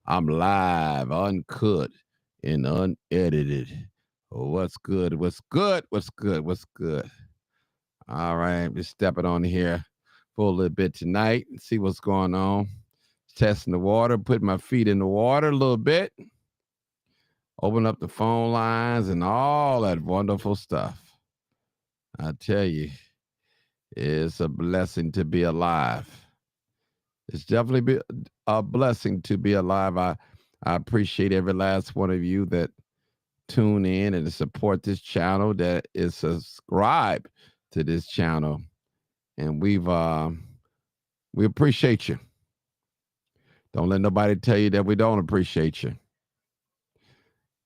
I'm live, uncut, and unedited. What's good? What's good? What's good? What's good? All right, just stepping on here for a little bit tonight and see what's going on. Testing the water, putting my feet in the water a little bit, open up the phone lines and all that wonderful stuff. I tell you, it's a blessing to be alive. It's definitely a blessing to be alive. I appreciate every last one of you that tune in and support this channel, that is subscribed to this channel. And we appreciate you. Don't let nobody tell you that we don't appreciate you.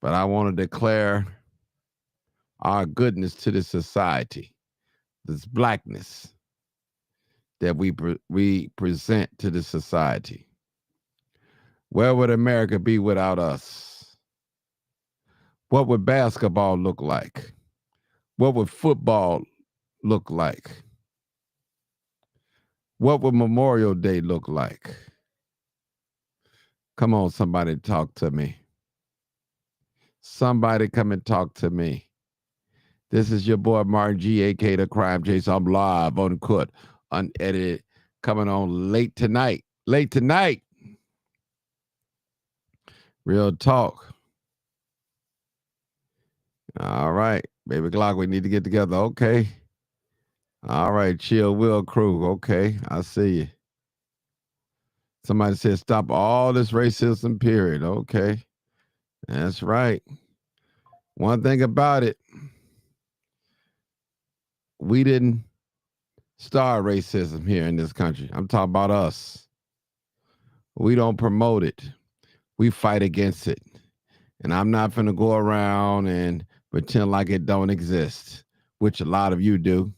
But I want to declare our goodness to this society, this blackness that we present to this society. Where would America be without us? What would basketball look like? What would football look like? What would Memorial Day look like? Come on, somebody talk to me. Somebody come and talk to me. This is your boy Martin G, a.k.a. The Crime Chase. I'm live, uncut, unedited, coming on late tonight. Late tonight. Real talk. All right. Baby Glock, we need to get together. Okay. All right. Chill Will Crew. Okay. I see you. Somebody said stop all this racism, period. Okay. That's right. One thing about it, we didn't start racism here in this country. I'm talking about us. We don't promote it. We fight against it. And I'm not going to go around and pretend like it don't exist, which a lot of you do.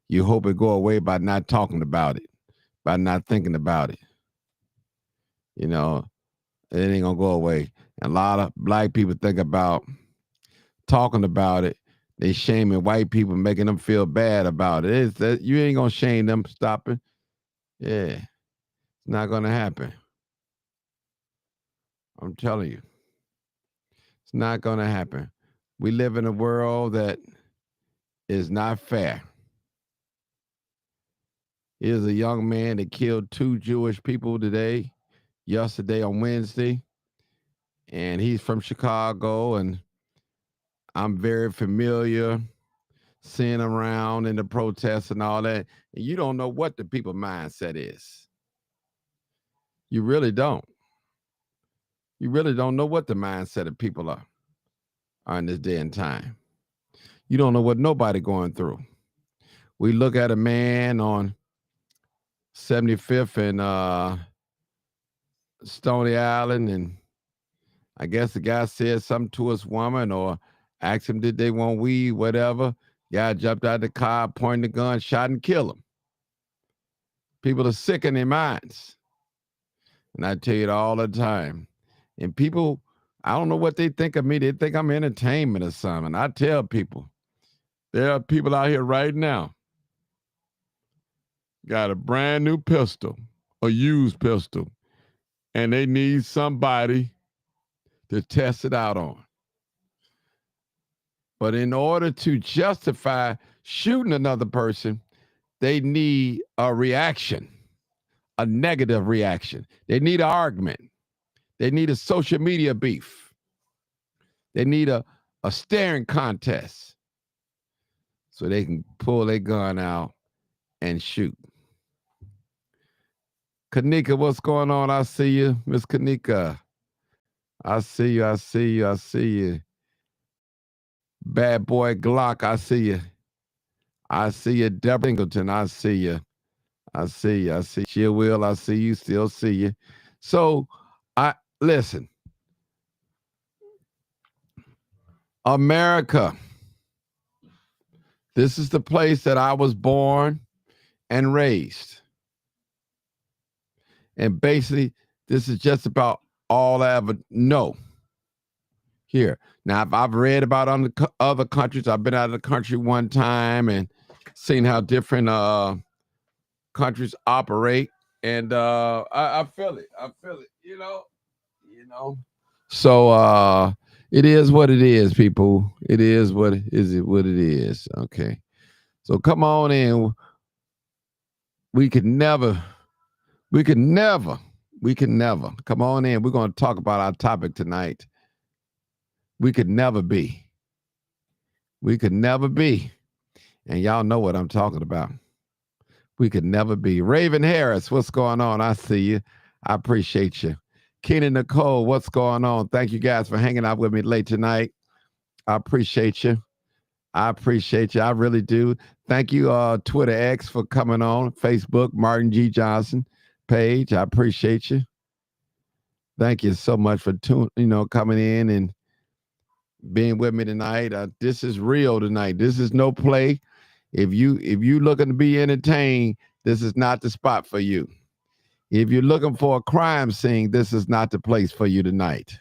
You hope it go away by not talking about it, by not thinking about it. You know, it ain't going to go away. And a lot of black people think about talking about it. They shaming white people, making them feel bad about it. It's that you ain't going to shame them stopping. Yeah, it's not going to happen. I'm telling you. It's not going to happen. We live in a world that is not fair. Here's a young man that killed 2 Jewish people yesterday on Wednesday. And he's from Chicago, and I'm very familiar seeing him around in the protests and all that. And you don't know what the people's mindset is. You really don't. You really don't know what the mindset of people are in this day and time. You don't know what nobody going through. We look at a man on 75th and Stony Island, and I guess the guy said something to his woman or asked him did they want weed, whatever. Guy jumped out of the car, pointed the gun, shot and killed him. People are sick in their minds. And I tell you it all the time. And people, I don't know what they think of me. They think I'm entertainment or something. I tell people, there are people out here right now got a brand new pistol, a used pistol, and they need somebody to test it out on. But in order to justify shooting another person, they need a reaction, a negative reaction. They need an argument. They need a social media beef. They need a staring contest so they can pull their gun out and shoot. Kanika, what's going on? I see you, Miss Kanika. I see you, I see you, I see you. Bad boy Glock, I see you. I see you, Deborah Singleton, I see you. I see you, I see you. Chill Will, I see you, still see you. So, listen. America. This is the place that I was born and raised. And basically, this is just about all I ever know here. Now, I've read about other countries. I've been out of the country one time and seen how different countries operate. And I feel it. I feel it. You know, you know. So it is what it is, people. It is what it is. Okay. So come on in. We could never, we could never, we could never. Come on in. We're going to talk about our topic tonight. We could never be. We could never be. And y'all know what I'm talking about. We could never be. Raven Harris, what's going on? I see you. I appreciate you. Keenan Nicole, what's going on? Thank you guys for hanging out with me late tonight. I appreciate you. I appreciate you. I really do. Thank you, Twitter X, for coming on. Facebook, Martin G. Johnson page. I appreciate you. Thank you so much for coming in and being with me tonight. This is real tonight. This is no play. If you looking to be entertained, this is not the spot for you. If you're looking for a crime scene, this is not the place for you tonight.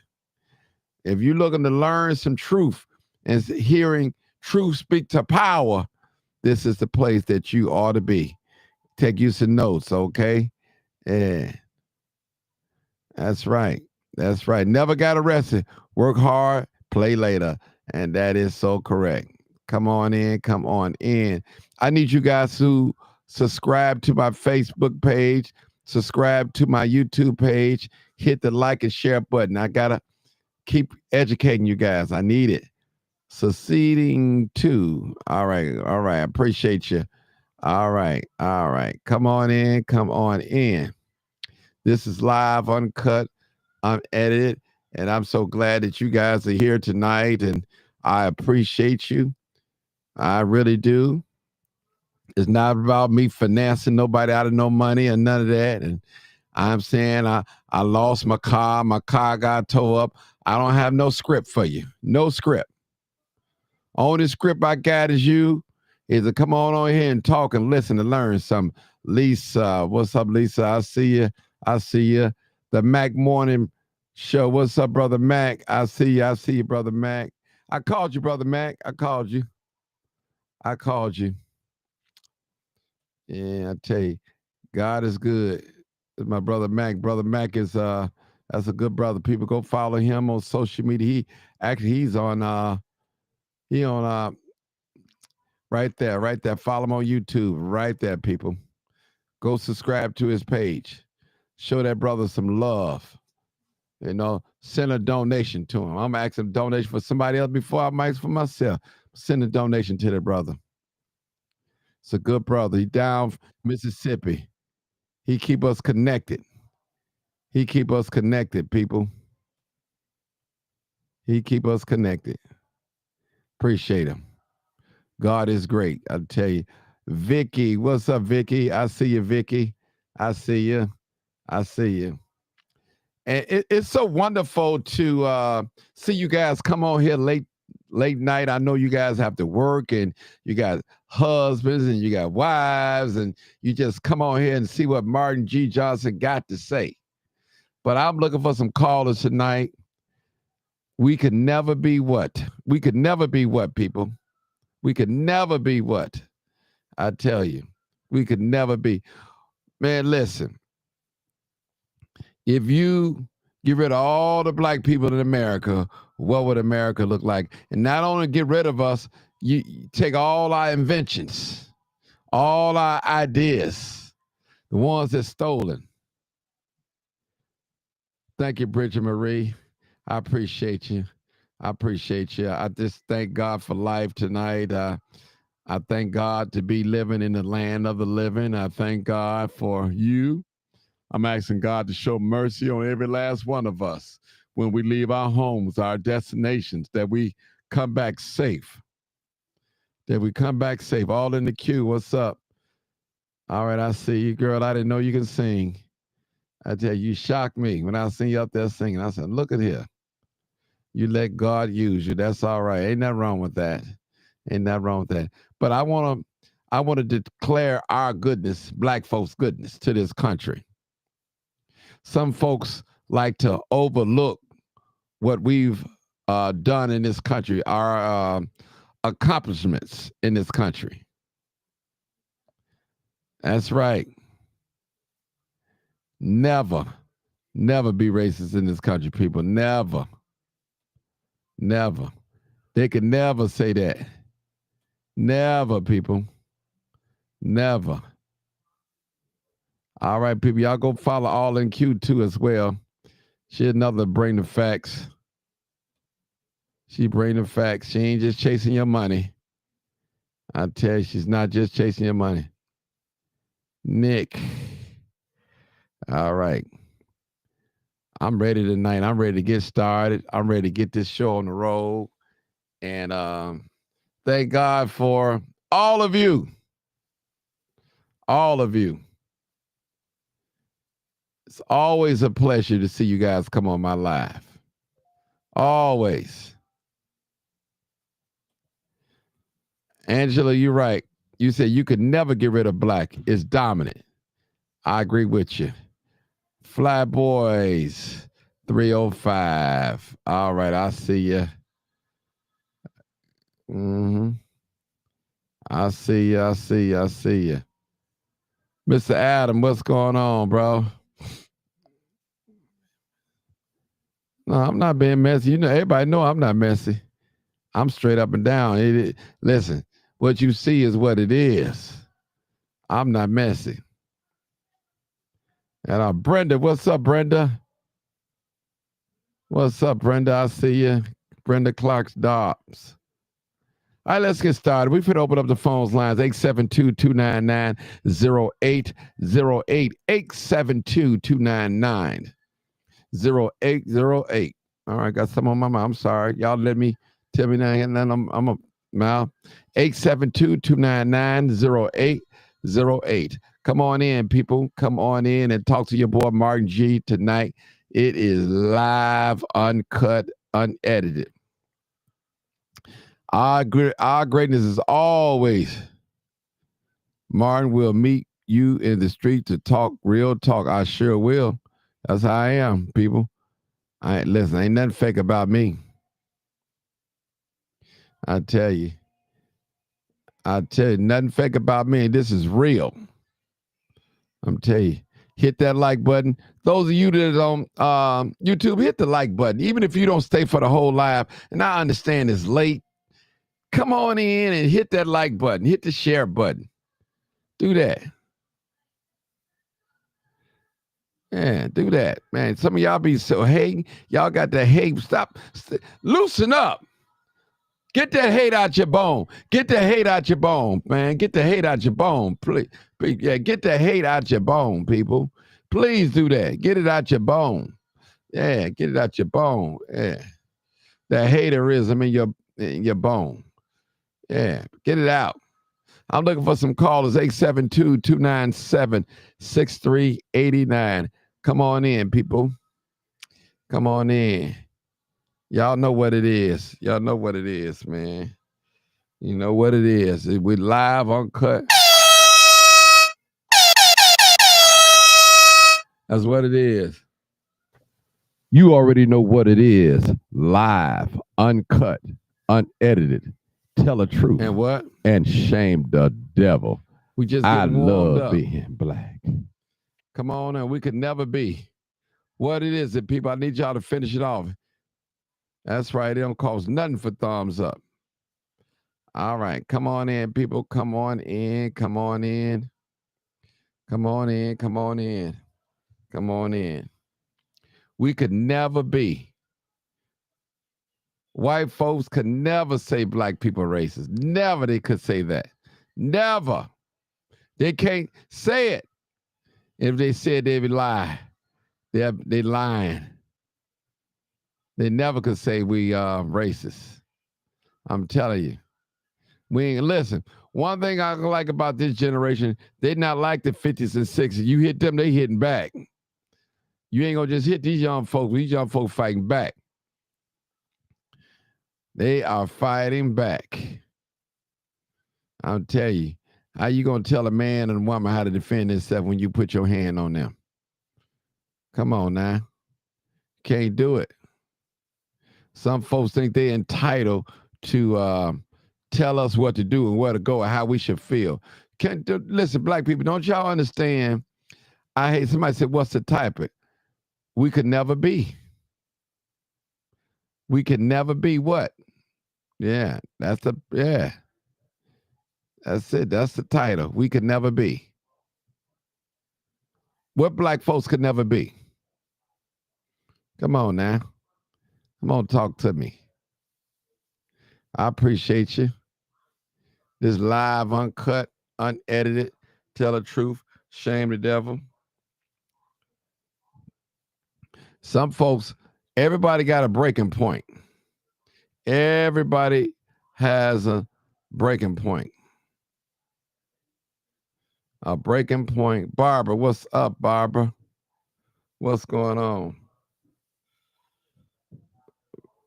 If you're looking to learn some truth and hearing truth speak to power, this is the place that you ought to be. Take you some notes, okay? Yeah, that's right. That's right. Never got arrested. Work hard, play later. And that is so correct. Come on in. Come on in. I need you guys to subscribe to my Facebook page, subscribe to my YouTube page, hit the like and share button. I got to keep educating you guys. I need it. Succeeding to. All right. All right. I appreciate you. All right. All right. Come on in. Come on in. This is live, uncut, unedited. And I'm so glad that you guys are here tonight. And I appreciate you. I really do. It's not about me financing nobody out of no money or none of that. And I'm saying I lost my car. My car got towed up. I don't have no script for you. No script. Only script I got is to come on here and talk and listen and learn some. Lisa, what's up, Lisa? I see you. I see you. The Mac Morning Show. What's up, Brother Mac? I see you. I see you, Brother Mac. I called you, Brother Mac. I called you. I called you. Yeah, I tell you, God is good. It's my brother Mac. Brother Mac is that's a good brother. People go follow him on social media. He's on he on right there, right there. Follow him on YouTube, right there, people. Go subscribe to his page. Show that brother some love. Send a donation to him. I'm asking a donation for somebody else before I'm asking for myself. Send a donation to that brother. It's a good brother. He down Mississippi. He keep us connected. He keep us connected, people. He keep us connected. Appreciate him. God is great. I tell you. Vicky, what's up, Vicky? I see you, Vicky. I see you. I see you. And it's so wonderful to see you guys come on here late night. I know you guys have to work and you got husbands and you got wives and you just come on here and see what Martin G. Johnson got to say. But I'm looking for some callers tonight. We could never be what? We could never be what, people? We could never be what? I tell you, we could never be. Man, listen. If you get rid of all the black people in America, what would America look like? And not only get rid of us, you take all our inventions, all our ideas, the ones that's stolen. Thank you, Bridget Marie. I appreciate you. I appreciate you. I just thank God for life tonight. I thank God to be living in the land of the living. I thank God for you. I'm asking God to show mercy on every last one of us when we leave our homes, our destinations, that we come back safe. That we come back safe. All in the queue. What's up? All right, I see you, girl. I didn't know you can sing. I tell you, you shocked me when I seen you up there singing. I said, look at here. You let God use you. That's all right. Ain't nothing wrong with that. Ain't nothing wrong with that. But I want to declare our goodness, black folks' goodness to this country. Some folks like to overlook what we've done in this country, our accomplishments in this country. That's right. Never, Never be racist in this country, people. Never. Never. They could never say that. Never, people. Never. All right, people. Y'all go follow All in Q2 as well. She another bring the facts. She bring the facts. She ain't just chasing your money. I tell you, she's not just chasing your money. Nick. All right. I'm ready tonight. I'm ready to get started. I'm ready to get this show on the road. And thank God for all of you. All of you. It's always a pleasure to see you guys come on my live. Always. Angela, you're right. You said you could never get rid of black. It's dominant. I agree with you. Fly Boys 305. All right, I see you. I see you. I see you. I see you. Mr. Adam, what's going on, bro? No, I'm not being messy. You know, everybody know I'm not messy. I'm straight up and down. Listen, what you see is what it is. I'm not messy. And Brenda, what's up, Brenda? What's up, Brenda? I see you. Brenda Clark's Dobbs. All right, let's get started. We finna open up the phones lines, 872-299-0808, 872-299-0808. All right, got some on my mind. I'm sorry. Y'all let me tell me now, and then I'm a mouth. 872-299-0808. Come on in, people. Come on in and talk to your boy Martin G tonight. It is live, uncut, unedited. Our greatness is always. Martin will meet you in the street to talk real talk. I sure will. That's how I am, people. Listen, ain't nothing fake about me. I tell you, nothing fake about me. This is real. I'm telling you, hit that like button. Those of you that on YouTube, hit the like button. Even if you don't stay for the whole live, and I understand it's late, come on in and hit that like button. Hit the share button. Do that. Yeah, do that, man. Some of y'all be so hating. Y'all got the hate. Stop. Loosen up. Get that hate out your bone. Get the hate out your bone, man. Get the hate out your bone. Please. Yeah, get the hate out your bone, people. Please do that. Get it out your bone. Yeah, get it out your bone. Yeah. That haterism in your bone. Yeah, get it out. I'm looking for some callers, 872-297-6389. Come on in, people. Come on in. Y'all know what it is. Y'all know what it is, man. You know what it is. We live, uncut. That's what it is. You already know what it is. Live, uncut, unedited. Tell the truth. And what? And shame the devil. We just I love being black. Come on, and we could never be what it is that people. I need y'all to finish it off. That's right. It don't cost nothing for thumbs up. All right. Come on in, people. Come on in. Come on in. Come on in. Come on in. Come on in. We could never be. White folks could never say black people are racist. Never they could say that. Never. They can't say it. If they said they would lie. They lying. They never could say we are racist. I'm telling you. We ain't listen. One thing I like about this generation, they not like the 50s and 60s. You hit them, they hitting back. You ain't gonna just hit these young folks. These young folks fighting back. They are fighting back. I'll tell you. How you gonna tell a man and a woman how to defend themselves when you put your hand on them? Come on now. Can't do it. Some folks think they're entitled to tell us what to do and where to go and how we should feel. Listen, black people, don't y'all understand? I hate somebody said, what's the topic? We could never be. We could never be what? Yeah, that's it. That's the title. We could never be. What black folks could never be. Come on now. Come on, talk to me. I appreciate you. This live, uncut, unedited, tell the truth, shame the devil. Some folks, everybody got a breaking point. Everybody has a breaking point. A breaking point. Barbara, what's up, Barbara? What's going on?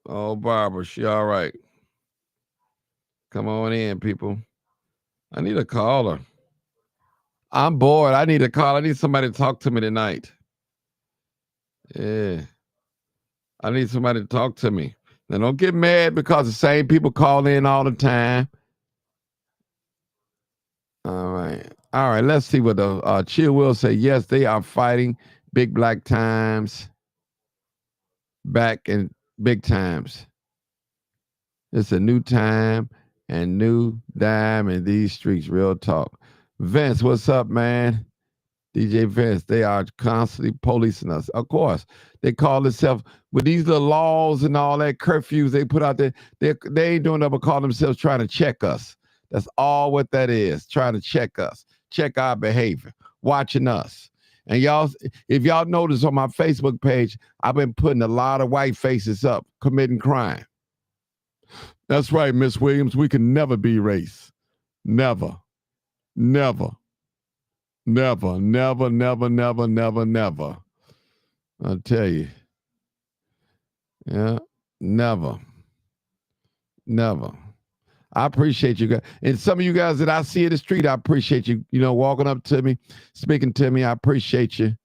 Oh, Barbara, she all right. Come on in, people. I need a caller. I'm bored. I need a call. I need somebody to talk to me tonight. Yeah. I need somebody to talk to me. Now, don't get mad because the same people call in all the time. All right. All right. Let's see what the Chill will say. Yes, they are fighting big black times back in big times. It's a new time and new dime in these streets. Real talk. Vince, what's up, man? DJ Vince, they are constantly policing us. Of course, they call themselves with these little laws and all that curfews they put out there. They ain't doing nothing but call themselves trying to check us. That's all what that is, trying to check us, check our behavior, watching us. And y'all, if y'all notice on my Facebook page, I've been putting a lot of white faces up committing crime. That's right, Miss Williams. We can never be race. Never. Never. Never, never, never, never, never, never. I'll tell you. Yeah, never. Never. I appreciate you guys. And some of you guys that I see in the street, I appreciate you, walking up to me, speaking to me. I appreciate you.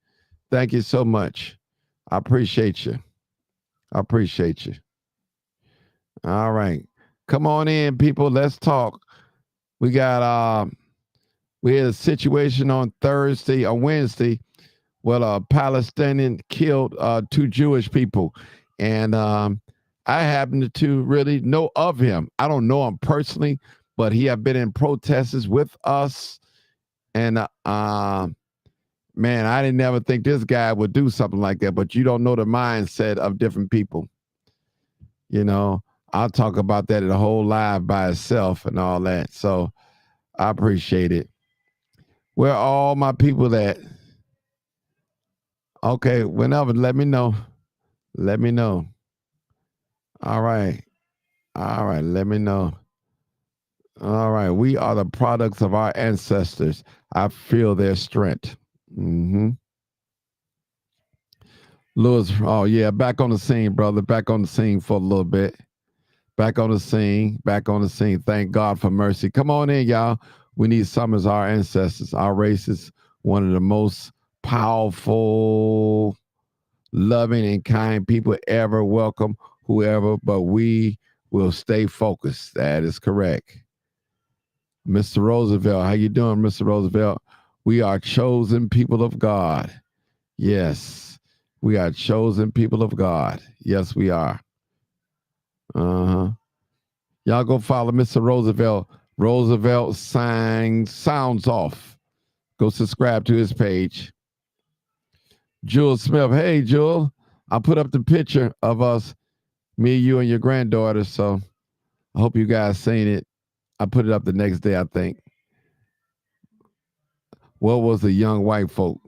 Thank you so much. I appreciate you. I appreciate you. All right. Come on in, people. Let's talk. We got we had a situation on Wednesday, where a Palestinian killed 2 Jewish people. And I happen to really know of him. I don't know him personally, but he had been in protests with us. And man, I didn't ever think this guy would do something like that, but you don't know the mindset of different people. I'll talk about that in a whole live by itself and all that. So I appreciate it. Where are all my people at? Okay, whenever, let me know. Let me know. All right. All right, let me know. All right, we are the products of our ancestors. I feel their strength. Mm-hmm. Lewis, oh yeah, back on the scene, brother. Back on the scene for a little bit. Back on the scene. Back on the scene. Thank God for mercy. Come on in, y'all. We need some as our ancestors. Our race is one of the most powerful, loving, and kind people ever. Welcome whoever, but we will stay focused. That is correct. Mr. Roosevelt, how you doing, Mr. Roosevelt? We are chosen people of God. Yes, we are chosen people of God. Yes, we are. Uh-huh. Y'all go follow Mr. Roosevelt. Roosevelt sounds off. Go subscribe to his page. Jewel Smith. Hey, Jewel. I put up the picture of us, me, you, and your granddaughter. So I hope you guys seen it. I put it up the next day, I think. What was the young white folk?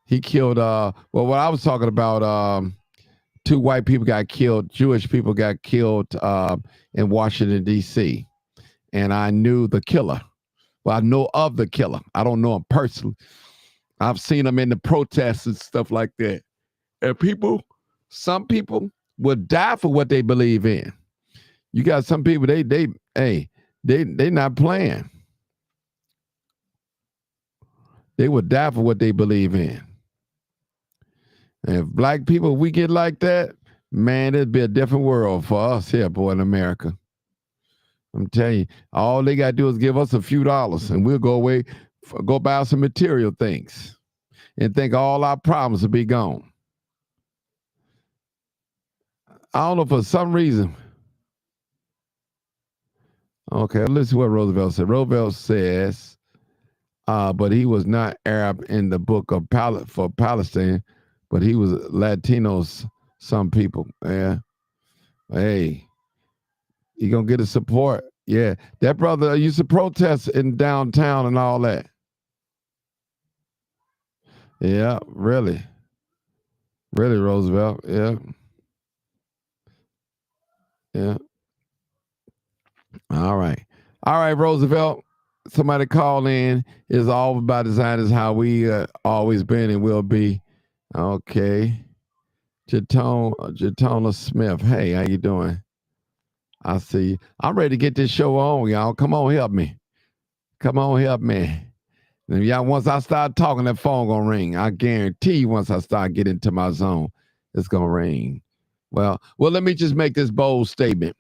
He killed, what I was talking about, 2 white people got killed, Jewish people got killed in Washington, D.C. And I knew the killer. Well, I know of the killer. I don't know him personally. I've seen him in the protests and stuff like that. And some people would die for what they believe in. You got some people, they not playing. They would die for what they believe in. And if black people, we get like that, man, it'd be a different world for us here, boy, in America. I'm telling you, all they got to do is give us a few dollars and we'll go away, go buy some material things and think all our problems will be gone. I don't know, for some reason. Okay, let's see what Roosevelt said. Roosevelt says, but he was not Arab in the book of for Palestine, but he was Latinos, some people. Yeah. Hey, you gonna get a support. Yeah. That brother used to protest in downtown and all that. Yeah, really. Really, Roosevelt. Yeah. Yeah. All right. All right, Roosevelt. Somebody call in. It's all about design is how we always been and will be. Okay. Jatona Smith. Hey, how you doing? I see you. I'm ready to get this show on, y'all. Come on, help me. Come on, help me. And y'all, once I start talking, that phone gonna ring. I guarantee you, once I start getting to my zone, it's gonna ring. Well, let me just make this bold statement.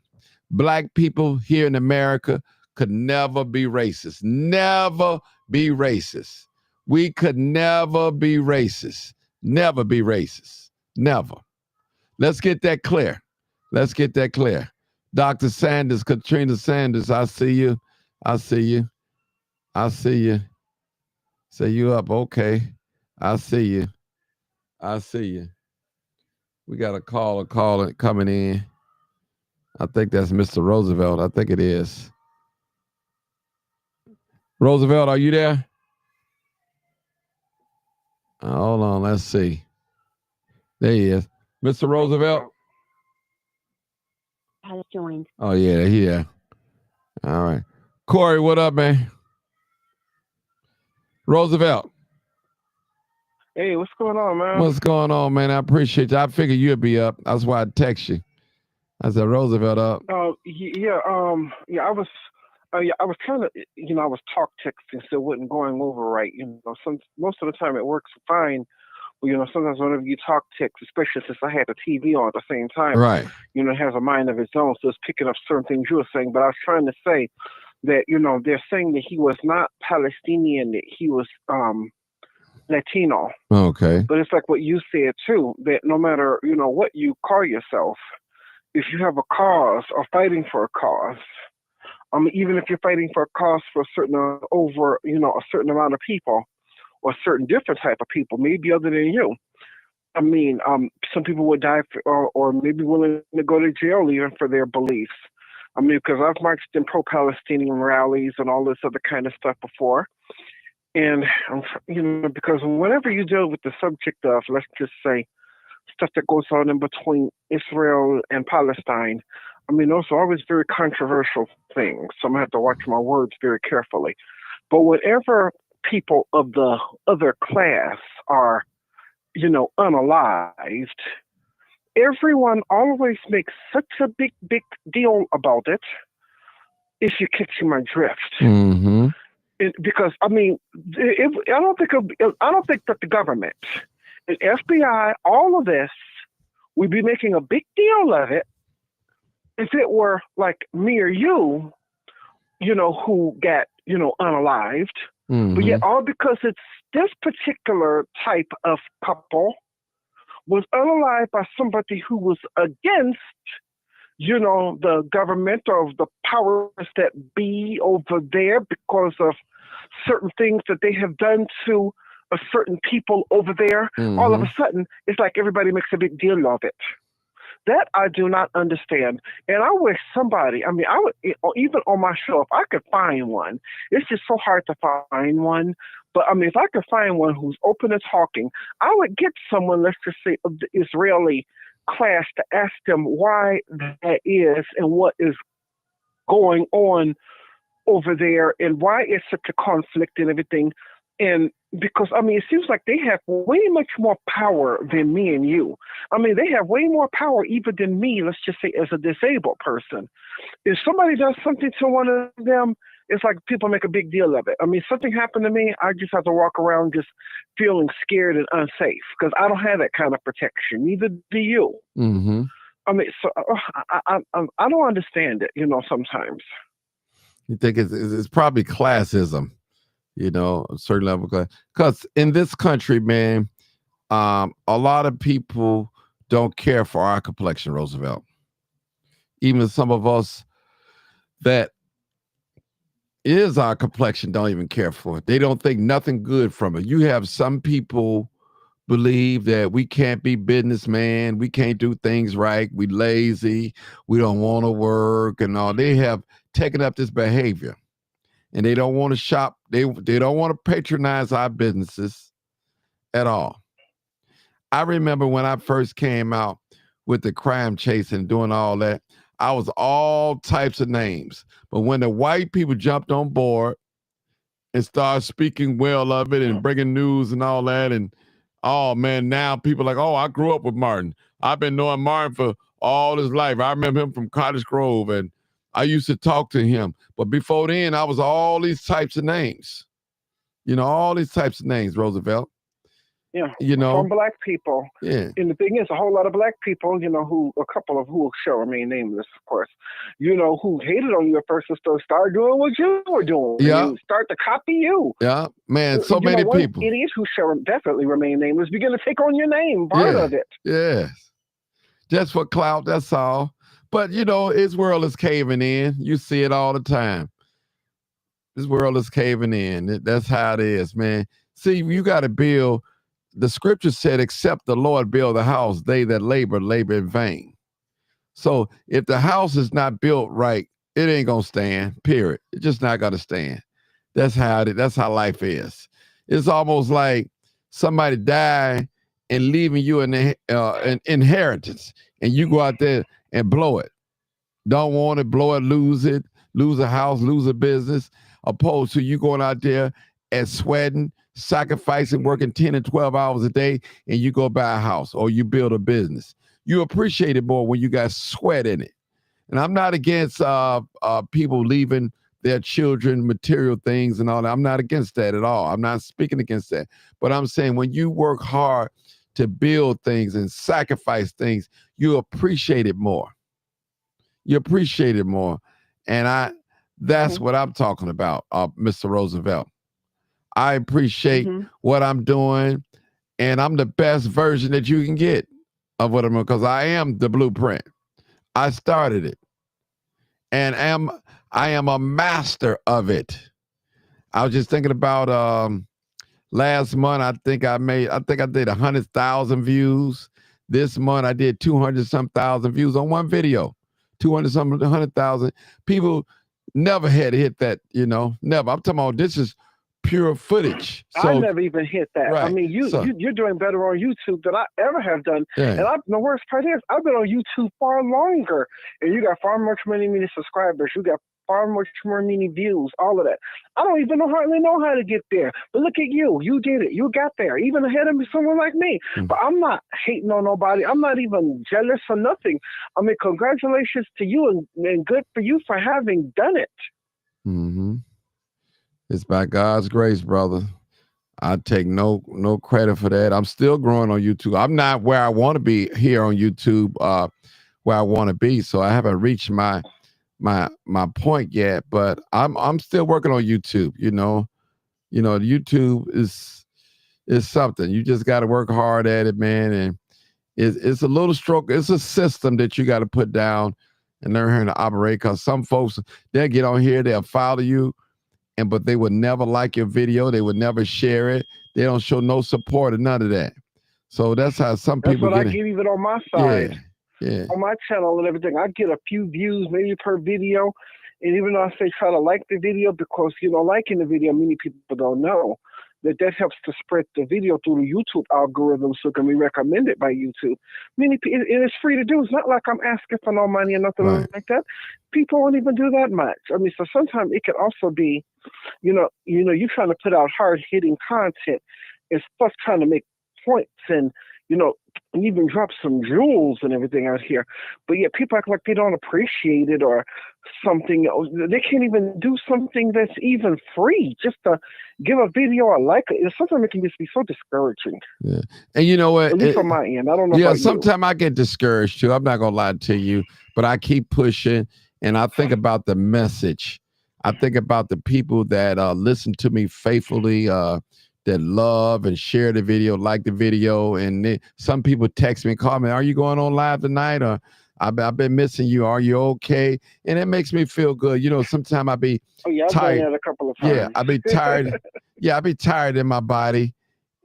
Black people here in America could never be racist. Never be racist. We could never be racist. Never be racist. Never. Let's get that clear. Let's get that clear. Dr. Sanders, Katrina Sanders, I see you. I see you. I see you. Say you up. Okay. I see you. I see you. We got a caller coming in. I think that's Mr. Roosevelt. I think it is. Roosevelt, are you there? Hold on. Let's see. There he is. Mr. Roosevelt. Has joined. Oh, yeah. Here. All right. Corey, what up, man? Roosevelt. Hey, what's going on, man? What's going on, man? I appreciate you. I figured you'd be up. That's why I text you. I said, Roosevelt up. Yeah, I was trying to, I was talk texting, so it wasn't going over right. Most of the time it works fine. But, sometimes whenever you talk text, especially since I had the TV on at the same time, right? It has a mind of its own, so it's picking up certain things you were saying. But I was trying to say that, they're saying that he was not Palestinian, that he was Latino. Okay. But it's like what you said too, that no matter, what you call yourself, if you have a cause or fighting for a cause, even if you're fighting for a cause for a certain a certain amount of people or a certain different type of people, maybe other than you. Some people would die or maybe willing to go to jail even for their beliefs. Because I've marched in pro-Palestinian rallies and all this other kind of stuff before. And, because whenever you deal with the subject of, let's just say, stuff that goes on in between Israel and Palestine, those are always very controversial things. So I'm going to have to watch my words very carefully. But whenever people of the other class are, unalived, everyone always makes such a big deal about it, if you're catching my drift. Mm-hmm. Because I don't think that the government, the FBI, all of this, we'd be making a big deal of it if it were like me or you, who got, unalived. Mm-hmm. But yet all because it's this particular type of couple was unalived by somebody who was against, the government or the powers that be over there because of certain things that they have done to a certain people over there. Mm-hmm. All of a sudden, it's like everybody makes a big deal of it. That I do not understand. And I wish somebody, I would, even on my show, if I could find one, it's just so hard to find one. But if I could find one who's open to talking, I would get someone, let's just say, of the Israeli class to ask them why that is and what is going on over there and why it's such a conflict and everything. And because, it seems like they have way much more power than me and you. They have way more power even than me, let's just say, as a disabled person. If somebody does something to one of them, it's like people make a big deal of it. Something happened to me, I just have to walk around just feeling scared and unsafe because I don't have that kind of protection. Neither do you. Mm-hmm. So I don't understand it, sometimes. You think it's probably classism, a certain level of class. Because in this country, man, a lot of people don't care for our complexion, Roosevelt. Even some of us that is our complexion don't even care for it. They don't think nothing good from it. You have some people believe that we can't be businessmen, we can't do things right, we lazy, we don't want to work and all. They have taken up this behavior and they don't want to shop. They don't want to patronize our businesses at all. I remember when I first came out with the crime chase and doing all that, I was all types of names. But when the white people jumped on board and started speaking well of it and bringing news and all that, and oh man, now people are like, oh, I grew up with Martin. I've been knowing Martin for all his life. I remember him from Cottage Grove and I used to talk to him. But before then, I was all these types of names. You know, all these types of names, Roosevelt. Yeah, You from know, black people. yeah. And the thing is, a whole lot of black people, who, a couple of who shall remain nameless, of course, who hated on you at first and still started doing what you were doing and Yeah, start to copy you. yeah, man, so many One people. idiot who shall definitely remain nameless begin to take on your name, part Yeah, of it. yes. Just for clout, that's all. But you know, his world is caving in. You see it all the time. This world is caving in. That's how it is, man. See, you got to build. The scripture said, except the Lord build the house, they that labor in vain. So if the house is not built right, it ain't gonna stand. Period. It's just not gonna stand. That's how life is. It's almost like somebody died and leaving you an inheritance, and you go out there and blow it. Don't want to blow it, lose a house, lose a business, opposed to you going out there and sweating, sacrificing, working 10 and 12 hours a day, and you go buy a house or you build a business. You appreciate it more when you got sweat in it. And I'm not against people leaving their children material things and all that. I'm not against that at all. I'm not speaking against that. But I'm saying when you work hard to build things and sacrifice things, you appreciate it more. You appreciate it more. And that's Hmm. what I'm talking about, Mr. Roosevelt. I appreciate Hmm. what I'm doing, and I'm the best version that you can get of what I'm doing because I am the blueprint. I started it, and I am a master of it. I was just thinking about last month. I think I did 100,000 views. This month I did 200 some thousand views on one video. 200 some 100,000 people never had hit that. Never. I'm talking about this is pure footage. I So never even hit that. I right. mean, So you're doing better on YouTube than I ever have done. yeah. And the worst part is, I've been on YouTube far longer, and you got far much many subscribers. You got far much more many views. All of that. I don't even hardly know how to get there. But look at you. You did it. You got there, even ahead of me, someone like me. Mm. But I'm not hating on nobody. I'm not even jealous or nothing. I mean, congratulations to you, and good for you for having done it. Mm-hmm. It's by God's grace, brother. I take no credit for that. I'm still growing on YouTube. I'm not where I want to be here on YouTube, where I want to be. So I haven't reached my point yet, but I'm still working on YouTube. YouTube is something. You just got to work hard at it, man. And it's a little stroke. It's a system that you got to put down and learn how to operate. Because some folks they'll get on here, they'll follow you, but they would never like your video. They would never share it. They don't show no support or none of that. So that's how some That's people what I get it. get even on my Yeah, side. yeah, On my channel and everything, I get a few views maybe per video. And even though I say try to like the video, because liking the video, many people don't know that helps to spread the video through the YouTube algorithm, so it can be recommended by YouTube. Many people, and it's free to do. It's not like I'm asking for no money or nothing right. like that. People won't even do that much. I mean, so sometimes it can also be, you trying to put out hard hitting content and stuff, trying to make points you know, and even drop some jewels and everything out here. But yet people act like they don't appreciate it or something. They can't even do something that's even free just to give a video a like. Sometimes it can just be so discouraging. Yeah. And you know what? At least on my end. I don't know Yeah, about you. sometimes I get discouraged too. I'm not gonna lie to you, but I keep pushing and I think about the message. I think about the people that listen to me faithfully, that love and share the video, like the video, and some people text me and call me, "Are you going on live tonight?" Or I've been missing you. Are you okay? And it makes me feel good. Sometimes I be Oh yeah, I've done tired. that a couple of Yeah, times. I be tired. Yeah, I be tired in my body,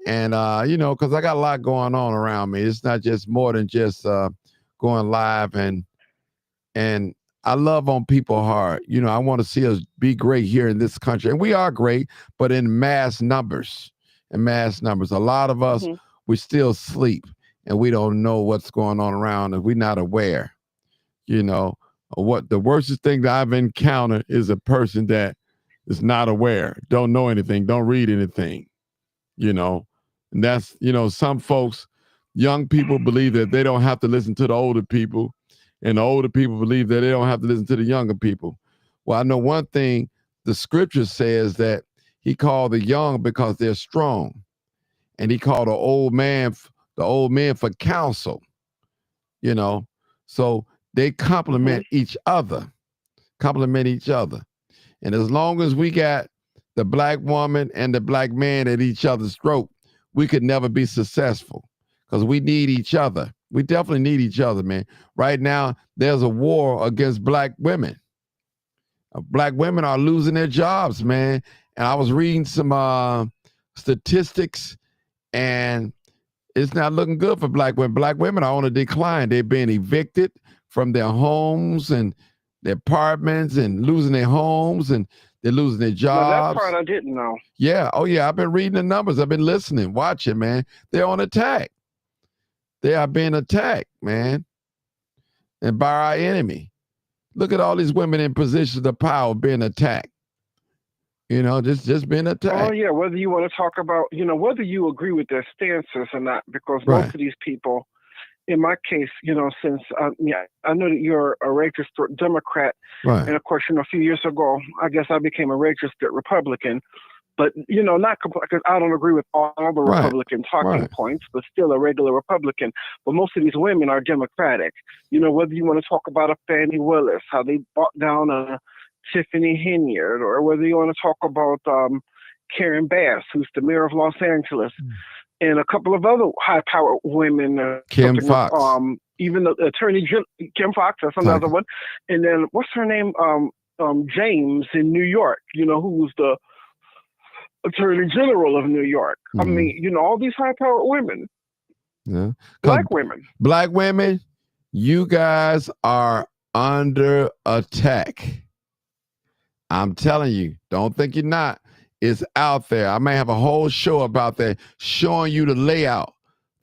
and because I got a lot going on around me. It's not just more than just going live, and I love on people hard. I want to see us be great here in this country, and we are great, but in mass numbers. In mass numbers, a lot of us, Hmm. we still sleep, and we don't know what's going on around, and we're not aware. You know what? The worstest thing that I've encountered is a person that is not aware, don't know anything, don't read anything. you know and that's some folks, young people, believe that they don't have to listen to the older people, and the older people believe that they don't have to listen to the younger people. Well, I know one thing: the scripture says that he called the young because they're strong, and he called the old men for counsel. you know so they Hmm. complement each other. And as long as we got the black woman and the black man at each other's throat, we could never be successful, because we need each other. We definitely need each other, man. Right now, there's a war against black women. Black women are losing their jobs, man. And I was reading some statistics, and it's not looking good for black women. Black women are on a decline. They're being evicted from their homes and their apartments, and losing their homes, and they're losing their Now that part jobs. I didn't know. Yeah. Oh, yeah. I've been reading the numbers. I've been listening, watching, man. They're on attack. They are being attacked, man, and by our enemy. Look at all these women in positions of power being attacked. Just being Oh attacked. yeah, whether you want to talk about, whether you agree with their stances or not, because most Right. of these people, in my case, since yeah, I know that you're a registered Democrat, and Right. of course, a few years ago, I guess I became a registered Republican. But not because I don't agree with all the Right. Republican talking Right. points, but still a regular Republican. But most of these women are Democratic. Whether you want to talk about a Fannie Willis, how they bought down a Tiffany Henyard, or whether you want to talk about Karen Bass, who's the mayor of Los Angeles, and a couple of other high-powered women talking Kim of Fox. even the Kim Fox, that's another Talking. one, and then what's her name, James in New York, who's the Attorney General of New York. I Mm-hmm. mean, all these high-powered women, Yeah. Because black women. black women, you guys are under attack. I'm telling you, don't think you're not. It's out there. I may have a whole show about that, showing you the layout,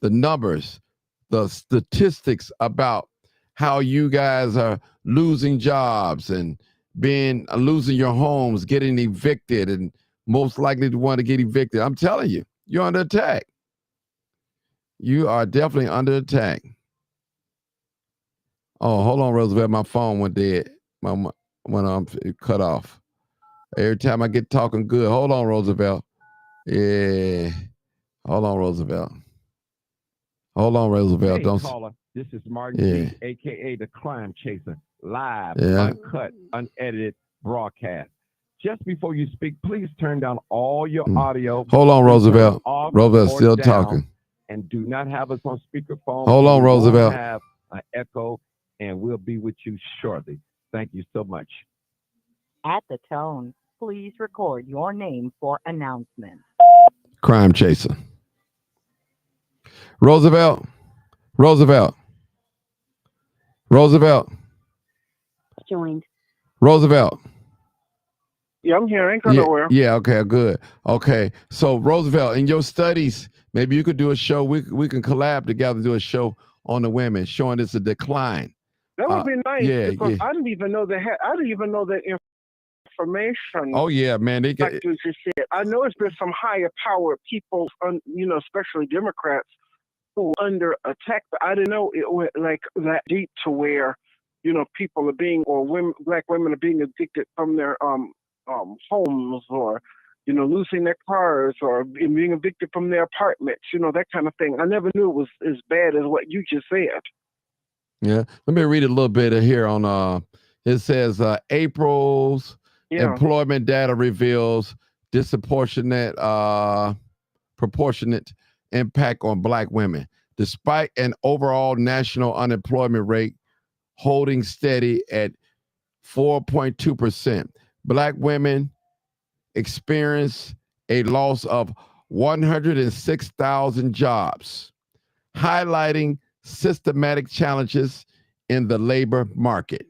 the numbers, the statistics about how you guys are losing jobs and being losing your homes, getting evicted, and most likely to want to get evicted. I'm telling you, you're under attack. You are definitely under attack. Oh, hold on, Roosevelt. My phone went dead. My when I'm cut off. Every time I get talking good. Hold on, Roosevelt. Yeah. Hold on, Roosevelt. Hold on, Roosevelt. Hey, Don't. caller. This is Martin Yeah. G, a.k.a. the Crime Chaser, live, Yeah. uncut, unedited broadcast. Just before you speak, please turn down all your Mm. audio. Hold on, Please turn it Roosevelt. off Roosevelt's or still down, talking. and do not have us on speakerphone, Hold so on, we won't Roosevelt. have an echo, and we'll be with you shortly. Thank you so much. At the tone, please record your name for announcement. Crime chaser. Roosevelt. Roosevelt. Roosevelt. Joined. Roosevelt. Yeah, I'm here. Ain't going Yeah, nowhere. yeah, okay, good. Okay. So Roosevelt, in your studies, maybe you could do a show. We can collab together, do a show on the women, showing it's a decline. That would be nice Yeah, because yeah. I didn't even know they had. I didn't even know that information. Oh yeah, man. They Like get you just said, I know it's been some higher powered people, especially Democrats, who were under attack. But I didn't know it went like that deep to where, people are being or women, black women are being evicted from their homes or, losing their cars or being evicted from their apartments. That kind of thing. I never knew it was as bad as what you just said. Yeah. Let me read a little bit of here on it says April's Yeah. employment data reveals disproportionate disproportionate impact on Black women. Despite an overall national unemployment rate holding steady at 4.2%, Black women experienced a loss of 106,000 jobs, highlighting systematic challenges in the labor market.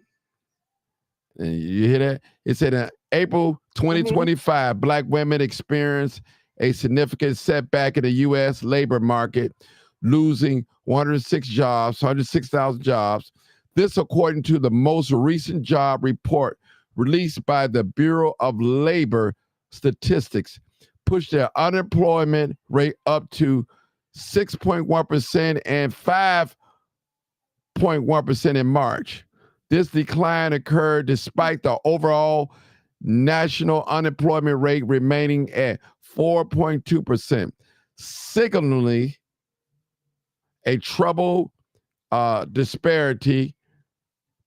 And you hear that? It said in April Mm-hmm. 2025, Black women experienced a significant setback in the U.S. labor market, losing 106,000 jobs. This, according to the most recent job report released by the Bureau of Labor Statistics, pushed their unemployment rate up to 6.1% and 5.1% in March. This decline occurred despite the overall national unemployment rate remaining at 4.2%, signaling a troubled disparity.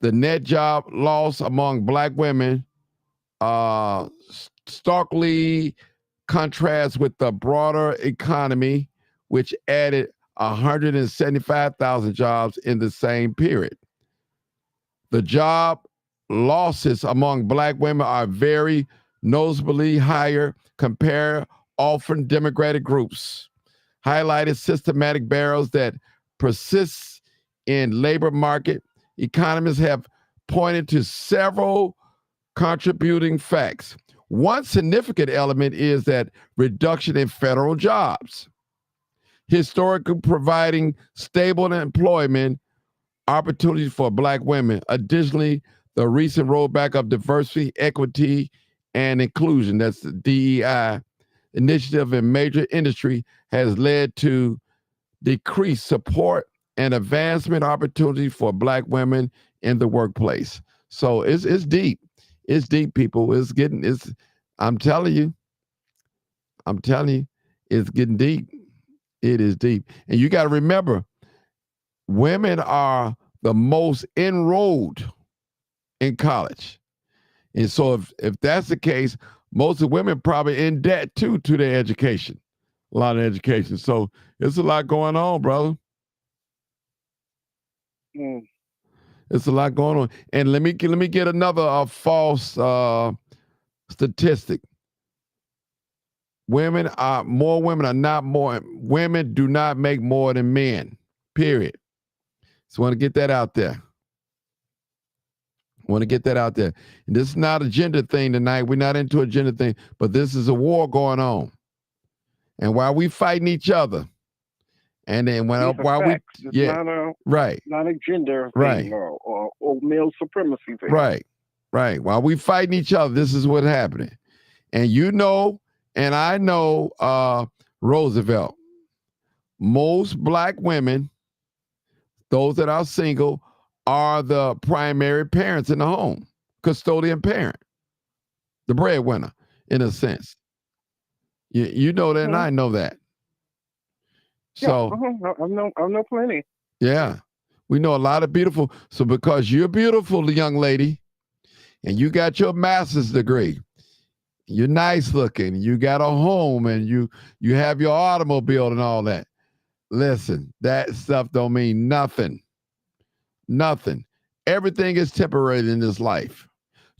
The net job loss among Black women starkly contrasts with the broader economy, which added 175,000 jobs in the same period. The job losses among Black women are very noticeably higher compared often demographic groups, highlighted systematic barriers that persist in labor market. Economists have pointed to several contributing facts. One significant element is that reduction in federal jobs, historically providing stable employment opportunities for Black women. Additionally, the recent rollback of diversity, equity, and inclusion, that's the DEI, initiative in major industry has led to decreased support and advancement opportunities for Black women in the workplace. So it's deep. It's deep, people. I'm telling you, it's getting deep. It is deep. And you got to remember, women are the most enrolled in college. And so if that's the case, most of the women probably in debt too to their education, a lot of education. So there's a lot going on, brother. Mm. It's a lot going on. And let me get another false statistic. Women are not more. Women do not make more than men. Period. So I want to get that out there. And this is not a gender thing tonight. We're not into a gender thing, but this is a war going on. And while we fighting each other, and then while it's right, not a gender right, thing or male supremacy thing. Right. While we fighting each other, this is what's happening. And you know, and I know, Roosevelt, most Black women, those that are single, are the primary parents in the home, custodian parent, the breadwinner, in a sense. You know that, and I know that. So I know plenty. Yeah, we know a lot of beautiful. So because you're beautiful, young lady, and you got your master's degree, you're nice looking, you got a home, and you have your automobile and all that. Listen, that stuff don't mean nothing. Nothing. Everything is temporary in this life.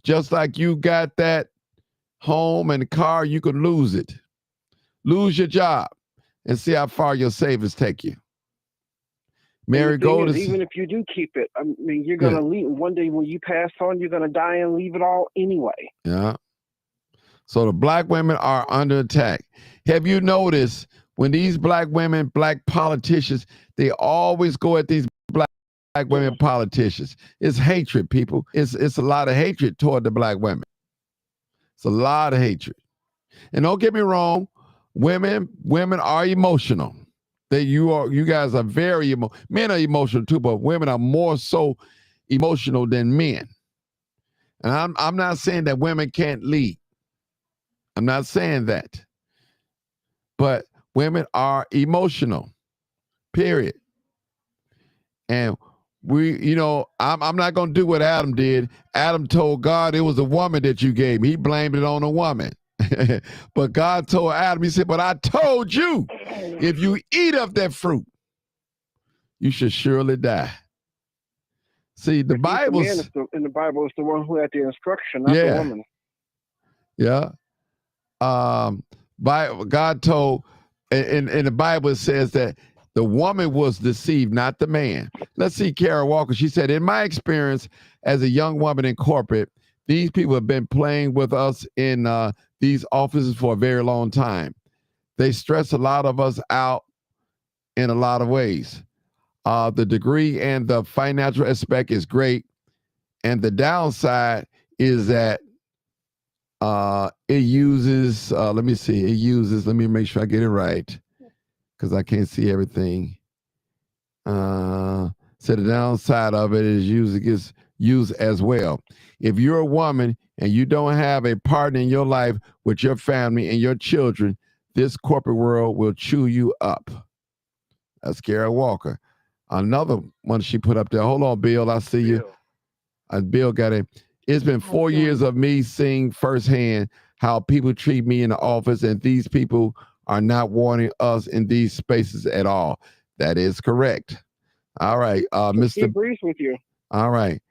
Just like you got that home and car, you could lose it. Lose your job and see how far your savings take you. Mary Gold is, even if you do keep it, I mean, you're going to leave. One day when you pass on, you're going to die and leave it all anyway. Yeah. So the Black women are under attack. Have you noticed when these Black women, Black politicians, they always go at these Black women politicians? It's hatred, people. It's a lot of hatred toward the Black women. It's a lot of hatred. And don't get me wrong, women are emotional. You guys are very emotional. Men are emotional too, but women are more so emotional than men. And I'm not saying that women can't lead. I'm not saying that. But women are emotional. Period. And I'm not going to do what Adam did. Adam told God it was a woman that you gave me. He blamed it on a woman. But God told Adam, he said, but I told you, if you eat of that fruit, you should surely die. See, the But he's the man Bible's, in the Bible is the one who had the instruction, not the yeah, woman. yeah. God told, in the Bible, it says that the woman was deceived, not the man. Let's see Kara Walker. She said, in my experience as a young woman in corporate, these people have been playing with us in these offices for a very long time. They stress a lot of us out in a lot of ways. The degree and the financial aspect is great. And the downside is that it uses, let me make sure I get it right because I can't see everything. So the downside of it is usually gets used as well. If you're a woman and you don't have a partner in your life with your family and your children, this corporate world will chew you up. That's Kara Walker. Another one she put up there. Hold on, Bill. I see you. Bill got it. It's been 4 years of me seeing firsthand how people treat me in the office, and these people are not wanting us in these spaces at all. That is correct. All right, He Mr. agrees with you. All right.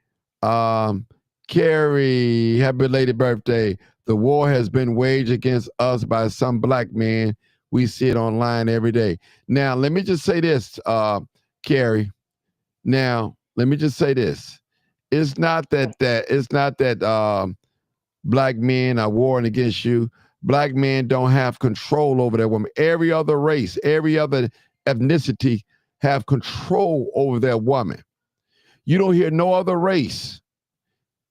Carrie, happy belated birthday. The war has been waged against us by some black men. We see it online every day. Now, let me just say this, Carrie. Now, let me just say this. It's not that black men are warring against you. Black men don't have control over that woman. Every other race, every other ethnicity have control over their woman. You don't hear no other race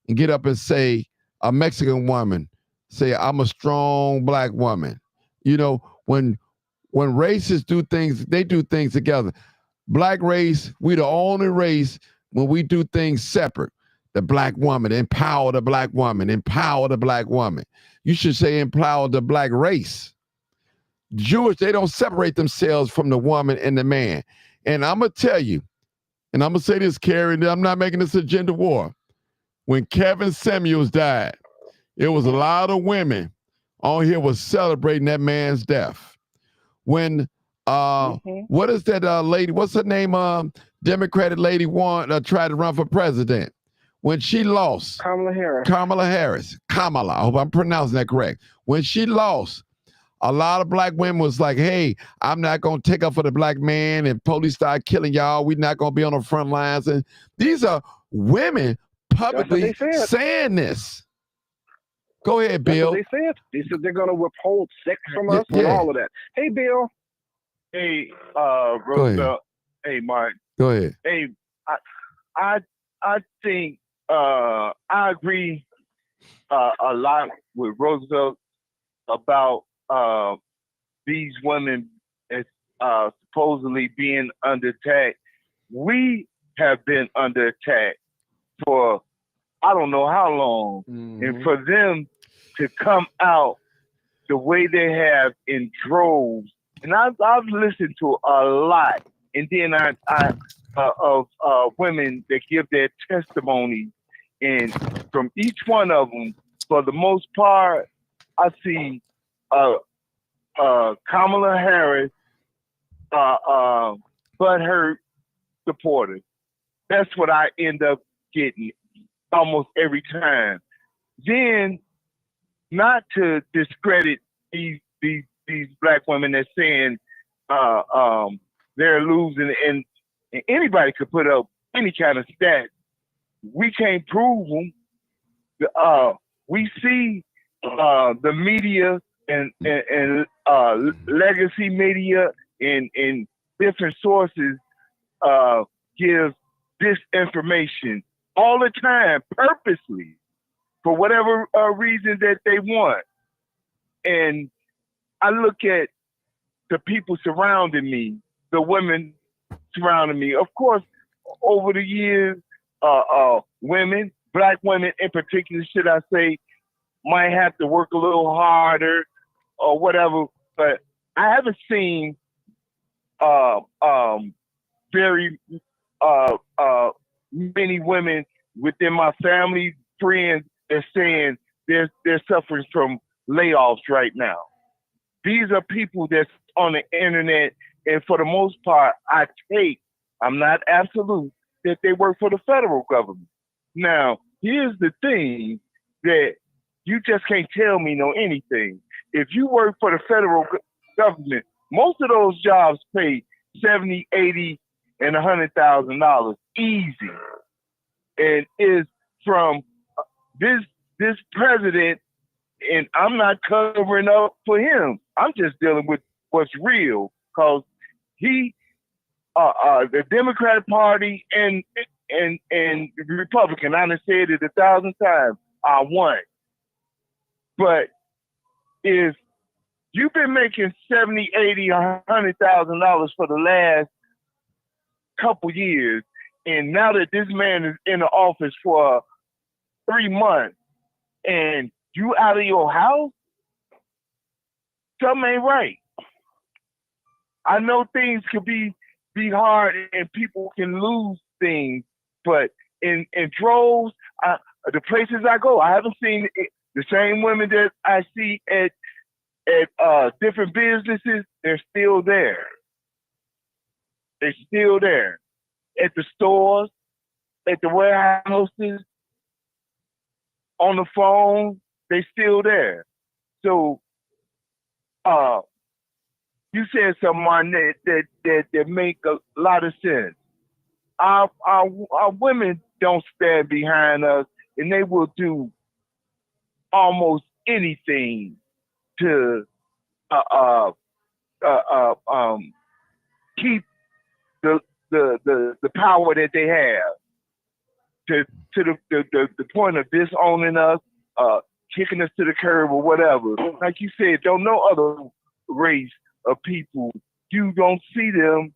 and get up and say, a Mexican woman, say, I'm a strong black woman. You know, when races do things, they do things together. Black race, we the only race when we do things separate. The black woman, empower the black woman, empower the black woman. You should say empower the black race. Jewish, they don't separate themselves from the woman and the man. And I'm going to tell you, and I'm going to say this, Carrie, and I'm not making this a gender war. When Kevin Samuels died, it was a lot of women on here was celebrating that man's death. When, what is that lady, what's her name, Democratic lady tried to run for president. When she lost. Kamala Harris. Kamala, I hope I'm pronouncing that correct. When she lost, a lot of black women was like, hey, I'm not going to take up for the black man. If police start killing y'all, we're not going to be on the front lines. And these are women publicly saying this. Go ahead, Bill. That's what they said. They said they're going to withhold sex from us and all of that. Hey, Bill. Hey, Roosevelt. Hey, Mark. Go ahead. Hey, I think I agree a lot with Roosevelt about these women supposedly being under attack. We have been under attack for I don't know how long, and for them to come out the way they have in droves, and I've listened to a lot, and then I of women that give their testimony, and from each one of them, for the most part, I see Kamala Harris butthurt supporters. That's what I end up getting almost every time. Then, not to discredit these black women that's saying they're losing, and anybody could put up any kind of stat. We can't prove them. We see the media and legacy media and different sources give disinformation all the time, purposely, for whatever reason that they want. And I look at the people surrounding me, the women surrounding me. Of course, over the years, women, black women in particular, should I say, might have to work a little harder or whatever. But I haven't seen very many women within my family, friends, that saying they're suffering from layoffs right now. These are people that's on the internet, and for the most part, I'm not absolute, that they work for the federal government. Now, here's the thing that you just can't tell me no anything. If you work for the federal government, most of those jobs pay 70, 80, and $100,000 easy, and is from this this president. And I'm not covering up for him. I'm just dealing with what's real, because he, the Democratic Party and the Republican, I done said it 1,000 times, I won. But if you've been making 70, 80, $100,000 for the last couple years, and now that this man is in the office for 3 months, and you out of your house, something ain't right. I know things could be hard and people can lose things, but in droves, the places I go, I haven't seen the same women that I see at different businesses. They're still there. They're still there at the stores, at the warehouses, on the phone. They still there. So, you said something, Martin, that make a lot of sense. Our women don't stand behind us, and they will do almost anything to keep the power that they have, to the point of disowning us, kicking us to the curb or whatever. Like you said, don't know other race of people. You don't see them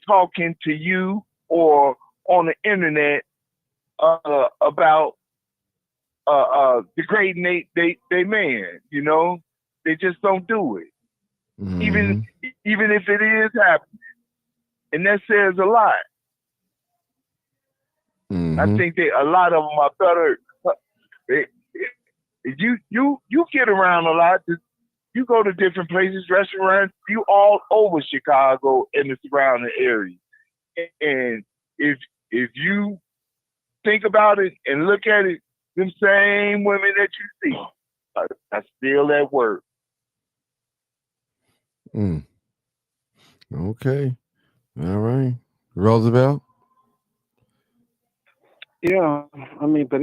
talking to you or on the internet about degrading they man. You know, they just don't do it. Mm-hmm. Even if it is happening, and that says a lot. Mm-hmm. I think a lot of them are better. You get around a lot. You go to different places, restaurants. You all over Chicago and the surrounding area. And if you think about it and look at it, them same women that you see are still at work. Mm. Okay. All right. Roosevelt? Yeah, I mean, but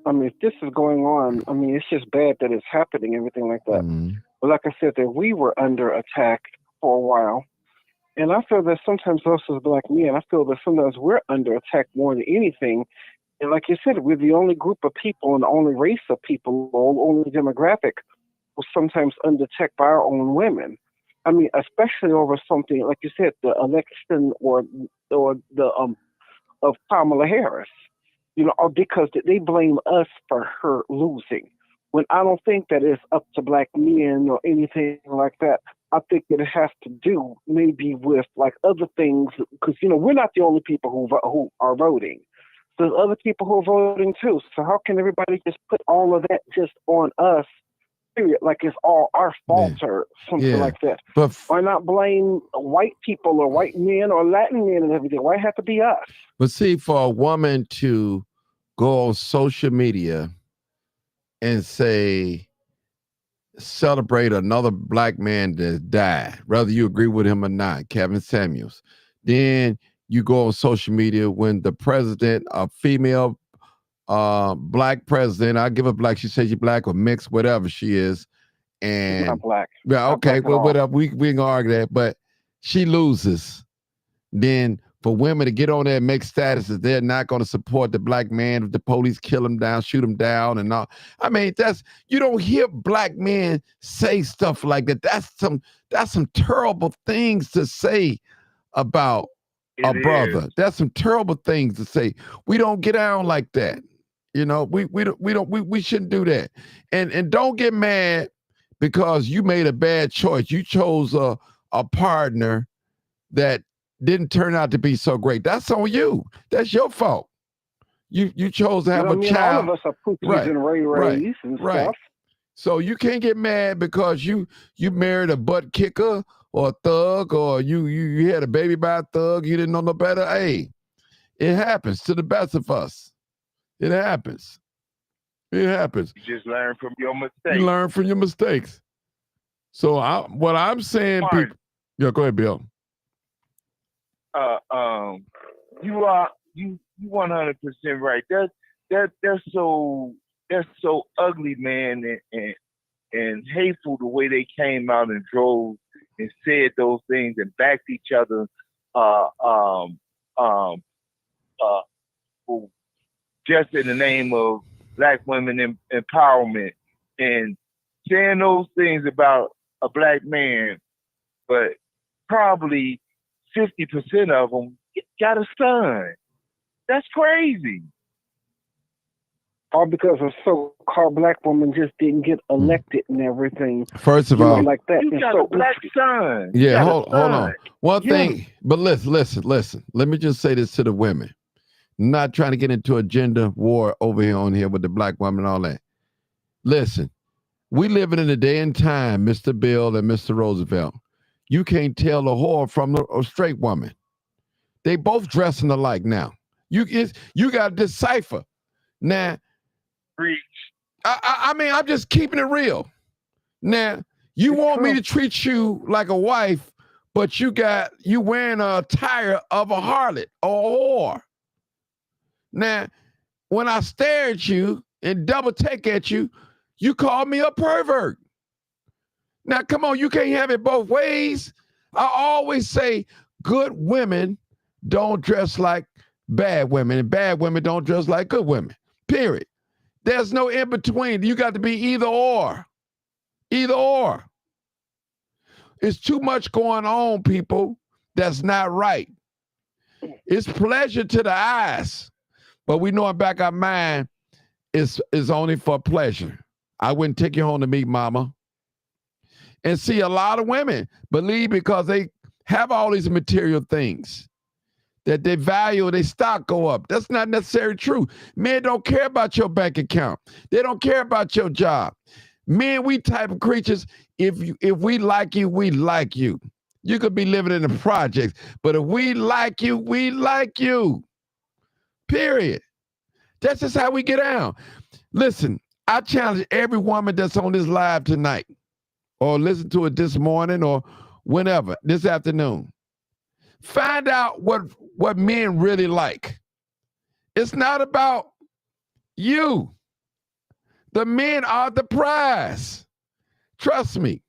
I mean, if this is going on, I mean, it's just bad that it's happening, everything like that. Mm-hmm. But like I said, that we were under attack for a while. And I feel that sometimes us as black men, I feel that sometimes we're under attack more than anything. And like you said, we're the only group of people and the only race of people, or only demographic, who's sometimes under attack by our own women. I mean, especially over something, like you said, the election or the of Kamala Harris, or because they blame us for her losing. When I don't think that it's up to black men or anything like that. I think that it has to do maybe with like other things, because we're not the only people who are voting. There's other people who are voting too. So how can everybody just put all of that just on us? Period, like it's all our fault or something like that. But why not blame white people or white men or Latin men and everything? Why have to be us? But see, for a woman to go on social media and say, celebrate another black man that died, whether you agree with him or not, Kevin Samuels, then you go on social media when the president, a female black president, I give her black, she says she's black or mixed, whatever she is, and she's not black. Yeah, okay, well, whatever, we can argue that, but she loses. Then for women to get on there and make statuses, they're not going to support the black man if the police kill him down, shoot him down, and all. I mean, you don't hear black men say stuff like that. That's some terrible things to say about a brother. That's some terrible things to say. We don't get down like that. We shouldn't do that. And don't get mad because you made a bad choice. You chose a partner that didn't turn out to be so great. That's on you. That's your fault. You chose to have a child. All of us are poopies and ray-rays and stuff. So you can't get mad because you married a butt kicker or a thug, or you had a baby by a thug, you didn't know no better. Hey, it happens to the best of us. It happens. It happens. You just learn from your You mistakes. learn from your mistakes. So what I'm saying, Martin, people. Yeah, go ahead, Bill. you are you 100% right. They're so ugly, man, and hateful the way they came out and drove and said those things and backed each other uh um um uh just in the name of black women empowerment and saying those things about a black man, but probably 50% of them got a son. That's crazy. All because a so-called black woman just didn't get elected and everything. First of all, like that. You And got so a black son. You yeah, got a hold son. on. One Yeah. thing, but listen. Let me just say this to the women. Not trying to get into a gender war over here on here with the black woman and all that. Listen, we living in a day and time, Mr. Bill and Mr. Roosevelt. You can't tell a whore from a straight woman. They both dressing alike now. You got to decipher. Now, Preach. I mean, I'm just keeping it real. Now, you It's want me true. to treat you like a wife, but you wearing a attire of a harlot or a whore. Now, when I stare at you and double take at you, you call me a pervert. Now, come on, you can't have it both ways. I always say good women don't dress like bad women, and bad women don't dress like good women. Period. There's no in between. You got to be either or. Either or. It's too much going on, people. That's not right. It's pleasure to the eyes, but we know in back our mind is only for pleasure. I wouldn't take you home to meet mama. And see, a lot of women believe because they have all these material things that their value, their stock go up. That's not necessarily true. Men don't care about your bank account. They don't care about your job. Men, we type of creatures, if we like you, we like you. You could be living in the projects, but if we like you, we like you. Period. That's just how we get down. Listen, I challenge every woman that's on this live tonight, or listen to it this morning, or whenever, this afternoon. Find out what men really like. It's not about you. The men are the prize. Trust me.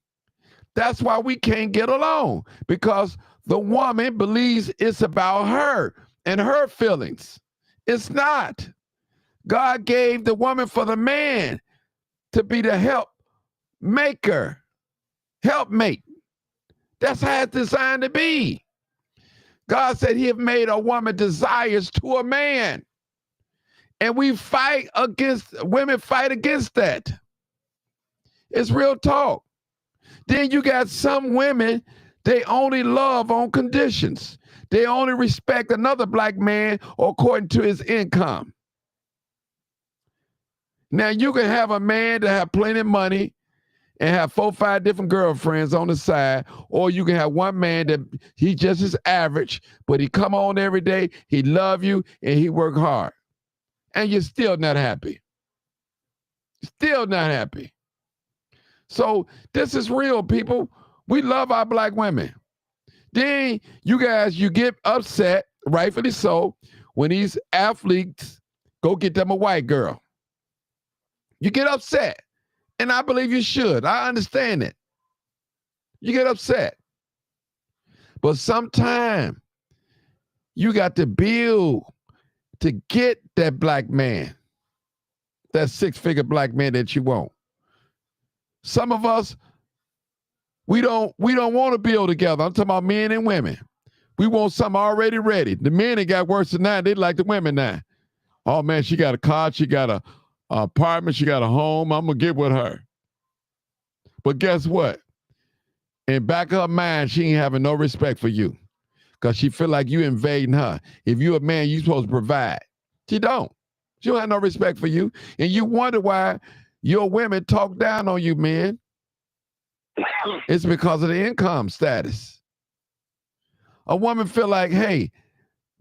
That's why we can't get along, because the woman believes it's about her and her feelings. It's not. God gave the woman for the man to be the helpmate. That's how it's designed to be. God said he have made a woman desires to a man. And women fight against that. It's real talk. Then you got some women, they only love on conditions. They only respect another black man according to his income. Now you can have a man that have plenty of money and have 4 or 5 different girlfriends on the side, or you can have one man that he just is average, but he come on every day, he love you, and he work hard. And you're still not happy. Still not happy. So this is real, people. We love our black women. Then you guys, you get upset, rightfully so, when these athletes go get them a white girl. You get upset. And I believe you should. I understand it. You get upset. But sometimes you got to build to get that black man, that 6-figure black man that you want. Some of us, we don't want to build together. I'm talking about men and women. We want something already ready. The men ain't got worse than that. They like the women now. Oh man, she got a car, she got a apartment, she got a home. I'm gonna get with her. But guess what? In back of her mind, she ain't having no respect for you, because she feel like you invading her. If you a man, you supposed to provide. She don't. She don't have no respect for you. And you wonder why Your women talk down on you, men. It's because of the income status. A woman feel like, hey,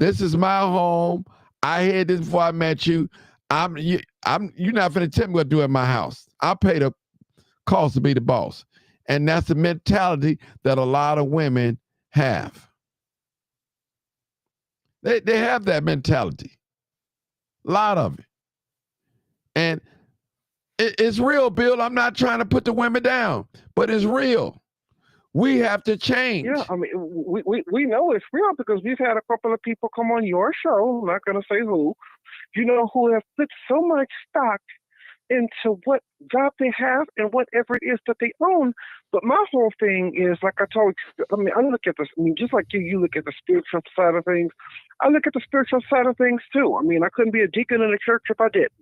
this is my home. I had this before I met you. You're not finna tell me what to do at my house. I pay the cost to be the boss. And that's the mentality that a lot of women have. They have that mentality. A lot of it. And it's real, Bill. I'm not trying to put the women down, but it's real. We have to change. Yeah, I mean, we know it's real because we've had a couple of people come on your show, I'm not going to say who, who have put so much stock into what job they have and whatever it is that they own. But my whole thing is, like I told you, I look at this, just like you look at the spiritual side of things. I look at the spiritual side of things too. I couldn't be a deacon in a church if I didn't.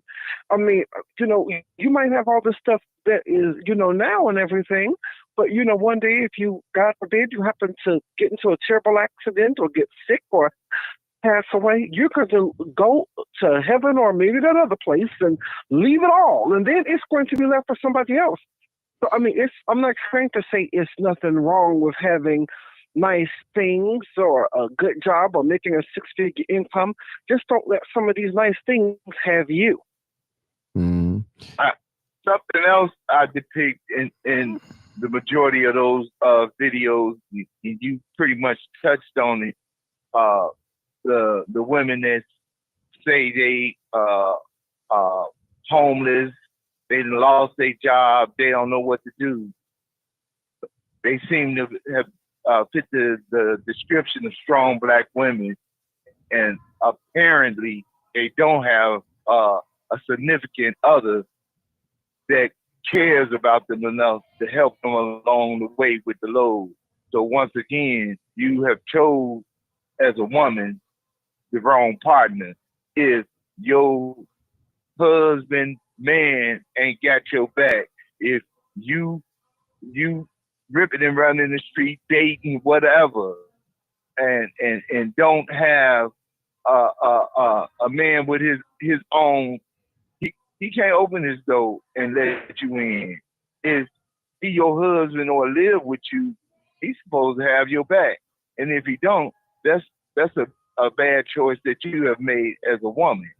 You might have all this stuff that is, now and everything, but, one day if you, God forbid, you happen to get into a terrible accident or get sick or pass away, you're going to go to heaven or maybe that other place and leave it all. And then it's going to be left for somebody else. So, I'm not trying to say it's nothing wrong with having nice things or a good job or making a six-figure income. Just don't let some of these nice things have you. Mm. Something else I depict in the majority of those videos, you pretty much touched on it. The women that say they homeless, they lost their job, they don't know what to do. They seem to have fit the description of strong Black women, and apparently they don't have a significant other that cares about them enough to help them along the way with the load. So once again, you have chose as a woman the wrong partner. If your husband, man, ain't got your back, if you ripping and running the street, dating, whatever, and don't have a man with his own, he can't open his door and let you in. If he your husband or live with you, he's supposed to have your back. And if he don't, that's a bad choice that you have made as a woman.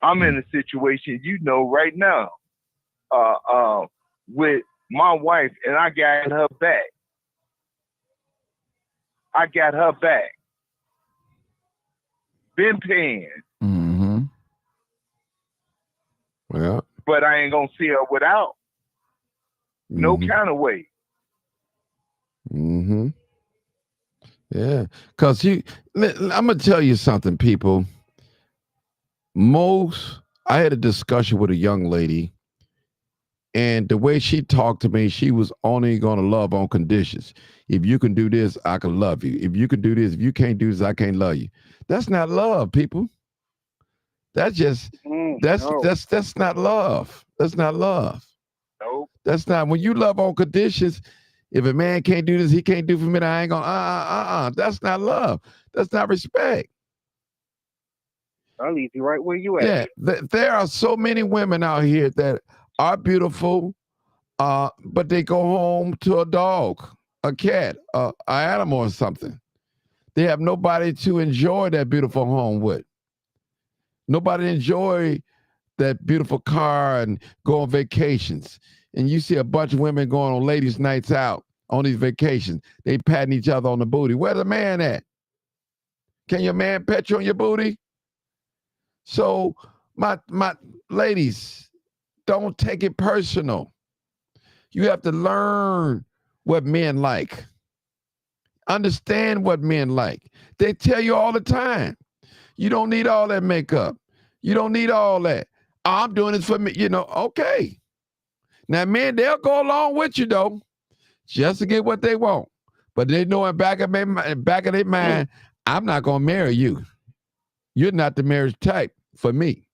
I'm in a situation, right now, with my wife, and I got her back. I got her back. Been paying. Mm-hmm. Well, but I ain't gonna see her without. No kind of way. Mm-hmm. Yeah, because I'm gonna tell you something, people. I had a discussion with a young lady, and the way she talked to me, she was only gonna love on conditions. If you can do this, I can love you. If you can do this, if you can't do this, I can't love you. That's not love, people. That's just that's not love. That's not love. Nope. That's not when you love on conditions. If a man can't do this, he can't do for me. I ain't gonna. That's not love. That's not respect. I'll leave you right where you at. Yeah, there are so many women out here that are beautiful, but they go home to a dog, a cat, an animal, or something. They have nobody to enjoy that beautiful home with. Nobody enjoy that beautiful car and go on vacations. And you see a bunch of women going on ladies' nights out on these vacations. They patting each other on the booty. Where's the man at? Can your man pet you on your booty? So my ladies, don't take it personal. You have to learn what men like. Understand what men like. They tell you all the time. You don't need all that makeup. You don't need all that. I'm doing this for me. Okay. Now, men, they'll go along with you, though, just to get what they want. But they know in back of their mind, I'm not going to marry you. You're not the marriage type for me.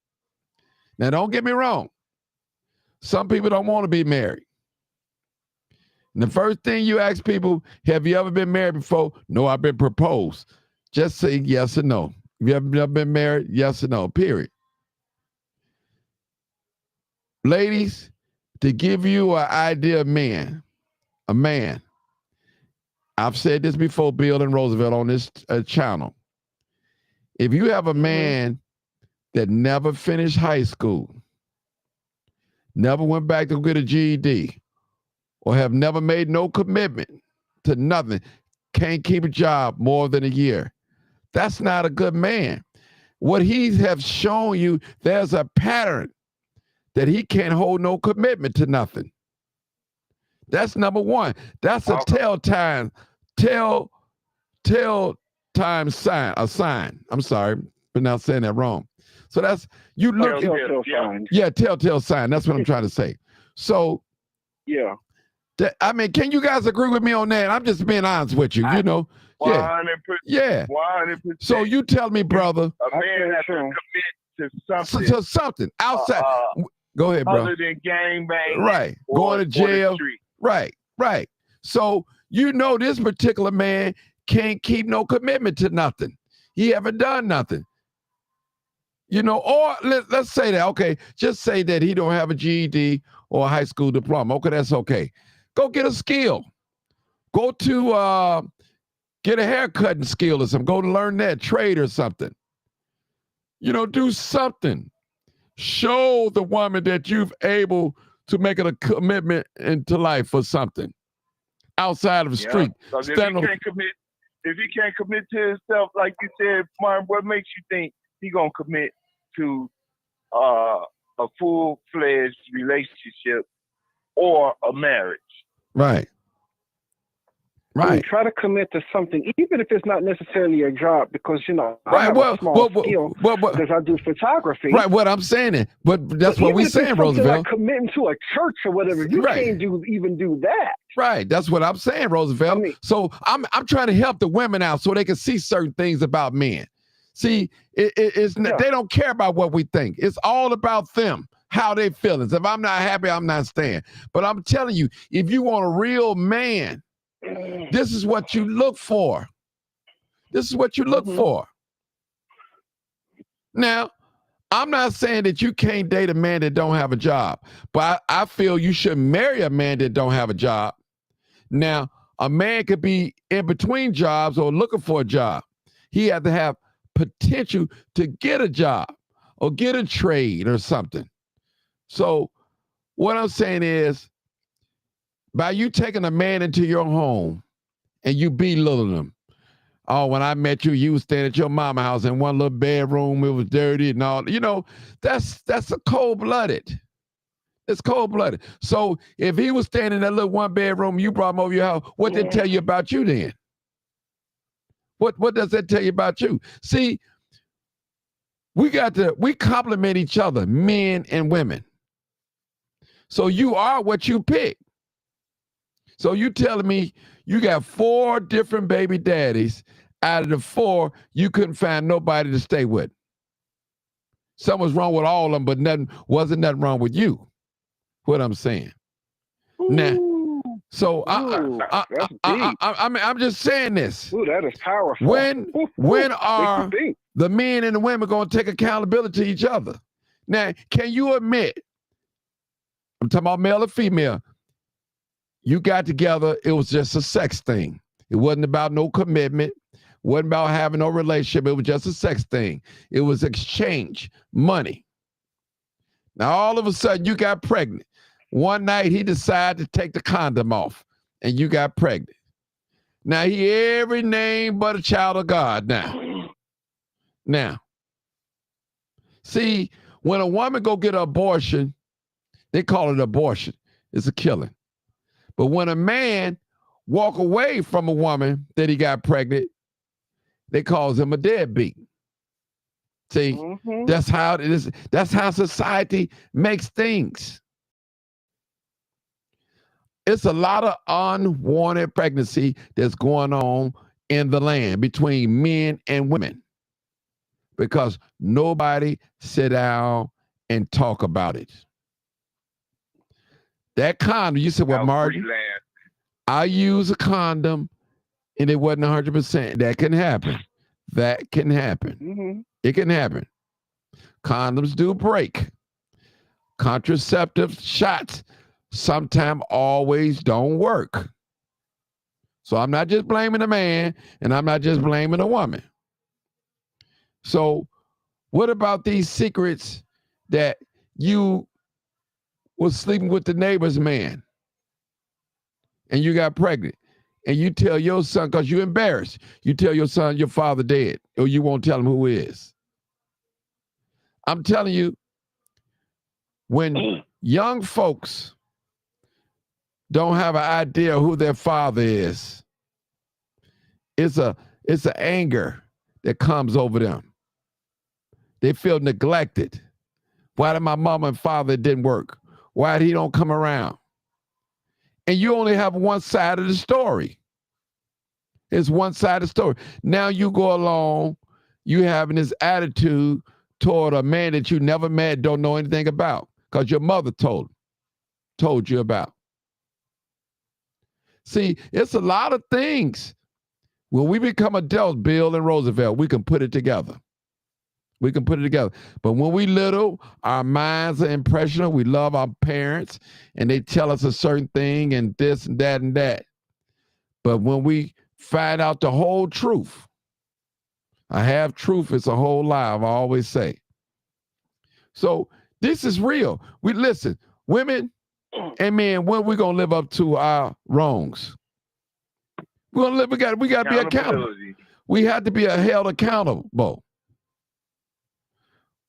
Now, don't get me wrong. Some people don't want to be married. And the first thing you ask people, have you ever been married before? No, I've been proposed. Just say yes or no. Have you ever been married? Yes or no, period. ladies, to give you an idea of a man. I've said this before, Bill and Roosevelt, on this channel. If you have a man that never finished high school, never went back to get a GED, or have never made no commitment to nothing, can't keep a job more than a year, that's not a good man. What he has shown you, there's a pattern that he can't hold no commitment to nothing. That's number one. That's a tell-time sign, a sign. I'm sorry for not saying that wrong. So that's, you look, telltale sign. That's what I'm trying to say. So, yeah. I mean, can you guys agree with me on that? I'm just being honest with you, you know. 100%. Yeah. 100%. So you tell me, brother. A man has to commit to something. To something outside. Go ahead, bro. Other than gang bang. Right. Going to jail. Right. So you know this particular man can't keep no commitment to nothing. He haven't done nothing. You know, or let's say that, okay, just say that he don't have a GED or a high school diploma. Okay, that's okay. Go get a skill. Go to get a haircutting skill or something. Go to learn that trade or something. You know, do something. Show the woman that you've able to make it a commitment into life for something outside of the street. If he can't commit to himself, like you said, Martin, what makes you think he gonna commit to a full-fledged relationship or a marriage? Right. I mean, try to commit to something, even if it's not necessarily a job, because, you know, I have a small skill because I do photography. Right, what I'm saying, but that's what we're saying, Roosevelt. Like committing to a church or whatever, you can't even do that. Right, that's what I'm saying, Roosevelt. I mean, so I'm trying to help the women out so they can see certain things about men. See, they don't care about what we think. It's all about them, how they feelings. If I'm not happy, I'm not staying. But I'm telling you, if you want a real man, this is what you look for. This is what you look for. Now, I'm not saying that you can't date a man that don't have a job, but I feel you should marry a man that don't have a job. Now, a man could be in between jobs or looking for a job. He has to have potential to get a job or get a trade or something. So what I'm saying is, by you taking a man into your home and you belittling him, oh, when I met you, you was staying at your mama's house in one little bedroom, it was dirty and all, you know, that's a cold-blooded. It's cold-blooded. So if he was staying in that little one bedroom, you brought him over your house, what did it tell you about you then? What does that tell you about you? See, we complement each other, men and women. So you are what you pick. So you telling me you got 4 different baby daddies. Out of the 4, you couldn't find nobody to stay with. Something was wrong with all of them, but wasn't nothing wrong with you. What I'm saying. Now, so I'm just saying this. Ooh, that is powerful. When are the men and the women going to take accountability to each other? Now, can you admit, I'm talking about male or female, you got together, it was just a sex thing. It wasn't about no commitment. It wasn't about having no relationship. It was just a sex thing. It was exchange, money. Now, all of a sudden, you got pregnant. One night, he decided to take the condom off, and you got pregnant. Now, he every name but a child of God now. See, when a woman go get an abortion, they call it abortion. It's a killing. But when a man walk away from a woman that he got pregnant, they call him a deadbeat. See, that's how it is. That's how society makes things. It's a lot of unwanted pregnancy that's going on in the land between men and women because nobody sit down and talk about it. That condom, you said, well, Martin, I use a condom and it wasn't 100%. That can happen. That can happen. It can happen. Condoms do break. contraceptive shots sometimes always don't work. So I'm not just blaming the man, and I'm not just blaming the woman. So what about these secrets that you was sleeping with the neighbor's man and you got pregnant, and you tell your son, because you're embarrassed, you tell your son your father dead, or you won't tell him who is? I'm telling you, when young folks don't have an idea who their father is, it's an anger that comes over them. They feel neglected. Why did my mama and father didn't work? Why did he don't come around? And you only have one side of the story. It's one side of the story. Now you go along, you having this attitude toward a man that you never met, don't know anything about, because your mother told you about. See, it's a lot of things. When we become adults, Bill and Roosevelt, we can put it together. We can put it together. But when we little, our minds are impressionable. We love our parents, and they tell us a certain thing and this and that and that. But when we find out the whole truth, a half truth is a whole lie, I always say. So this is real. We listen, women and men, when we gonna live up to our wrongs? We're gonna live. We got to be accountable. We have to be held accountable.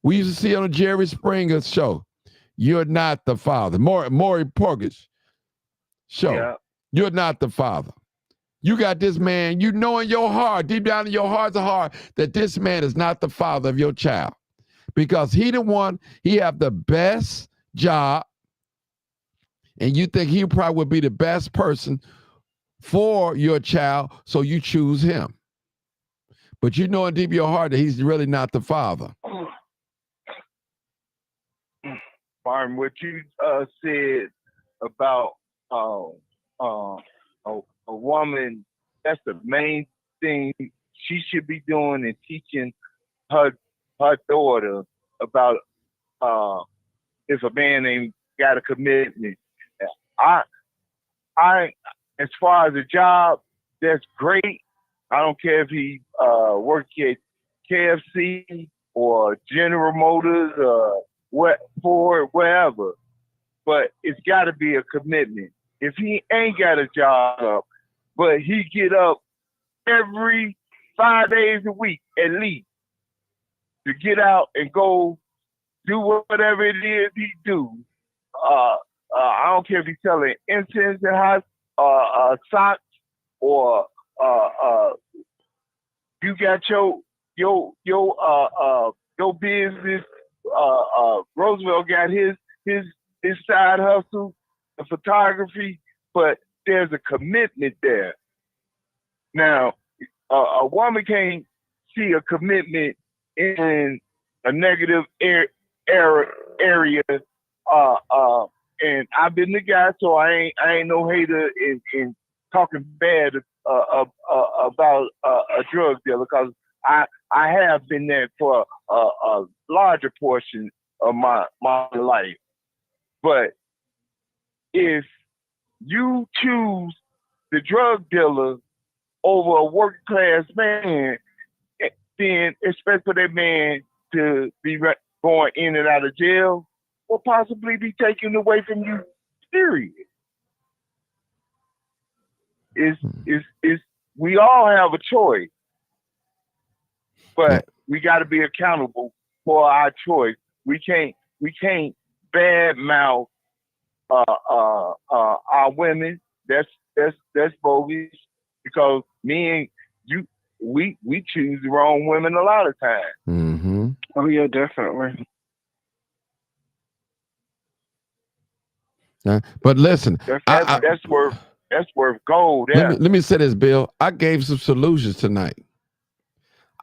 We used to see on a Jerry Springer show, "You're not the father." Maury Porgis show, yeah. "You're not the father." You got this man, you know in your heart, deep down in your heart's heart, that this man is not the father of your child. Because he have the best job, and you think he probably would be the best person for your child, so you choose him. But you know in deep your heart that he's really not the father. Martin, what you said about a woman, that's the main thing she should be doing, and teaching her daughter about if a man ain't got a commitment. I as far as a job, that's great. I don't care if he work at KFC or General Motors or Ford, wherever. But it's got to be a commitment. If he ain't got a job, but he get up every 5 days a week at least to get out and go do whatever it is he do. I don't care if he's selling incense and socks, or you got your business. Roosevelt got his side hustle, the photography, but there's a commitment there. Now, a woman can't see a commitment in a negative area. And I've been the guy, so I ain't no hater in talking bad about a drug dealer, because I have been there for a larger portion of my life. But if you choose the drug dealer over a working class man, then expect for that man to be going in and out of jail, or possibly be taken away from you, period. We all have a choice, but we got to be accountable for our choice. We can't badmouth our women. That's bogus, because me and you, we choose the wrong women a lot of times. Mm-hmm. Oh yeah, definitely. But listen, that's worth gold. Yeah. Let me say this, Bill. I gave some solutions tonight.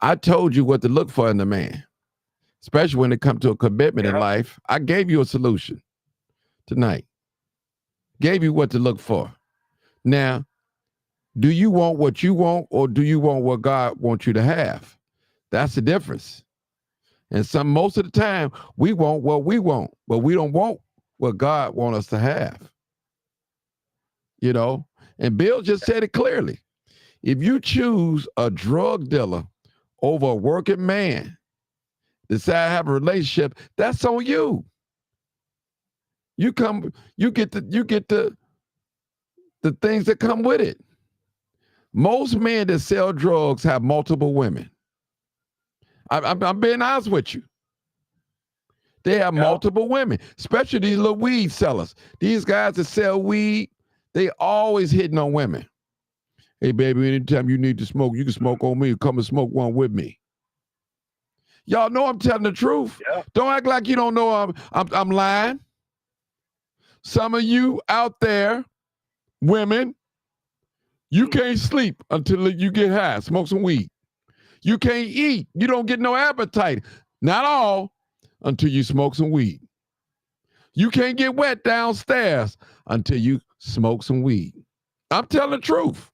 I told you what to look for in a man, especially when it comes to a commitment in life. I gave you a solution tonight. Gave you what to look for. Now, do you want what you want, or do you want what God wants you to have? That's the difference. And most of the time, we want what we want, but we don't want what God wants us to have. You know? And Bill just said it clearly. If you choose a drug dealer over a working man, decide to have a relationship, that's on you. You get the things that come with it. Most men that sell drugs have multiple women. I'm being honest with you. They have multiple women, especially these little weed sellers. These guys that sell weed, they always hitting on women. Hey, baby, anytime you need to smoke, you can smoke on me. Come and smoke one with me. Y'all know I'm telling the truth. Yeah. Don't act like you don't know I'm lying. Some of you out there, women, you can't sleep until you get high, smoke some weed. You can't eat. You don't get no appetite. Not all until you smoke some weed. You can't get wet downstairs until you smoke some weed. I'm telling the truth.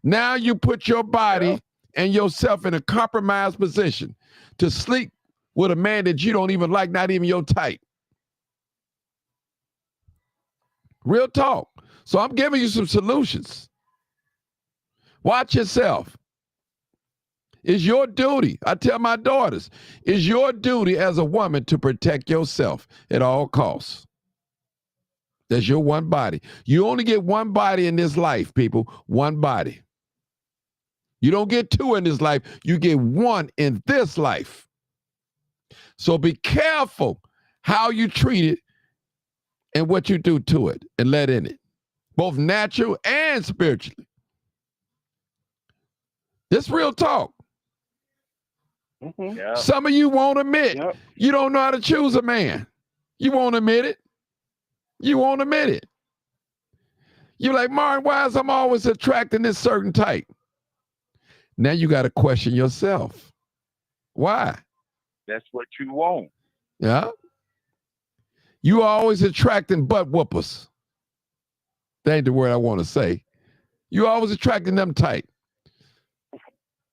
Now you put your body and yourself in a compromised position to sleep with a man that you don't even like, not even your type. Real talk. So I'm giving you some solutions. Watch yourself. It's your duty. I tell my daughters, it's your duty as a woman to protect yourself at all costs. That's your one body. You only get one body in this life, people. One body. You don't get two in this life. You get one in this life. So be careful how you treat it and what you do to it and let in it, both natural and spiritually. This real talk. Mm-hmm. Yeah. Some of you won't admit Yep. you don't know how to choose a man. You won't admit it. You won't admit it. You're like, Martin, why is I'm always attracting this certain type? Now you got to question yourself. Why? That's what you want. Yeah. You always attracting butt whoopers. That ain't the word I want to say. You always attracting them type.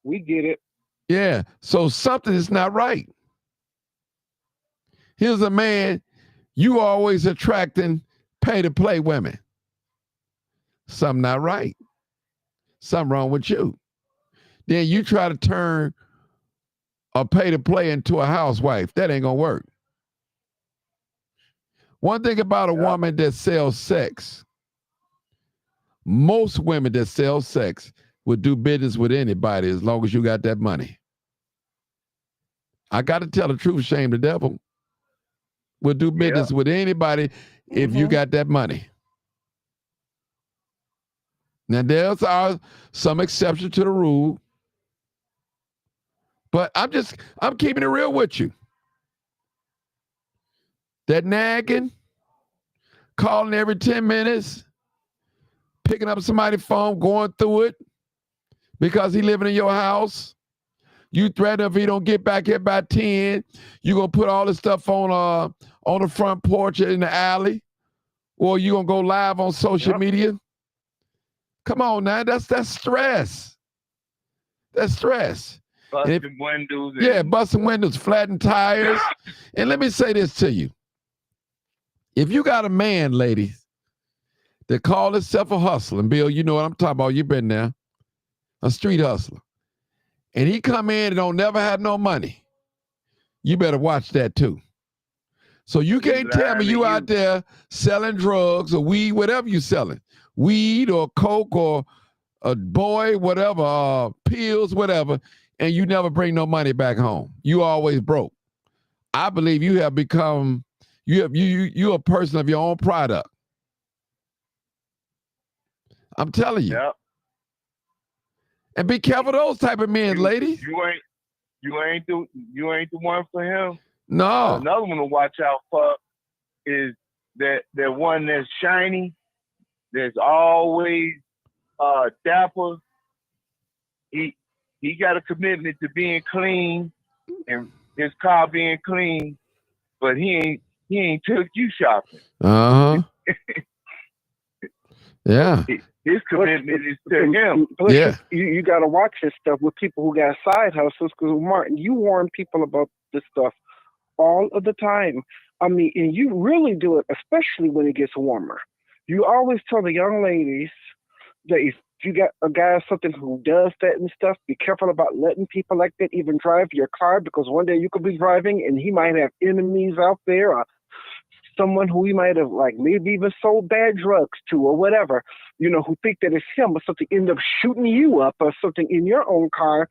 We get it. Yeah. So something is not right. Here's a man, you always attracting pay-to-play women. Something not right. Something wrong with you. Then you try to turn a pay-to-play into a housewife. That ain't gonna work. One thing about a woman that sells sex, most women that sell sex would do business with anybody as long as you got that money. I got to tell the truth, shame the devil. Would do business with anybody if you got that money. Now, there's some exceptions to the rule, but I'm keeping it real with you. That nagging, calling every 10 minutes, picking up somebody's phone, going through it because he living in your house. You threaten if he don't get back here by 10, you're going to put all this stuff on the front porch in the alley, or you're going to go live on social media. Come on now, that's stress. That's stress. Busting windows. Busting windows, flattening tires. And let me say this to you. If you got a man, ladies, that call himself a hustler, and Bill, you know what I'm talking about, you've been there, a street hustler, and he come in and don't never have no money, you better watch that too. So you can't tell me you out there selling drugs or weed, whatever you selling, weed or coke or a boy, whatever, pills, whatever, and you never bring no money back home. You always broke. I believe you have become, you're a person of your own product. I'm telling you. Yep. And be careful of those type of men, ladies. You ain't the one for him. No. Another one to watch out for is that one that's shiny, that's always dapper. He got a commitment to being clean and his car being clean, but he ain't took you shopping. Yeah. His commitment is to him. Plus, Yeah. you got to watch this stuff with people who got side hustles. Because Martin, you warn people about this stuff all of the time. I mean, and you really do it, especially when it gets warmer. You always tell the young ladies that if you got a guy or something who does that and stuff, be careful about letting people like that even drive your car because one day you could be driving and he might have enemies out there or someone who he might have like maybe even sold bad drugs to or whatever, who think that it's him or something, end up shooting you up or something in your own car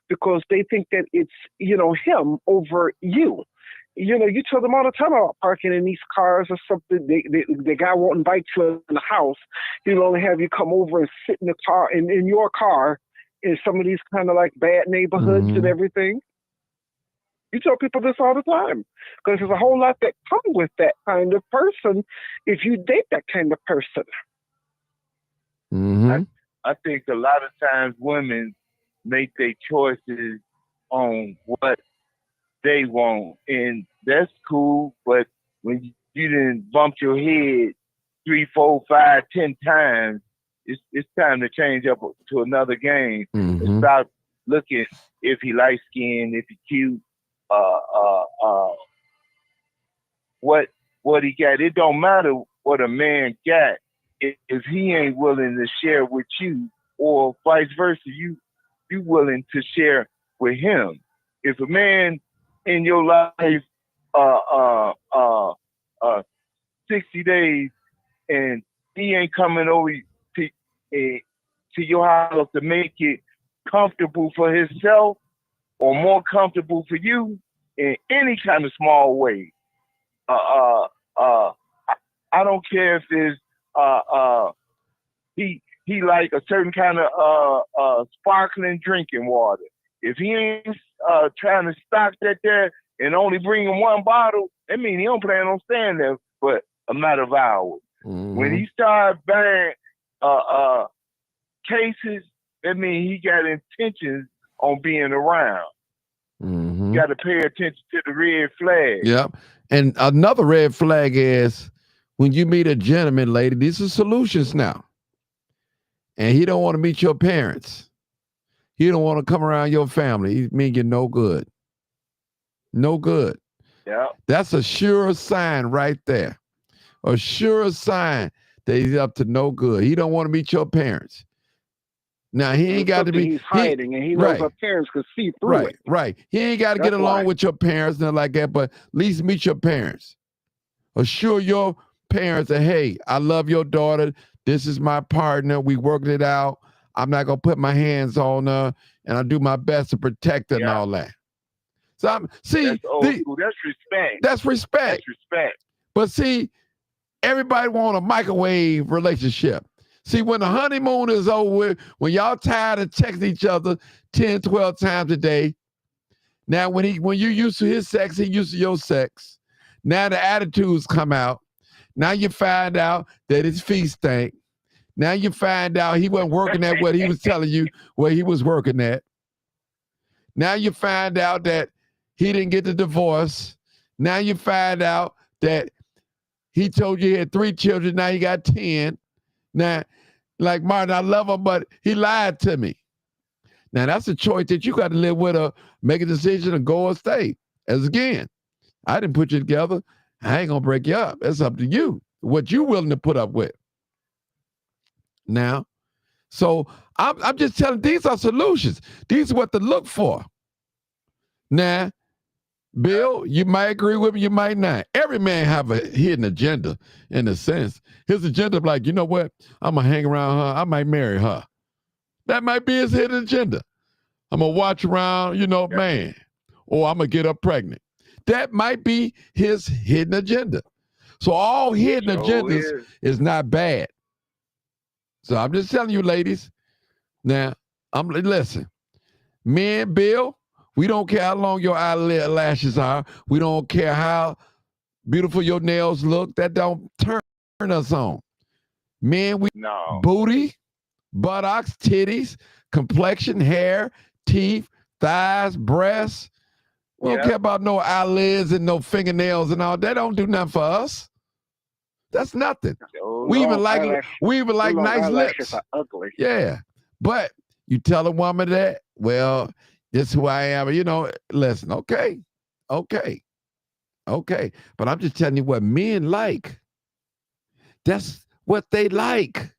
because they think that it's, him over you. You tell them all the time about parking in these cars or something. The guy won't invite you in the house. He'll only have you come over and sit in the car, in your car, in some of these kind of like bad neighborhoods and everything. You tell people this all the time because there's a whole lot that comes with that kind of person if you date that kind of person. I think a lot of times women make their choices on what they want, and that's cool. But when you didn't bump your head 3, 4, 5, 10 times, it's time to change up to another game and stop looking if he light skinned, if he cute, what he got. It don't matter what a man got if he ain't willing to share with you, or vice versa, you willing to share with him. If a man in your life 60 days and he ain't coming over to your house to make it comfortable for himself or more comfortable for you in any kind of small way, I don't care if it's he like a certain kind of sparkling drinking water. If he ain't trying to stock that there and only bringing one bottle, that means he don't plan on staying there for a matter of hours. When he start buying cases, that means he got intentions on being around. You got to pay attention to the red flag. Yep. And another red flag is when you meet a gentleman, lady, these are solutions now. And he don't want to meet your parents. He don't want to come around your family. He mean you're no good. No good. Yeah. That's a sure sign right there. A sure sign that he's up to no good. He don't want to meet your parents. Now he ain't got to be. He's hiding, and he knows our parents can see through it. Right. He ain't got to get along with your parents, nothing like that. But at least meet your parents. Assure your parents that, hey, I love your daughter. This is my partner. We worked it out. I'm not gonna put my hands on her, and I do my best to protect her and all that. So that's old school. That's respect. That's respect. That's respect. But see, everybody want a microwave relationship. See, when the honeymoon is over, when y'all tired of texting each other 10, 12 times a day, now when you used to his sex, he used to your sex. Now the attitudes come out. Now you find out that his feet stink. Now you find out he wasn't working at what he was telling you where he was working at. Now you find out that he didn't get the divorce. Now you find out that he told you he had 3 children. Now you got 10. Now, like Martin, I love him, but he lied to me. Now that's a choice that you got to live with or make a decision to go or stay. As again, I didn't put you together. I ain't gonna break you up. It's up to you. What you willing to put up with. Now, so I'm just telling these are solutions. These are what to look for. Now, Bill, you might agree with me, you might not. Every man have a hidden agenda in a sense. His agenda like, you know what? I'm gonna hang around her. I might marry her. That might be his hidden agenda. I'm gonna watch around, man, or I'm gonna get her pregnant. That might be his hidden agenda. So all hidden agendas is not bad. So I'm just telling you, ladies. Now, listen, me and Bill, we don't care how long your eyelashes are. We don't care how beautiful your nails look. That don't turn us on. Men, booty, buttocks, titties, complexion, hair, teeth, thighs, breasts. We don't care about no eyelids and no fingernails and all. That don't do nothing for us. That's nothing. Oh We even no. like Long nice eyelashes lips. are ugly. Yeah. But you tell a woman that, well, this is who I am. Listen, okay. Okay. Okay. But I'm just telling you what men like. That's what they like.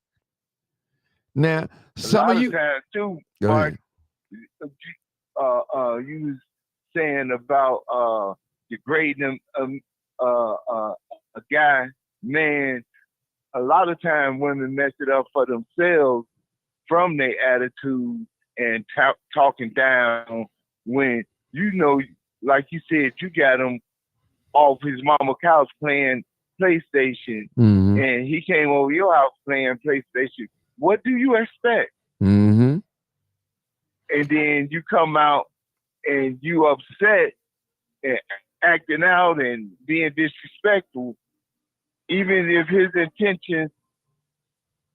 Now, A some of lot of you times too, go Mark, ahead. you was saying about degrading a guy, man. A lot of time women mess it up for themselves from their attitude and talking down when like you said, you got him off his mama couch playing PlayStation, Mm-hmm. and he came over your house playing PlayStation. What do you expect? Mm-hmm. And then you come out and you upset and acting out and being disrespectful, even if his intention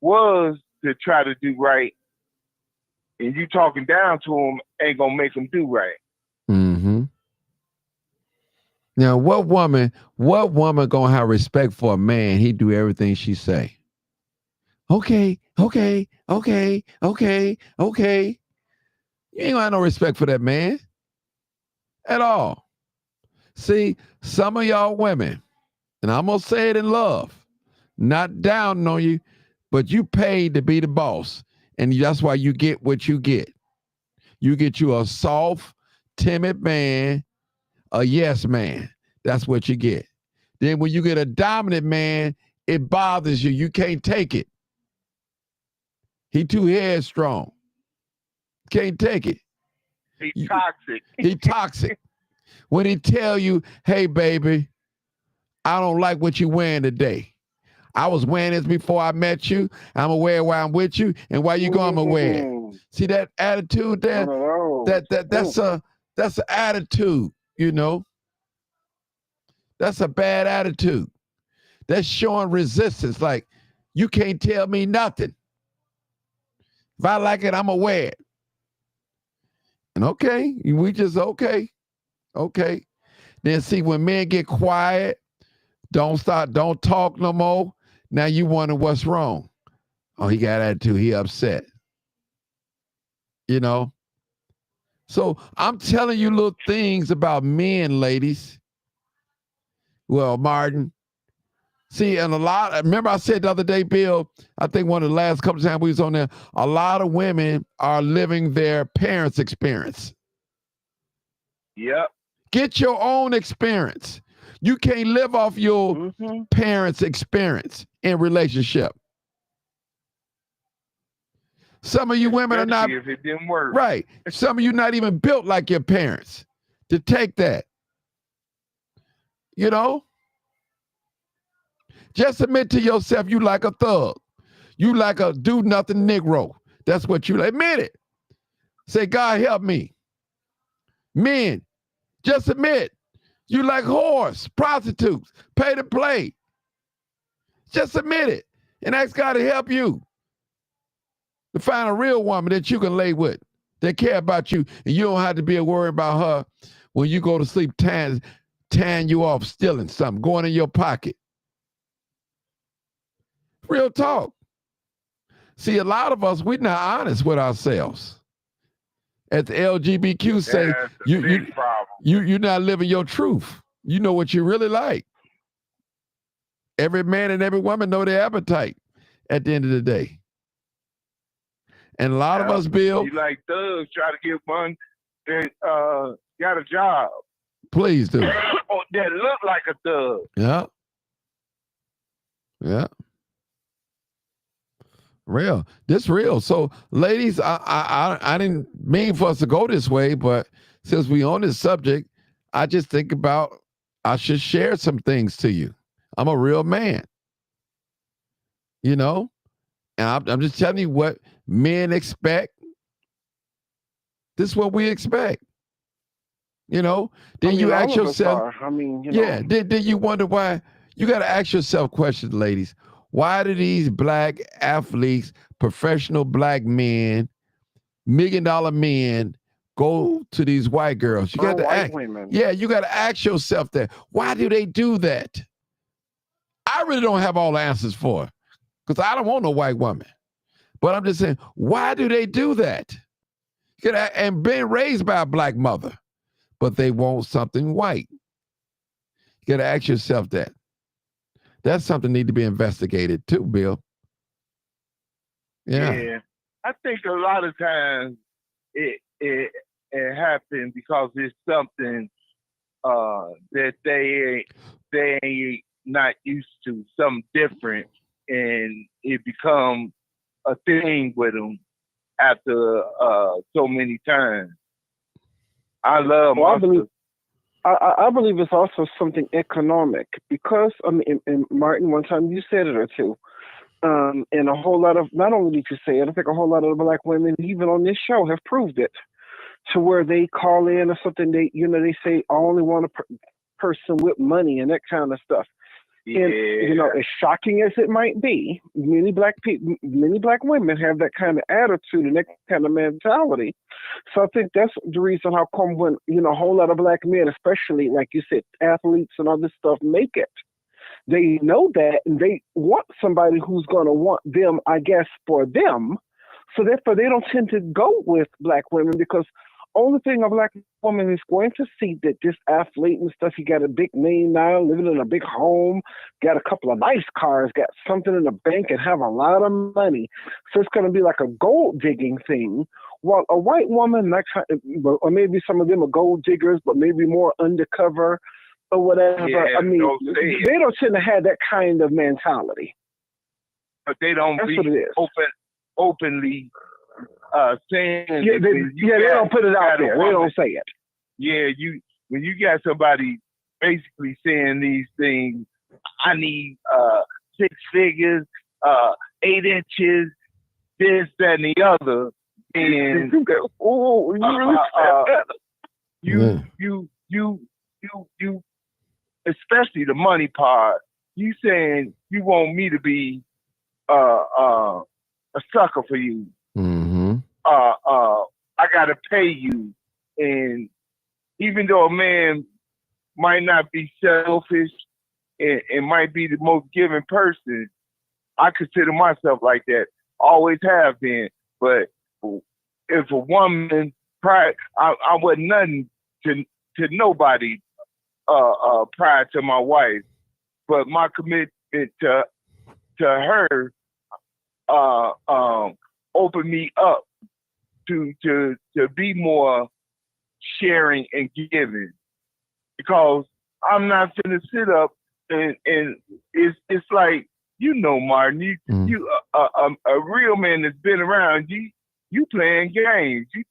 was to try to do right, and you talking down to him ain't gonna make him do right. Mm-hmm. Now, what woman gonna have respect for a man? He do everything she say. Okay, okay, okay, okay, okay. You ain't gonna have no respect for that man at all. See, some of y'all women, and I'm gonna say it in love, not down on you, but you paid to be the boss, and that's why you get what you get. You get you a soft, timid man, a yes man. That's what you get. Then when you get a dominant man, it bothers you. You can't take it. He too headstrong. Can't take it. He's toxic. He toxic. When he tell you, hey, baby, I don't like what you wearing today. I was wearing this before I met you. I'm gonna wear it while I'm with you, and while you go, I'm gonna wear it. See that attitude there? That's an attitude, That's a bad attitude. That's showing resistance. Like, you can't tell me nothing. If I like it, I'm gonna wear it. And okay, we just okay. Okay. Then see, when men get quiet, don't talk no more. Now you wonder what's wrong. Oh, he got attitude. He upset. So I'm telling you little things about men, ladies. Well, Martin. See, and remember I said the other day, Bill, I think one of the last couple of times we was on there, a lot of women are living their parents' experience. Yep. Get your own experience. You can't live off your parents' experience in relationship. Some of you women are not, if it didn't work. Right. Some of you not even built like your parents to take that. Just admit to yourself you like a thug. You like a do nothing Negro. That's what you like. Admit it. Say, God help me. Men, just admit you like whores, prostitutes, pay to play. Just admit it and ask God to help you to find a real woman that you can lay with, that care about you, and you don't have to be worried about her when you go to sleep tearing you off, stealing something, going in your pocket. Real talk. See, a lot of us, we're not honest with ourselves. As the LGBTQ say, you're not living your truth. You know what you really like. Every man and every woman know their appetite at the end of the day. And a lot of us, Bill. You like thugs, try to get one that got a job. Please do. That look like a thug. Yeah. Yeah. Real. This real. So, ladies, I didn't mean for us to go this way, but since we on this subject, I just think about I should share some things to you. I'm a real man. And I'm just telling you what men expect. This is what we expect. Then you ask yourself. Then you wonder why. You got to ask yourself questions, ladies. Why do these black athletes, professional black men, $1 million men go to these white girls? You got to ask. Women. Yeah, you got to ask yourself that. Why do they do that? I really don't have all the answers for it because I don't want no white woman. But I'm just saying, why do they do that? And been raised by a black mother, but they want something white. You got to ask yourself that. That's something need to be investigated too, Bill. Yeah. Yeah. I think a lot of times it happens because it's something that they ain't not used to, something different, and it becomes a thing with them after so many times. I love Well, monsters. I believe it's also something economic because I mean, and Martin, one time you said it or two, and a whole lot of not only did you say it, I think a whole lot of black women, even on this show, have proved it. To where they call in or something, they say I only want a person with money and that kind of stuff. And Yeah. as shocking as it might be, many black people, many black women have that kind of attitude and that kind of mentality. So I think that's the reason how come when a whole lot of black men, especially like you said, athletes and other stuff, make it. They know that and they want somebody who's going to want them, I guess, for them. So therefore, they don't tend to go with black women because only thing a black woman is going to see that this athlete and stuff, he got a big name now, living in a big home, got a couple of nice cars, got something in the bank, and have a lot of money. So it's going to be like a gold digging thing. While a white woman, or maybe some of them are gold diggers, but maybe more undercover or whatever. Yeah, I mean, don't say it. they don't tend to have that kind of mentality. But they don't That's be what it is. openly saying Yeah, it. they don't put it out there. They don't say it. Yeah, when you got somebody basically saying these things, I need 6 figures, 8 inches, this, that, and the other, and Oh, you really you, especially the money part. You saying you want me to be a sucker for you. Mm-hmm. I gotta pay you, and even though a man might not be selfish and might be the most giving person, I consider myself like that. Always have been. But if a woman prior, I wasn't nothing to nobody prior to my wife. But my commitment to her opened me up to be more sharing and giving, because I'm not gonna sit up and it's like, Martin, you a real man that's been around, you playing games. You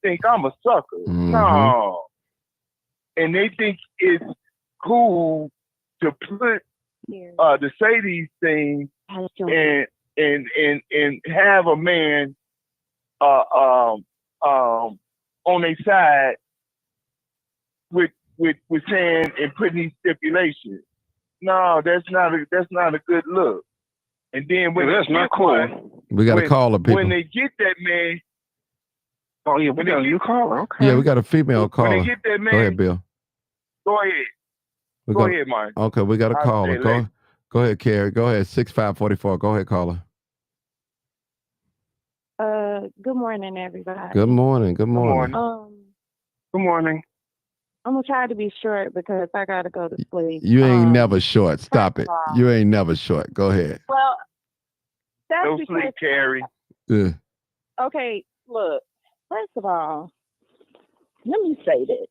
think I'm a sucker. Mm-hmm. No. And they think it's cool to put to say these things and have a man on their side with saying and putting these stipulations. No, that's not a good look. And then when that's not cool. We got a caller, people. When they get that man. Oh yeah, we got a new caller. Okay. Yeah, we got a female caller. When they get that man, go ahead, Bill. Go ahead. Go ahead, Mike. Okay, we got a caller. Go ahead, Carrie. Go ahead, 6544. Go ahead, caller. Good morning, everybody. Good morning. Good morning. Good morning. I'm gonna try to be short because I gotta go to sleep. You ain't never short. Stop it. You ain't never short. Go ahead. Well, that's no because, sleep, Carrie. Yeah. Okay, look. First of all, let me say this.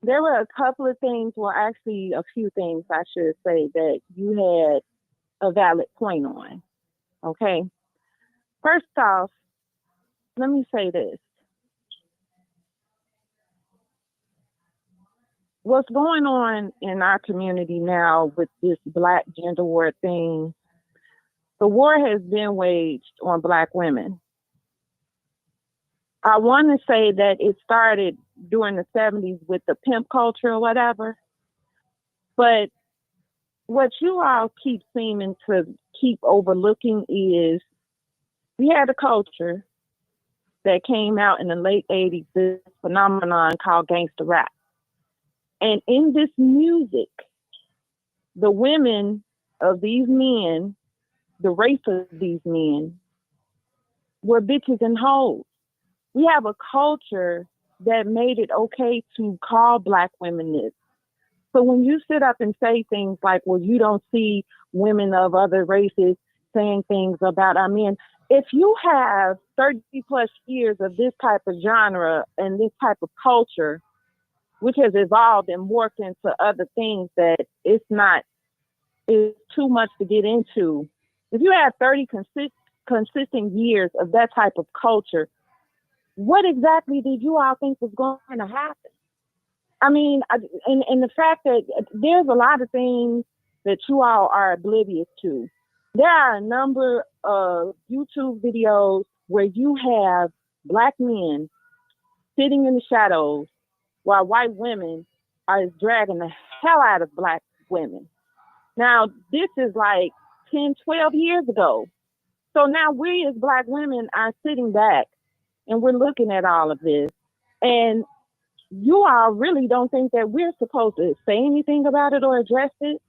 There were a couple of things, well, actually a few things I should say that you had a valid point on. Okay. First off, let me say this. What's going on in our community now with this Black gender war thing, the war has been waged on Black women. I want to say that it started during the 70s with the pimp culture or whatever. But what you all keep seeming to keep overlooking is we had a culture that came out in the late 80s, this phenomenon called gangster rap. And in this music, the women of these men, the race of these men, were bitches and hoes. We have a culture that made it okay to call black women this. So when you sit up and say things like, well, you don't see women of other races saying things about our men, if you have 30 plus years of this type of genre and this type of culture, which has evolved and morphed into other things that it's too much to get into. If you have 30 consistent years of that type of culture, what exactly did you all think was going to happen? I mean, and the fact that there's a lot of things that you all are oblivious to. There are a number of YouTube videos where you have black men sitting in the shadows while white women are dragging the hell out of black women. Now, this is like 10, 12 years ago. So now we as black women are sitting back and we're looking at all of this. And you all really don't think that we're supposed to say anything about it or address it,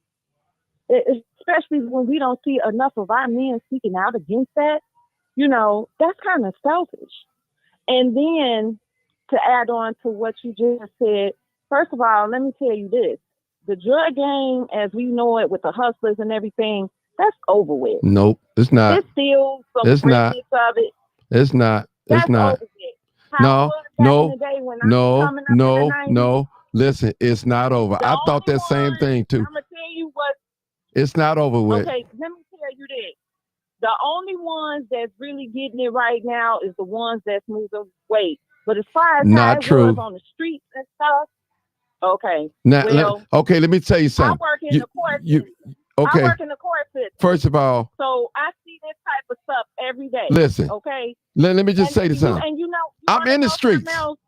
especially when we don't see enough of our men speaking out against that. You know, that's kind of selfish. And then to add on to what you just said, first of all, let me tell you this. The drug game, as we know it with the hustlers and everything, that's over with. Nope, it's not. It's still some It's not. remnants of it. It's not. It's That's not. over with. How it No, was back in no, the day when I was no, coming up in the no, 90s. no. Listen, it's not over. The I thought only that same one, thing too. I'm going to tell you what, It's not over with. okay, let me tell you this. The only ones that's really getting it right now is the ones that's moving weight. But as far as how Not it true. was on the streets and stuff, okay. Now, Well, okay, let me tell you I something. work in the court You, system. I okay, work in the court system. first of all, So I see this type of stuff every day. listen, Okay. let me just say this something. And you I'm wanna in the know something streets. else?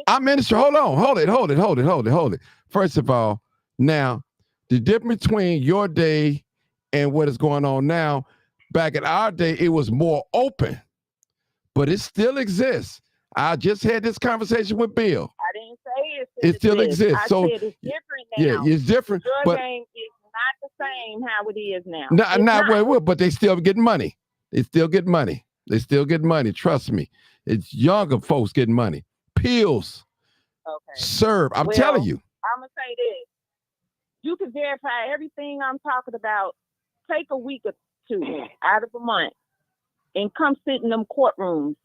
I'm in the street. Hold on, hold it. First of all, now, the difference between your day and what is going on now, back in our day, it was more open, but it still exists. I just had this conversation with Bill. I didn't say It still exists. I So said it's different now. yeah, it's different. The drug But game is not the same how it is now. but they still get money. They still get money. They still get money. Trust me. It's younger folks getting money. Pills. Okay. Serve. I'm telling you. I'm gonna say this. You can verify everything I'm talking about. Take a week or two out of a month and come sit in them courtrooms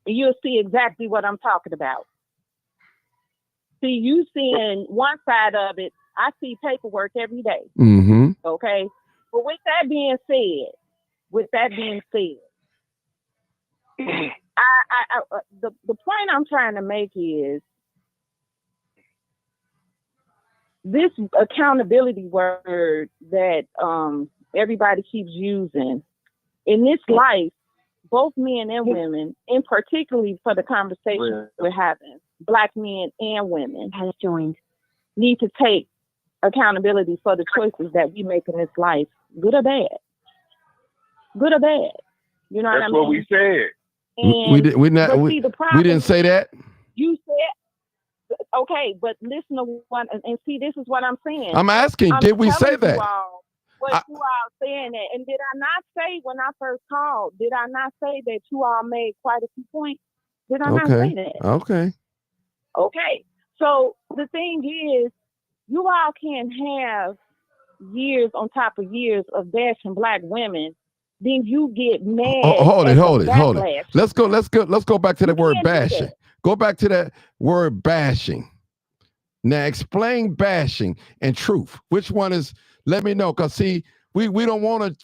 and you'll see exactly what I'm talking about. See, you seeing one side of it, I see paperwork every day. Mm-hmm. Okay. But with that being said, the point I'm trying to make is this accountability word that everybody keeps using in this life, both men and women, and particularly for the conversation we're having, black men and women has joined, need to take accountability for the choices that we make in this life, good or bad. Good or bad. You know what I mean? That's what we said. And, we didn't say that. You said, okay, but listen to what, and see, this is what I'm saying. I'm asking, did we say that? You all saying that. And did I not say when I first called, did I not say that you all made quite a few points? Did I not say that? Okay. Okay. So the thing is, you all can't have years on top of years of bashing black women. Then you get mad. Hold it. Let's go back to the word bashing. Go back to that word bashing. Now explain bashing and truth. Which one is? Let me know, because see, we don't want to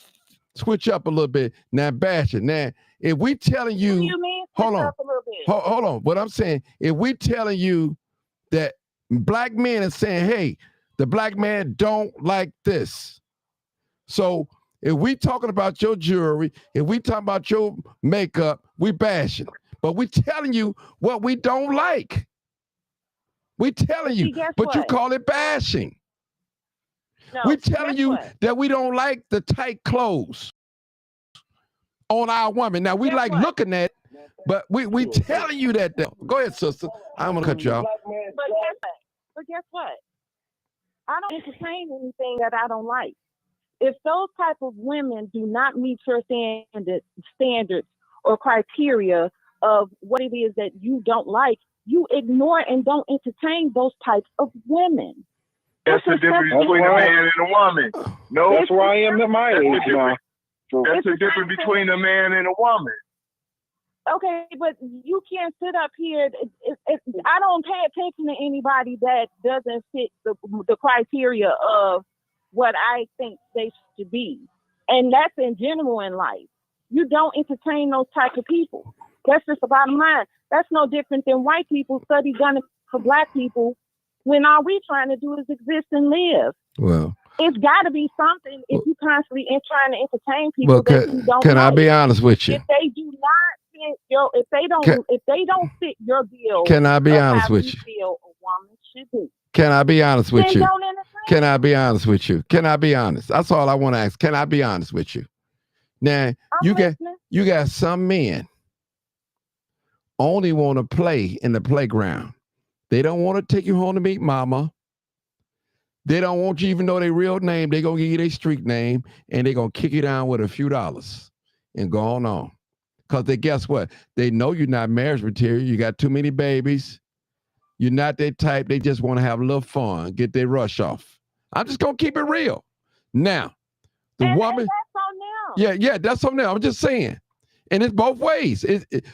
switch up a little bit. Now bashing. Now, if we telling you, what do you mean hold on, up a little bit? Hold on. What I'm saying, if we telling you that black men are saying, hey, the black man don't like this. So if we talking about your jewelry, if we talking about your makeup, we bashing. But we telling you what we don't like. We telling you, but you call it bashing. No, we telling you that we don't like the tight clothes on our woman. Now we like looking at it, but we telling you that. Go ahead, sister. I'm gonna cut you off. But guess what? I don't entertain anything that I don't like. if those type of women do not meet your standards or criteria of what it is that you don't like, you ignore and don't entertain those types of women. That's the difference between a man and a woman. No, That's where I am at my age now. That's the difference between a man and a woman. Okay, but you can't sit up here. I don't pay attention to anybody that doesn't fit the criteria of what I think they should be. And that's in general in life. You don't entertain those type of people. That's just the bottom line. That's no different than white people study gunning for black people when all we trying to do is exist and live. Well, it's got to be something if you constantly trying to entertain people that you don't can like. I be honest with you? If they do not fit your, if they don't fit your bill, can I be honest how with you you? feel a woman should be. Can I be honest with Then you? don't entertain. Can I be honest with you? Can I be honest? That's all I want to ask. Can I be honest with you? Now you got some men only want to play in the playground. They don't want to take you home to meet mama. They don't want you even know their real name. They're going to give you their street name and they're going to kick you down with a few dollars and go on. Because guess what? They know you're not marriage material. You got too many babies. You're not that type. They just want to have a little fun, get their rush off. I'm just going to keep it real. Now, the woman. And that's on them. Yeah, that's on them. I'm just saying. And it's both ways.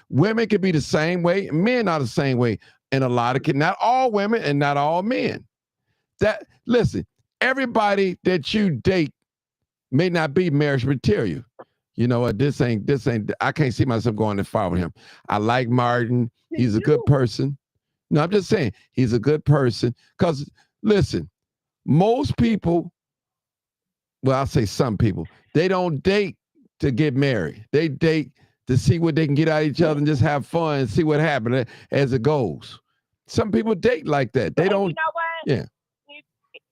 Women can be the same way. Men are the same way. And a lot of not all women and not all men. Listen, everybody that you date may not be marriage material. You know what? This ain't, I can't see myself going that far with him. I like Martin. He's a good person. No, I'm just saying he's a good person. Because listen, most people, well, I'll say some people, they don't date to get married. They date to see what they can get out of each other and just have fun and see what happens as it goes. Some people date like that. They don't. You know what? Yeah.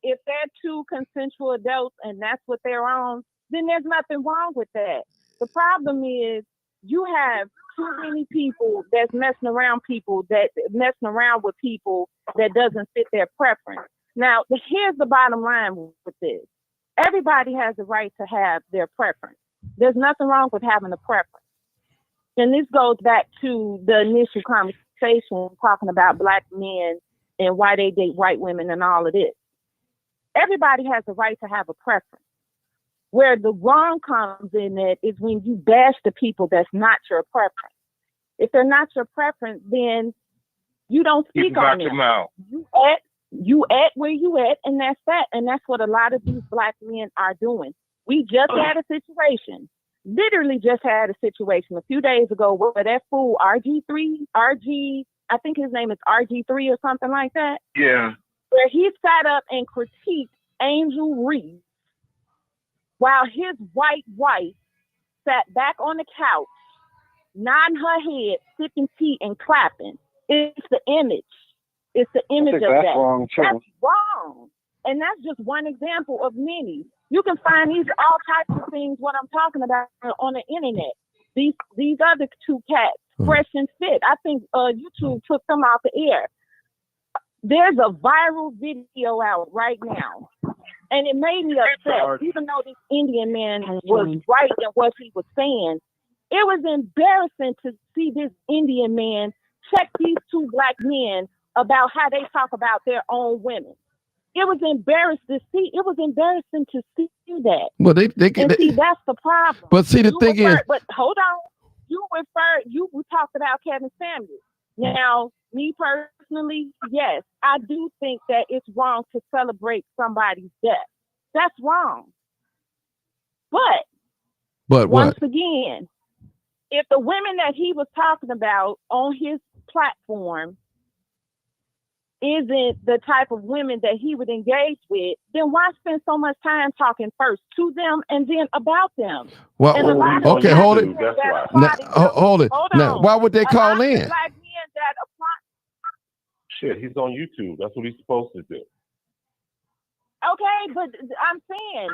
If they're two consensual adults and that's what they're on, then there's nothing wrong with that. The problem is you have too many people that's messing around with people that doesn't fit their preference. Now, here's the bottom line with this. Everybody has the right to have their preference. There's nothing wrong with having a preference. And this goes back to the initial conversation talking about black men and why they date white women and all of this. Everybody has the right to have a preference. Where the wrong comes in it is when you bash the people that's not your preference. If they're not your preference, then you don't speak on them. You at where you at, and that's that. And that's what a lot of these black men are doing. We just had a situation, literally just had a situation a few days ago where that fool I think his name is RG3 or something like that. Yeah. Where he sat up and critiqued Angel Reese while his white wife sat back on the couch, nodding her head, sipping tea and clapping. It's the image. It's the image of that. Wrong too. That's wrong. And that's just one example of many. You can find all types of things, what I'm talking about, on the internet. These other two cats, Fresh and Fit. I think YouTube took them off the air. There's a viral video out right now, and it made me upset. Even though this Indian man was right in what he was saying, it was embarrassing to see this Indian man check these two black men about how they talk about their own women. It was embarrassing to see that. Well, see that's the problem. But see, the thing is, but hold on, we talked about Kevin Samuels. Now, me personally, yes, I do think that it's wrong to celebrate somebody's death. That's wrong. But once again, if the women that he was talking about on his platform isn't the type of women that he would engage with, then why spend so much time talking first to them and then about them? Well, okay, hold it. Hold it. Now, why would they call in? Shit, he's on YouTube. That's what he's supposed to do. Okay, but I'm saying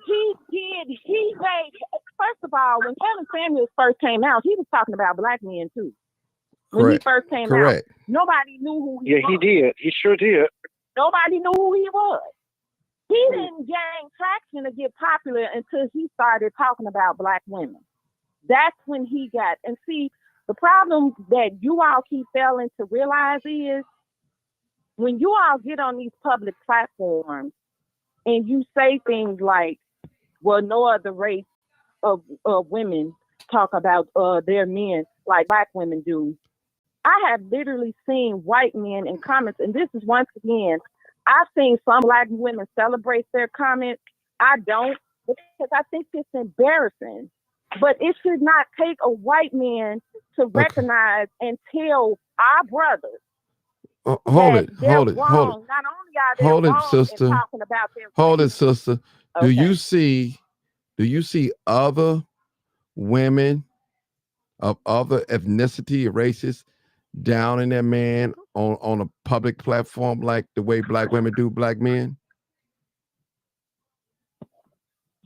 he made, first of all, when Kevin Samuels first came out, he was talking about black men too. When he first came out, nobody knew who he was. Yeah, he did. He sure did. Nobody knew who he was. He didn't gain traction to get popular until he started talking about black women. That's when he got, and see, the problem that you all keep failing to realize is when you all get on these public platforms and you say things like, well, no other race of women talk about their men like black women do. I have literally seen white men in comments, and this is once again, I've seen some black women celebrate their comments. I don't, because I think it's embarrassing. But it should not take a white man to Okay. recognize and tell our brothers Hold that it, they're hold it, hold it, wrong. Not only are they hold it, wrong in sister. talking about their Hold it, race. sister. Do Okay. you see? Do you see other women of other ethnicity, races, down in their man on a public platform like the way black women do black men?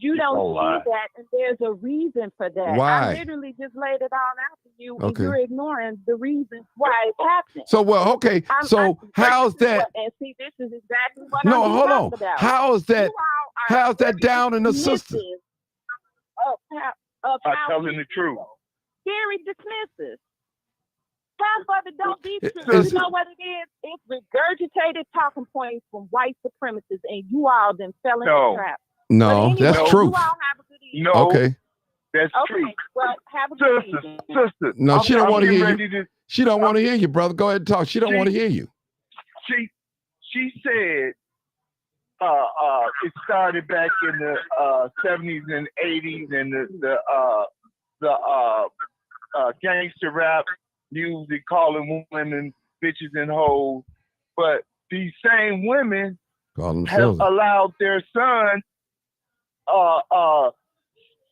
You don't Don't see lie. that, and there's a reason for that. I Why? literally just laid it all out for you, and Okay. you're ignoring the reasons why it's happening. So well, okay. So how's that? And see, this is exactly what No, I'm hold on. talking about. How is You that? all are How's that very down in the sister? dismissive of By how telling the truth. very dismissive. Half of it don't be It- true. You it's- know what it is? It's regurgitated talking points from white supremacists, and you all then fell into No. the trap. No, But anyway, that's No. truth. You all have a good evening. No, Okay. that's Okay, true. well, have a good Sister, evening. sister. No, she don't I'm want to getting hear you. ready to. She don't want to hear you, brother. Go ahead and talk. She don't want to hear you. She said it started back in the 70s and 80s and the gangster rap music calling women bitches and hoes, but these same women Call have themselves. allowed their son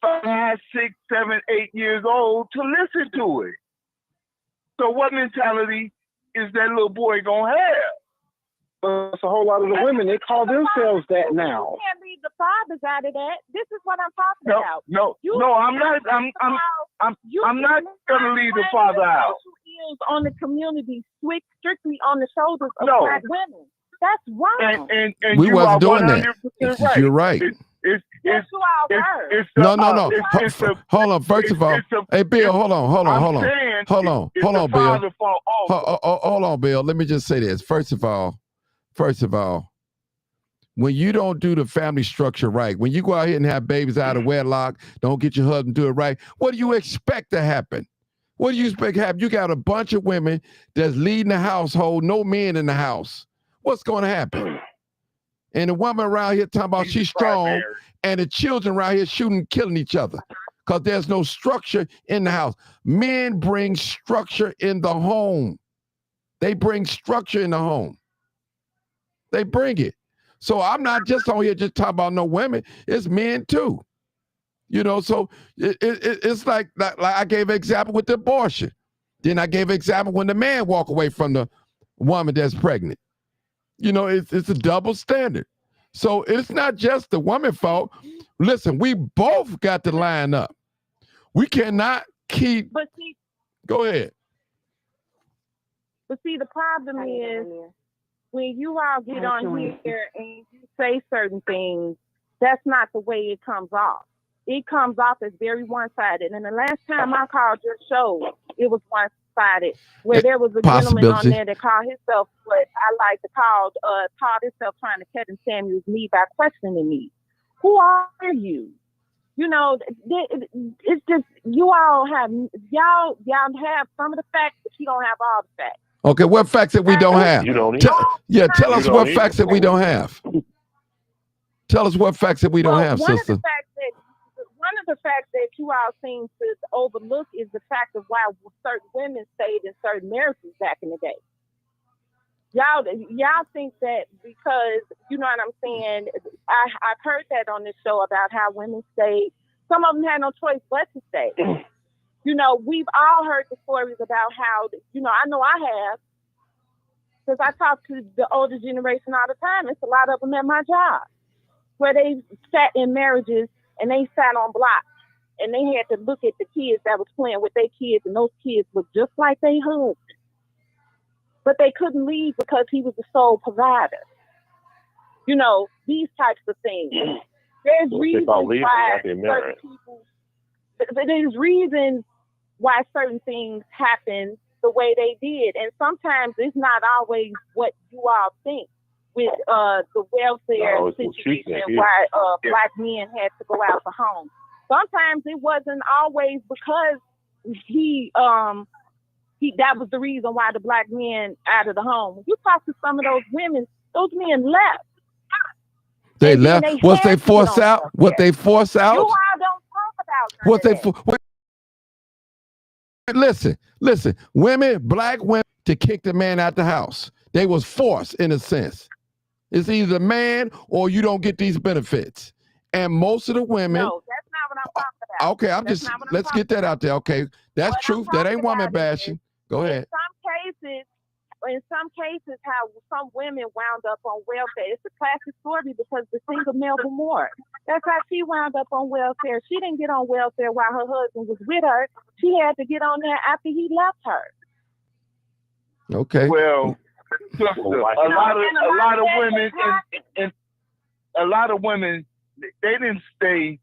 5, 6, 7, 8 years old to listen to it. So what mentality is that little boy gonna have? But it's a whole lot of the women, they call themselves that now. You can't leave the fathers out of that. This is what I'm talking about. No, You I'm not. I'm not gonna leave the father out. Ills on the community, strictly on the shoulders of No. black women. That's wrong. And We you wasn't are doing that. 100% right. You're right. It's Yes, you all were. it's the, No. Hold on. First of all, it's the- hey Bill, hold on. I'm saying Hold on, it's hold the on, Bill. father's fault also. Hold on, Bill. Let me just say this. First of all, when you don't do the family structure right, when you go out here and have babies out of wedlock, don't get your husband to do it right, what do you expect to happen? What do you expect to happen? You got a bunch of women that's leading the household, no men in the house. What's going to happen? And the woman around here talking about she's strong, and the children around here shooting, killing each other because there's no structure in the house. Men bring structure in the home. They bring structure in the home. They bring it. So I'm not just on here just talking about no women. It's men too. You know, so it's like I gave an example with the abortion. Then I gave an example when the man walk away from the woman that's pregnant. You know, it's a double standard. So it's not just the woman's fault. Listen, we both got to line up. We cannot keep. But see, Go ahead. the problem is when you all get on here and you say certain things, that's not the way it comes off. It comes off as very one-sided. And the last time I called your show, it was one-sided, where there was a gentleman on there that called himself what I like to call himself trying to cut and Samuel's knee by questioning me. Who are you? You know, it's just you all have y'all have some of the facts, but you don't have all the facts. Okay, what facts that we don't have? You don't either. Tell us You what don't facts that we don't have. Tell us what facts that we don't have, sister. One of the facts that you all seem to overlook is the fact of why certain women stayed in certain marriages back in the day. Y'all think that because, you know what I'm saying, I've heard that on this show about how women stayed. Some of them had no choice but to stay. You know, we've all heard the stories about how, you know I have, because I talk to the older generation all the time. It's a lot of them at my job, where they sat in marriages and they sat on blocks and they had to look at the kids that was playing with their kids, and those kids were just like their husband. But they couldn't leave because he was the sole provider. You know, these types of things. There's What they reasons call leaving why after certain marriage. people, there's reasons why certain things happen the way they did. And sometimes it's not always what you all think with the welfare No, it's what she situation think, and yeah. why black men had to go out for homes. Sometimes it wasn't always because he that was the reason why the black men out of the home. When you talk to some of those women, those men left. They And then left. they Was had they to get forced on out? welfare. What they forced You out? all don't talk about none Was of they that. listen, women, black women, to kick the man out the house. They was forced in a sense. It's either the man or you don't get these benefits. And most of the women, No, that's not what I'm talking about. okay, That's not what I'm let's talking get that out there. Okay, that's What I'm truth. That ain't talking woman about is, bashing. Go ahead. in some cases, how some women wound up on welfare. It's a classic story because the single Melba Moore. That's how she wound up on welfare. She didn't get on welfare while her husband was with her. She had to get on there after he left her. Okay. Well, sister, a lot of women and a lot of women, they didn't stay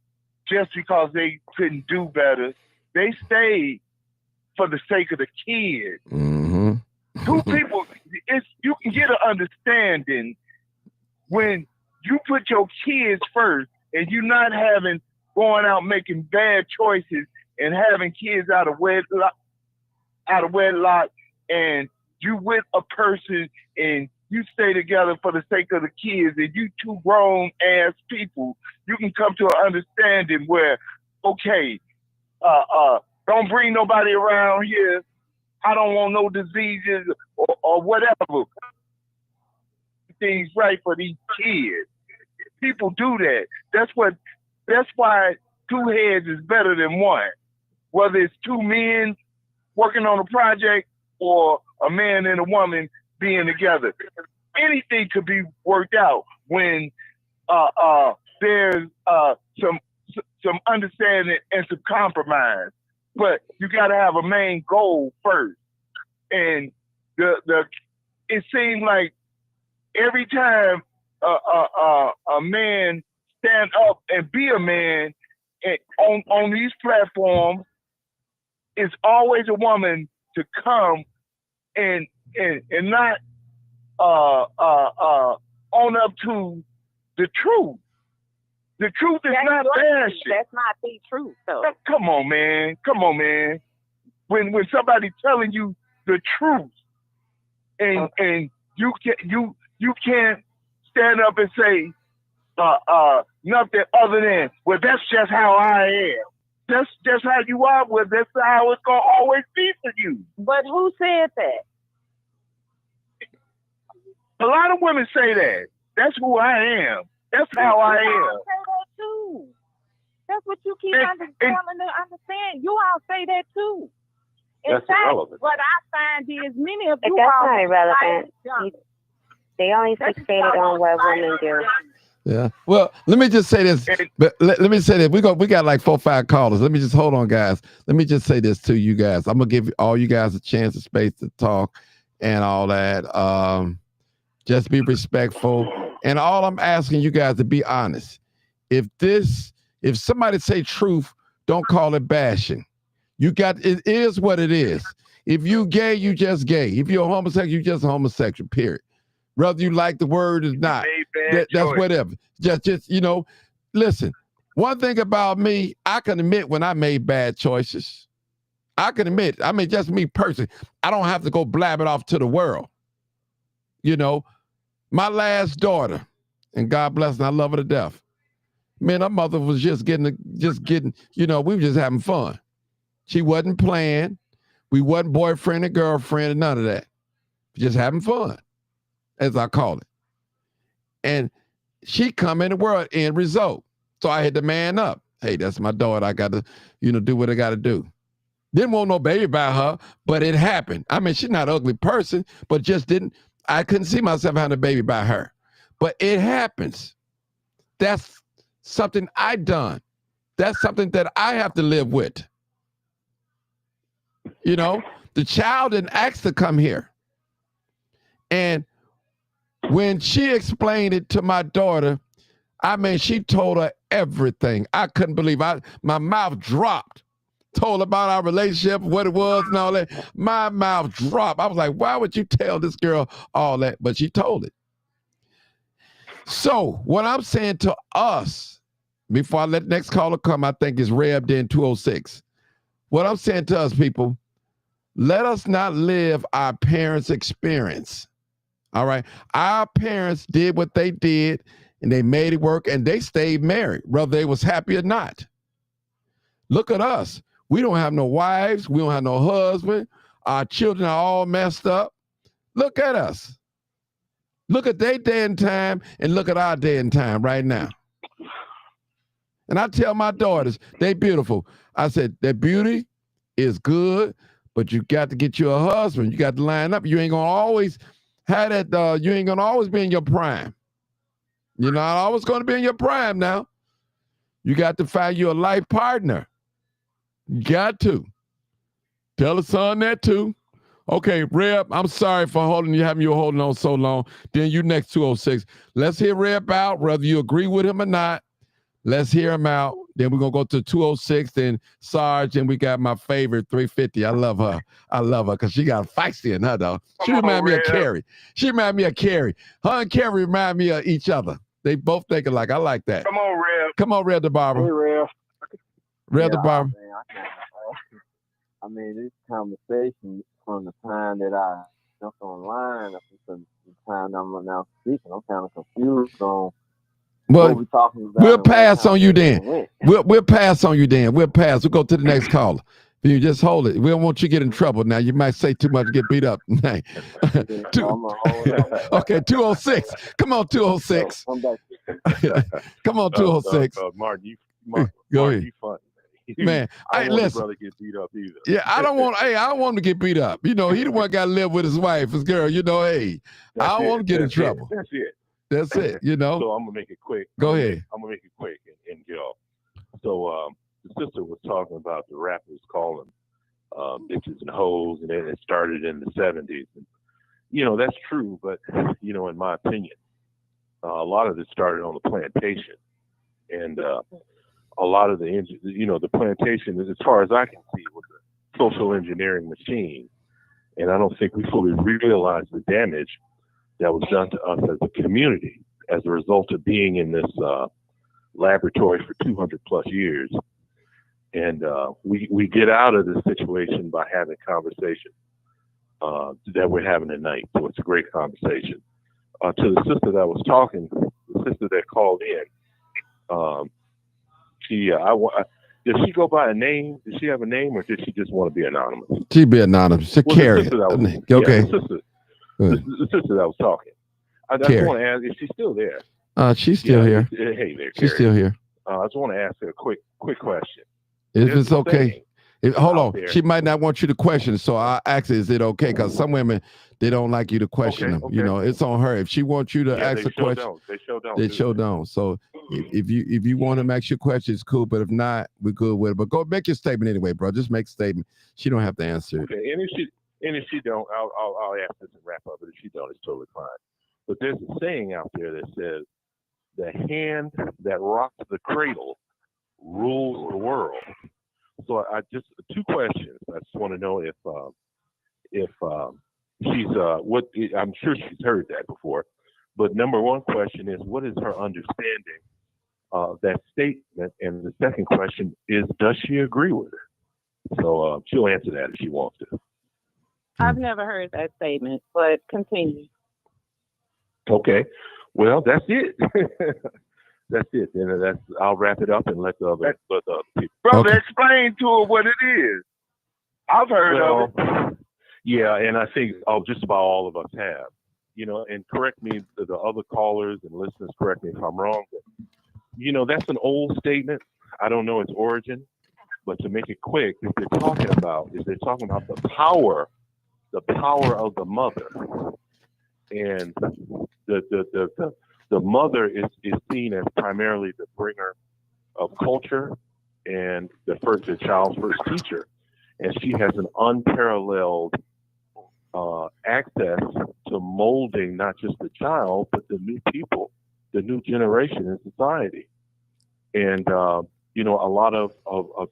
just because they couldn't do better. They stayed for the sake of the kids. Mm-hmm. Two people, you can get an understanding when you put your kids first and you're not going out making bad choices and having kids out of wedlock, and you with a person and you stay together for the sake of the kids, and you two grown ass people, you can come to an understanding where, okay, don't bring nobody around here. I don't want no diseases or whatever. Things right for these kids. People do that. That's why two heads is better than one. Whether it's two men working on a project or a man and a woman being together. Anything could be worked out when there's some understanding and some compromise. But you got to have a main goal first. And it seems like every time a man stand up and be a man on these platforms, it's always a woman to come and not own up to the truth. The truth is not bashing. That's not the truth, though. Come on, man. When somebody telling you the truth, and you can't stand up and say nothing other than, well, that's just how I am. That's just how you are. Well, that's how it's gonna always be for you. But who said that? A lot of women say that. That's who I am. That's how I am. You all say that too. That's what you keep failing to understand. You all say that too. In That's fact, irrelevant. what I find is many of But you that's all not irrelevant. like They only fixated on what women do. Yeah. Well, let me just say this. But let me say this. We got like 4 or 5 callers. Let me just hold on, guys. Let me just say this to you guys. I'm gonna give all you guys a chance and space to talk and all that. Just be respectful. And all I'm asking you guys to be honest. If somebody say truth, don't call it bashing. It is what it is. If you gay, you just gay. If you're a homosexual, you just a homosexual, period. Whether you like the word or not, that's whatever. Just listen, one thing about me, I can admit when I made bad choices. I can admit, just me personally, I don't have to go blab it off to the world. My last daughter, and God bless her, I love her to death. Man, her mother was just getting, we were just having fun. She wasn't playing. We wasn't boyfriend and girlfriend and none of that. Just having fun, as I call it. And she come in the world, end result. So I had to man up. Hey, that's my daughter. I got to, do what I got to do. Didn't want no baby by her, but it happened. She's not an ugly person, but I couldn't see myself having a baby by her. But it happens. That's something I done. That's something that I have to live with. The child didn't ask to come here. And when she explained it to my daughter, I mean, she told her everything. I couldn't believe my mouth dropped. Told about our relationship, what it was and all that. My mouth dropped. I was like, why would you tell this girl all that? But she told it. So what I'm saying to us, before I let the next caller come, I think is Reb then 206. What I'm saying to us, people, let us not live our parents' experience. All right. Our parents did what they did and they made it work and they stayed married, whether they was happy or not. Look at us. We don't have no wives. We don't have no husband. Our children are all messed up. Look at us. Look at their day and time and look at our day and time right now. And I tell my daughters, they beautiful. I said, their beauty is good, but you got to get you a husband. You got to line up. You ain't going to always have that. You ain't going to always be in your prime. You're not always going to be in your prime now. You got to find you a life partner. You got to. Tell the son that too. Okay, Reb, I'm sorry for having you holding on so long. Then you next 206. Let's hear Reb out, whether you agree with him or not. Let's hear him out. Then we're going to go to 206, then Sarge, and we got my favorite 350. I love her. I love her because she got feisty in her, though. She remind me of Carrie. She remind me of Carrie. Her and Carrie remind me of each other. They both think alike. I like that. Come on, Rev. Come on, Red the Barber. Hey, Rev. Red the Barber. Man, I mean, this conversation from the time that I jumped online up until the time I'm now speaking, I'm kind of confused on what we're talking about. We'll pass on you then. We'll pass on you then. We'll pass. We'll go to the next caller. You just hold it. We don't want you to get in trouble now. You might say too much, get beat up. Okay, 206. Come on, 206. Come on, 206. Martin, go ahead. You funny. Man, I don't want listen. brother get beat up either. Yeah, I don't want. Hey, I don't want him to get beat up. You know, he the one got to live with his wife, his girl. You know, hey, I don't want to get in trouble. That's it. That's it. You know. So I'm gonna make it quick. Go ahead. I'm gonna make it quick and get off. So the sister was talking about the rappers calling bitches and hoes, and it started in the 70s. And, you know, that's true, but you know, in my opinion, a lot of it started on the plantation, and a lot of the plantation, as far as I can see, was a social engineering machine. And I don't think we fully realized the damage that was done to us as a community as a result of being in this laboratory for 200 plus years. And we get out of this situation by having conversation that we're having tonight. So it's a great conversation. To the sister that was talking, the sister that called in, did she go by a name? Did she have a name, or did she just want to be anonymous? She be anonymous. She carry. Okay. The sister that was talking. I just want to ask, is she still there? She's still here. Hey there, she's still here. I just want to ask her a quick question. If it's okay. Hold on. She might not want you to question, so I ask her, is it okay? Because some women, they don't like you to question them. Okay. You know, it's on her. If she wants you to ask a question, they show down. So if you want to ask your question, it's cool. But if not, we're good with it. But go make your statement anyway, bro. Just make a statement. She don't have to answer it. Okay. And if she don't, I'll ask this and wrap up. But if she don't, it's totally fine. But there's a saying out there that says, "The hand that rocks the cradle rules the world." So I just 2 questions. I just want to know if she's what I'm sure she's heard that before. But number 1 question is, what is her understanding of that statement? And the second question is, does she agree with it? So she'll answer that if she wants to. I've never heard that statement, but continue. Okay. Well, that's it. That's it. And I'll wrap it up and let the other people. Brother, explain to her what it is. I've heard of it. Yeah, and I think just about all of us have. You know, and correct me, the other callers and listeners, correct me if I'm wrong. But, you know, that's an old statement. I don't know its origin, but to make it quick, what they're talking about the power of the mother, and the mother is seen as primarily the bringer of culture and the child's first teacher, and she has an unparalleled access to molding not just the child but the new people the new generation in society. And a lot of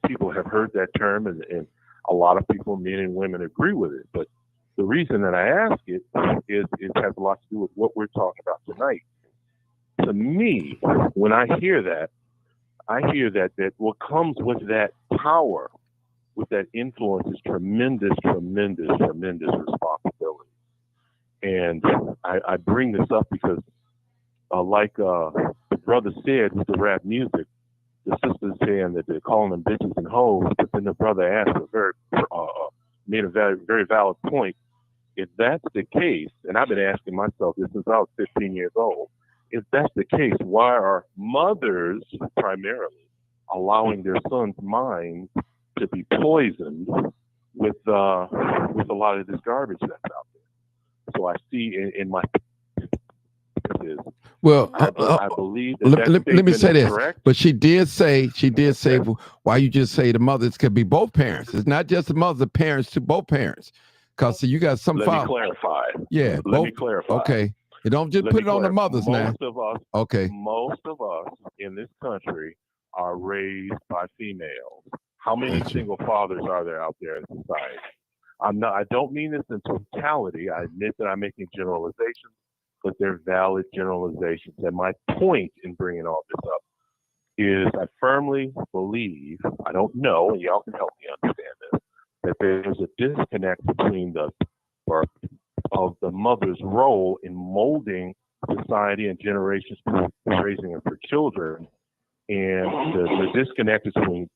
people have heard that term, and a lot of people, men and women, agree with it. But the reason that I ask it is it has a lot to do with what we're talking about tonight. To me, when I hear that what comes with that power, with that influence, is tremendous, tremendous, tremendous responsibility. And I bring this up because, like the brother said with the rap music, the sister's saying that they're calling them bitches and hoes, but then the brother asked made a very, very valid point. If that's the case, and I've been asking myself this since I was 15 years old, if that's the case, why are mothers primarily allowing their sons' minds to be poisoned with a lot of this garbage that's out there? So I see in my Well, I believe that let me say this. correct. But she did say, why you just say the mothers could be both parents. It's not just the mother, the parents to both parents. Because you got some Let me clarify. Yeah. Let me clarify. Okay. You don't just put it on the mothers now. Most of us in this country are raised by females. How many single fathers are there out there in society? I don't mean this in totality. I admit that I'm making generalizations, but they're valid generalizations. And my point in bringing all this up is I firmly believe, I don't know, and y'all can help me understand this, that there's a disconnect between the mother's role in molding society and generations through raising of her children, and the disconnect between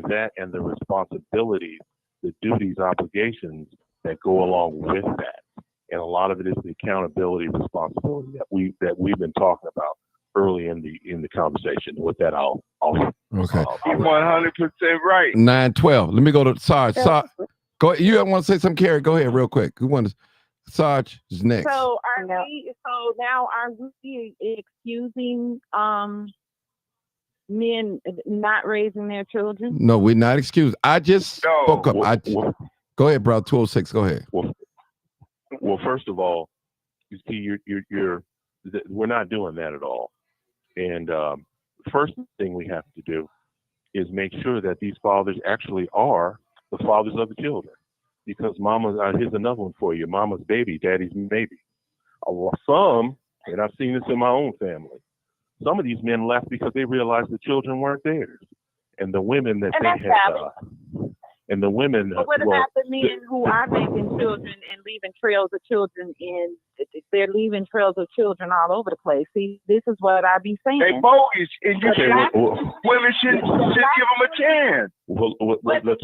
that and the responsibilities, the duties, obligations that go along with that. And a lot of it is the accountability, responsibility that we've been talking about early in the conversation. With that, I'll okay. You're 100% right. 912. Let me go to Sarge. Sarge, go. You want to say something, Carrie? Go ahead, real quick. Who wants? Sarge is next. So now are we excusing men not raising their children? No, we're not excused. I just spoke up. Go ahead, bro. 206. Go ahead. Well, first of all, you see, we're not doing that at all. And first thing we have to do is make sure that these fathers actually are the fathers of the children. Because here's another one for you. Mama's baby, daddy's maybe. Some, and I've seen this in my own family, some of these men left because they realized the children weren't theirs. And the women that they had, and the women. But what about the men who are making children and leaving trails of children, and they're leaving trails of children all over the place? See, this is what I be saying. They bogus, and women should give them a chance. Well,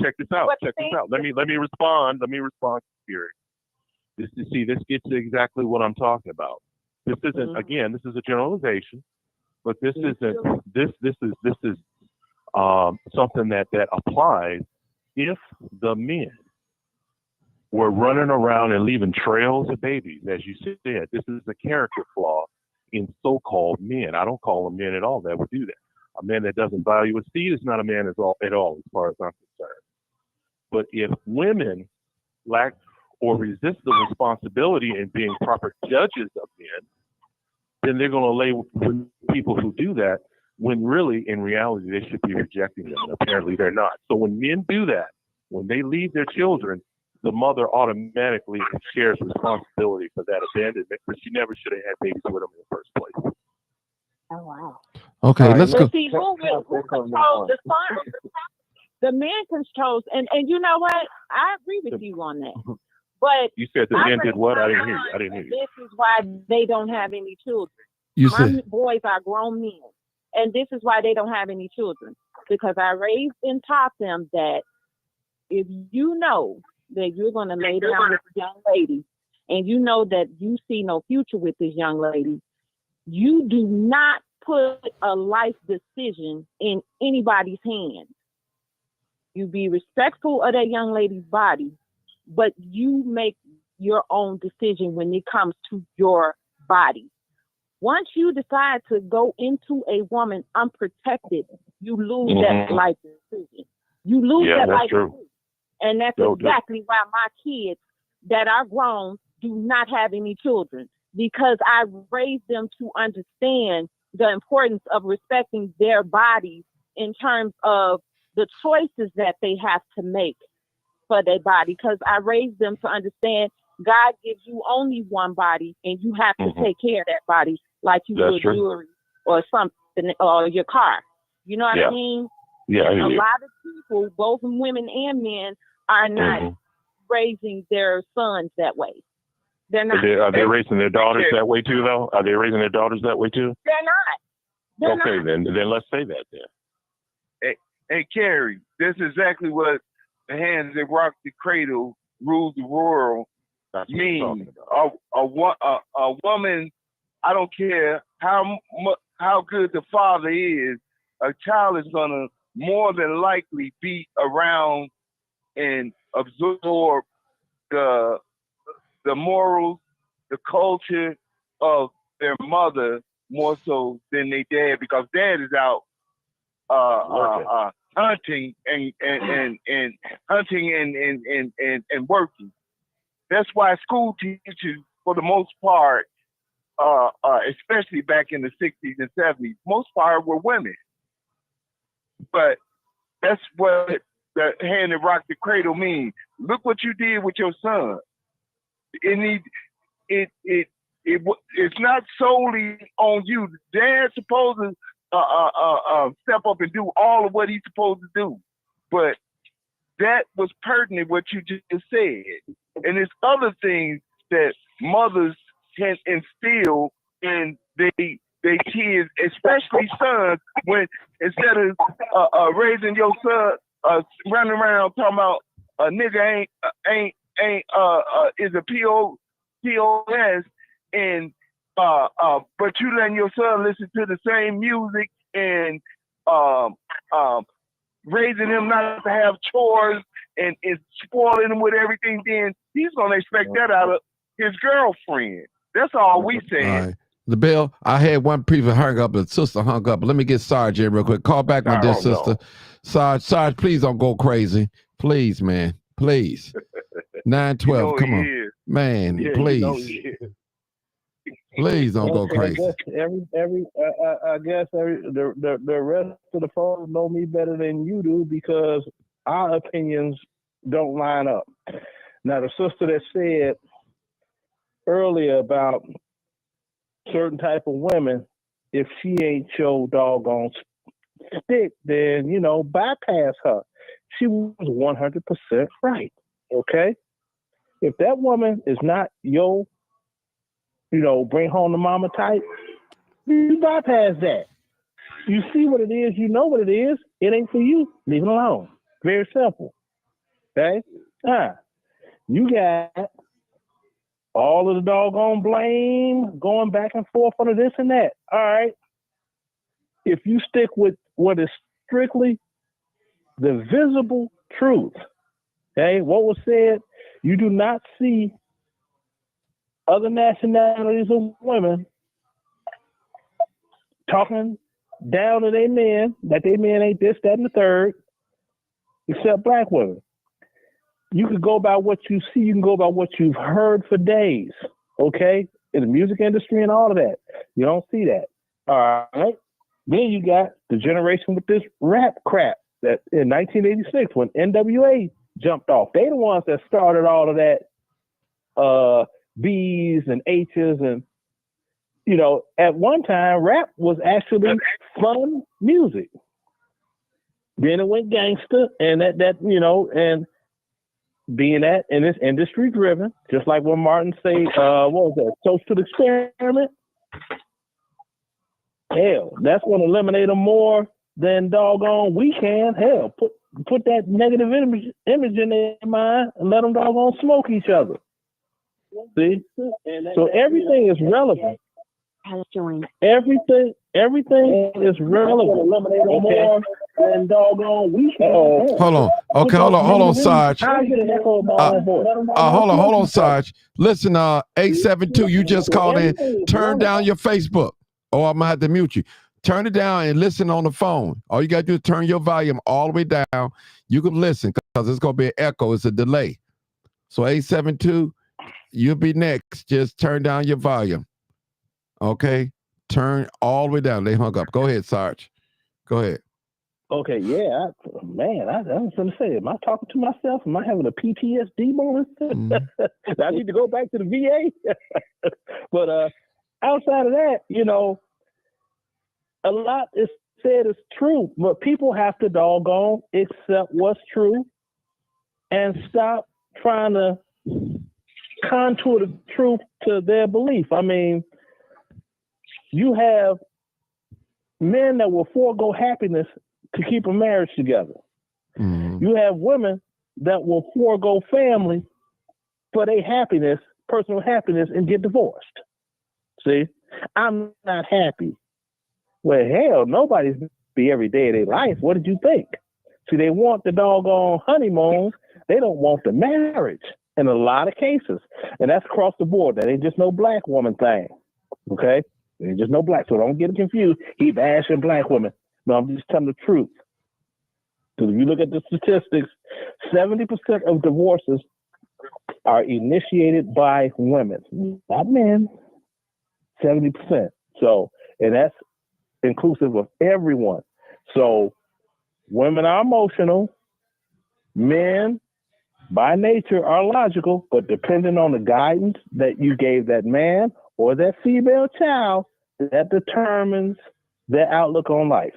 check this out. Let me respond. Spirit. This gets to exactly what I'm talking about. This isn't again. This is a generalization, but this isn't. This is something that applies. If the men were running around and leaving trails of babies, as you said, this is a character flaw in so-called men. I don't call them men at all that would do that. A man that doesn't value a seed is not a man at all, as far as I'm concerned. But if women lack or resist the responsibility in being proper judges of men, then they're going to lay with people who do that, when really, in reality, they should be rejecting them. And apparently they're not. So when men do that, when they leave their children, the mother automatically shares responsibility for that abandonment, but she never should have had babies with them in the first place. Oh, wow. Okay, let's go. See, who controls the farm? The man controls, and you know what? I agree with you on that. But you said the men did what? I didn't hear you. This is why they don't have any children. My boys are grown men. And this is why they don't have any children. Because I raised and taught them that if you know that you're going to lay down with a young lady and you know that you see no future with this young lady, you do not put a life decision in anybody's hands. You be respectful of that young lady's body, but you make your own decision when it comes to your body. Once you decide to go into a woman unprotected, you lose that life decision. You lose that life decision. And that's exactly why my kids that are grown do not have any children, because I raised them to understand the importance of respecting their bodies in terms of the choices that they have to make for their body. Because I raised them to understand God gives you only one body, and you have to take care of that body like you would jewelry or something, or your car. You know what I mean? Yeah, and a lot of people, both women and men, are not raising their sons that way. They're not. Are they raising their daughters that way too, though? Are they raising their daughters that way too? They're not. Okay, then let's say that then. Hey, Carrie, this is exactly what the hands that rock the cradle, rule the world mean. A woman, I don't care how good the father is, a child is gonna more than likely be around and absorb the morals, the culture of their mother more so than their dad, because dad is out hunting and working. That's why school teachers, for the most part, especially back in the 60s and 70s, most part were women. But that's what the hand that rocked the cradle means. Look what you did with your son. It's not solely on you. Dad's supposed to step up and do all of what he's supposed to do. But that was pertinent what you just said. And there's other things that mothers can instill in their kids, especially sons, when instead of raising your son running around talking about a nigga ain't is a POS, and but you letting your son listen to the same music and raising him not to have chores and spoiling him with everything, then he's gonna expect that out of his girlfriend. That's all we saying. All right. The Bill, I had one people hung up, the sister hung up. Let me get Sarge in real quick. Call back, my dear sister. No. Sarge, please don't go crazy. Please, man. Please. 912, come on. Man, please. Please don't go crazy. I guess the rest of the folks know me better than you do, because our opinions don't line up. Now, the sister that said earlier about certain type of women, if she ain't your doggone stick, then, bypass her. She was 100% right, okay? If that woman is not your, bring home the mama type, you bypass that. You see what it is, you know what it is, it ain't for you, leave it alone. Very simple, okay? You got all of the doggone blame going back and forth on this and that. All right. If you stick with what is strictly the visible truth, okay, what was said, you do not see other nationalities of women talking down to their men, that their men ain't this, that, and the third, except black women. You can go by what you see. You can go by what you've heard for days, okay? In the music industry and all of that. You don't see that. All right? Then you got the generation with this rap crap that in 1986 when NWA jumped off. They the ones that started all of that B's and H's and, at one time, rap was actually fun music. Then it went gangster and and being that, and it's industry driven, just like when Martin say, what was that, Toast to the Experiment? Hell, that's going to eliminate them more than doggone we can. Hell, put that negative image in their mind and let them doggone smoke each other. See? So everything is relevant. Everything is relevant. Okay. And doggone we can. Hold on. Okay, hold on, Sarge. Hold on, Sarge. Listen, 872, you just called in. Turn down your Facebook. Oh, I'm gonna have to mute you. Turn it down and listen on the phone. All you gotta do is turn your volume all the way down. You can listen because it's gonna be an echo. It's a delay. So 872, you'll be next. Just turn down your volume. Okay? turn all the way down. They hung up. Go ahead, Sarge. Go ahead. Okay, yeah, I was going to say, am I talking to myself? Am I having a PTSD moment? I need to go back to the VA. But outside of that, a lot is said is true, but people have to doggone accept what's true and stop trying to contour the truth to their belief. I mean, you have men that will forego happiness to keep a marriage together. Mm-hmm. You have women that will forego family for their happiness, personal happiness, and get divorced. See, I'm not happy. Well, hell, nobody's happy every day of their life. What did you think? See, they want the doggone honeymoon. They don't want the marriage in a lot of cases. And that's across the board. That ain't just no black woman thing. Okay? It ain't just no black. So don't get confused. He bashing black women. No, I'm just telling the truth. Because if you look at the statistics, 70% of divorces are initiated by women, not men. 70%. So, and that's inclusive of everyone. So, women are emotional. Men, by nature, are logical, but depending on the guidance that you gave that man or that female child, that determines their outlook on life.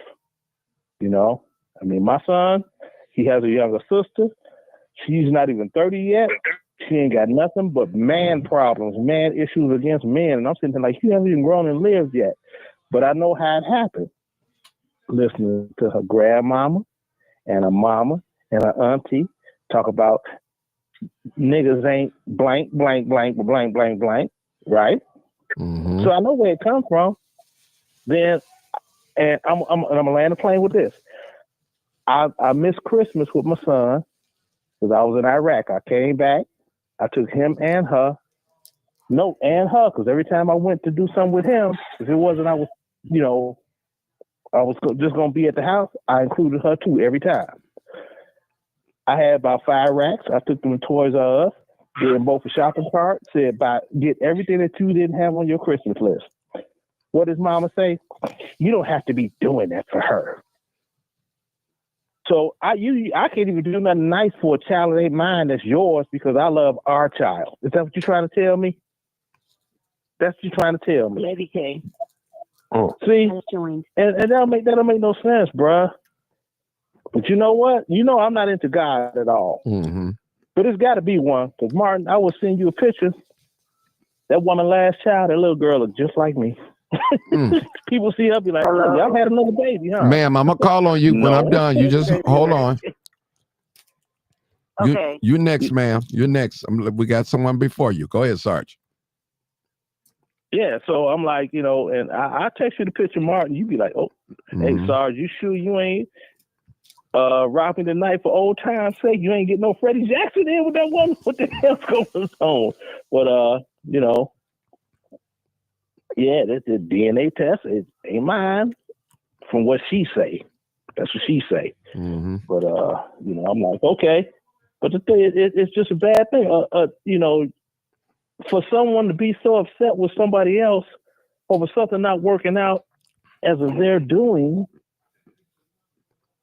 I mean, my son, he has a younger sister. She's not even 30 yet. She ain't got nothing but man problems, man issues against men. And I'm sitting there like, you haven't even grown and lived yet. But I know how it happened. Listening to her grandmama and her mama and her auntie talk about niggas ain't blank, blank, blank, blank, blank, blank, right? Mm-hmm. So I know where it comes from. Then, and I'm gonna land the plane with this. I missed Christmas with my son because I was in Iraq. I came back. I took him and her. No, and her, because every time I went to do something with him, if it wasn't, I was just going to be at the house, I included her too every time. I had about 5 racks. I took them to Toys R Us, did them both a shopping cart, said, get everything that you didn't have on your Christmas list. What does mama say? You don't have to be doing that for her. So I can't even do nothing nice for a child that ain't mine that's yours because I love our child. Is that what you're trying to tell me? That's what you're trying to tell me. Lady K. Oh. See? And that'll make no sense, bruh. But you know what? I'm not into God at all. Mm-hmm. But it's got to be one. Because, Martin, I will send you a picture. That woman last child, that little girl looked just like me. People see her be like, oh, y'all had another baby, huh? Ma'am, I'm going to call on you when I'm done. You just hold on. Okay. You next, ma'am. You're next. We got someone before you. Go ahead, Sarge. Yeah, so I'm like, and I text you the picture, Martin. You be like, oh, hey, Sarge, you sure you ain't robbing the night for old time's sake? You ain't getting no Freddie Jackson in with that woman? What the hell's going on? But, yeah, the DNA test, it ain't mine from what she say. That's what she say. Mm-hmm. But, I'm like, okay. But the thing, it's just a bad thing. For someone to be so upset with somebody else over something not working out as of their doing,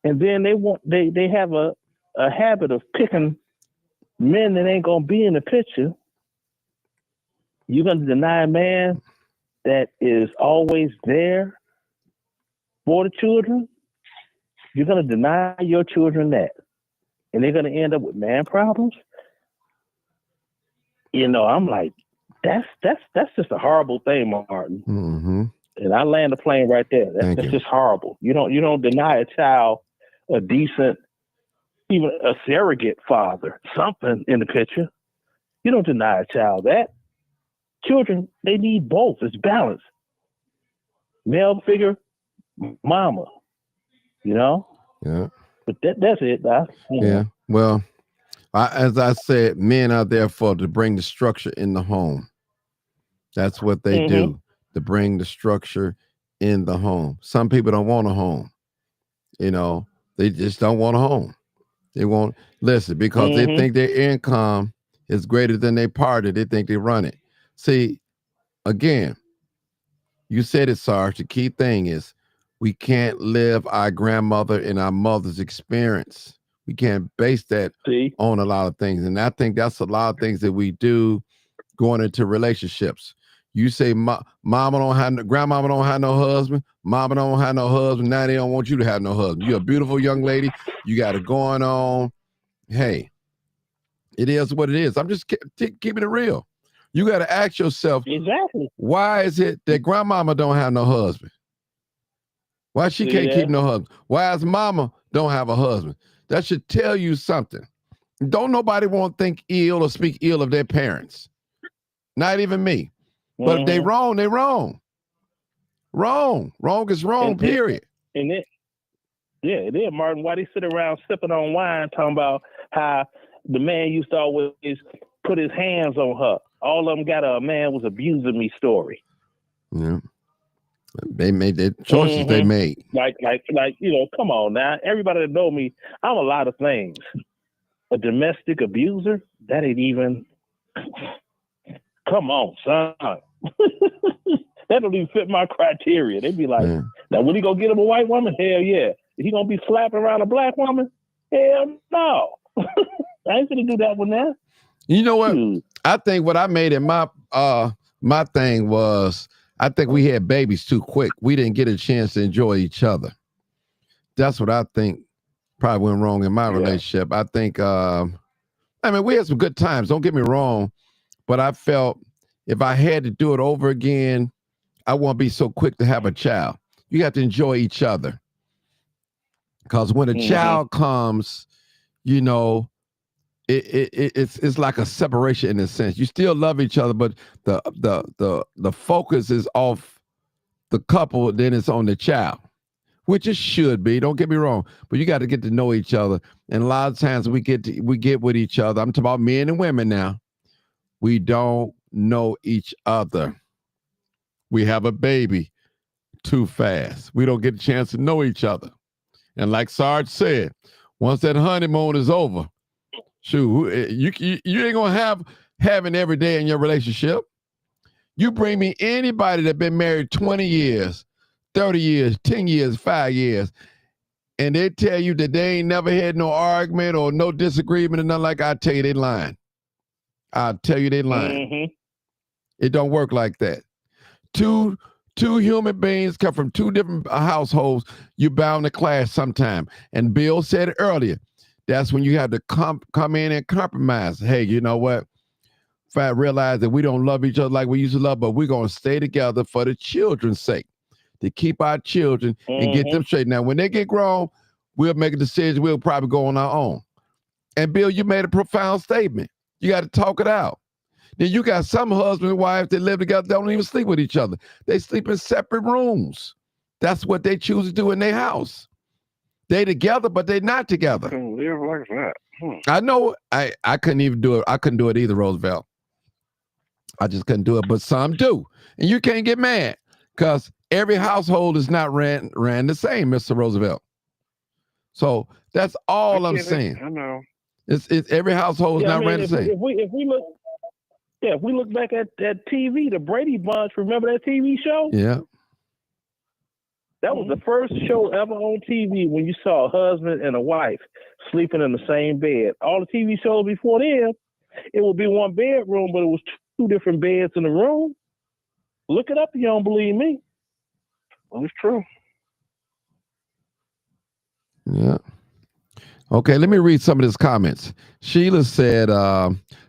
and then they have a habit of picking men that ain't gonna be in the picture. You're gonna deny a man that is always there for the children. You're gonna deny your children that, and they're gonna end up with man problems. I'm like, that's just a horrible thing, Martin. Mm-hmm. And I land the plane right there. That's just horrible. You don't deny a child a decent, even a surrogate father, something in the picture. You don't deny a child that. Children, they need both. It's balance. Male figure, mama. Yeah. But that's it. Yeah. Well, as I said, men are there to bring the structure in the home. That's what they do, to bring the structure in the home. Some people don't want a home. They just don't want a home. They won't listen because they think their income is greater than their party. They think they run it. See, again, You said it, Sarge. The key thing is we can't live our grandmother and our mother's experience. We can't base that on a lot of things. And I think that's a lot of things that we do going into relationships. You say mama don't have grandmama don't have no husband, mama don't have no husband, now they don't want you to have no husband. You're a beautiful young lady, you got it going on. Hey, it is what it is. I'm just keeping it real. You got to ask yourself, exactly, why is it that grandmama don't have no husband? Why she can't keep no husband? Why is mama don't have a husband? That should tell you something. Don't nobody want to think ill or speak ill of their parents. Not even me. But if they wrong, they wrong. Wrong. Wrong is wrong, period. And then Martin, why they sit around sipping on wine talking about how the man used to always put his hands on her. All of them got a man was abusing me story. Yeah. They made their choices they made. Like, come on now. Everybody that know me, I'm a lot of things. A domestic abuser, that ain't even come on, son. That don't even fit my criteria. They'd be like, now when he gonna get him a white woman? Hell yeah. Is he gonna be slapping around a black woman? Hell no. I ain't gonna do that one now. You know what? I think what I made in my thing was I think we had babies too quick. We didn't get a chance to enjoy each other. That's what I think probably went wrong in my relationship. I think we had some good times, don't get me wrong, but I felt if I had to do it over again, I won't be so quick to have a child. You have to enjoy each other. Because when a child comes, you know, it's like a separation in a sense. You still love each other, but the focus is off the couple, then it's on the child, which it should be. Don't get me wrong, but you got to get to know each other. And a lot of times we get with each other. I'm talking about men and women now. We don't know each other. We have a baby too fast. We don't get a chance to know each other. And like Sarge said, once that honeymoon is over, shoot, you ain't gonna have having every day in your relationship. You bring me anybody that been married 20 years, 30 years, 10 years, 5 years, and they tell you that they ain't never had no argument or no disagreement or nothing like that, I'll tell you they lying. I'll tell you they lying. It don't work like that. Two human beings come from two different households. You're bound to clash sometime. And Bill said it earlier. That's when you have to come in and compromise. Hey, you know what? If I realize that we don't love each other like we used to love, but we're going to stay together for the children's sake, to keep our children and get them straight. Now, when they get grown, we'll make a decision. We'll probably go on our own. And Bill, you made a profound statement. You got to talk it out. Then you got some husband and wife that live together, they don't even sleep with each other. They sleep in separate rooms. That's what they choose to do in their house. They together, but they not together. Live like that. I know I couldn't even do it. I couldn't do it either, Roosevelt. I just couldn't do it, but some do. And you can't get mad because every household is not ran the same, Mr. Roosevelt. So that's all I'm saying. I know. It's every household is not ran the same. If we look back at that TV, the Brady Bunch, remember that TV show? Yeah. That was the first show ever on TV when you saw a husband and a wife sleeping in the same bed. All the TV shows before then, it would be one bedroom, but it was two different beds in the room. Look it up if you don't believe me. Well, it's true. Yeah. Okay, let me read some of these comments. Sheila said,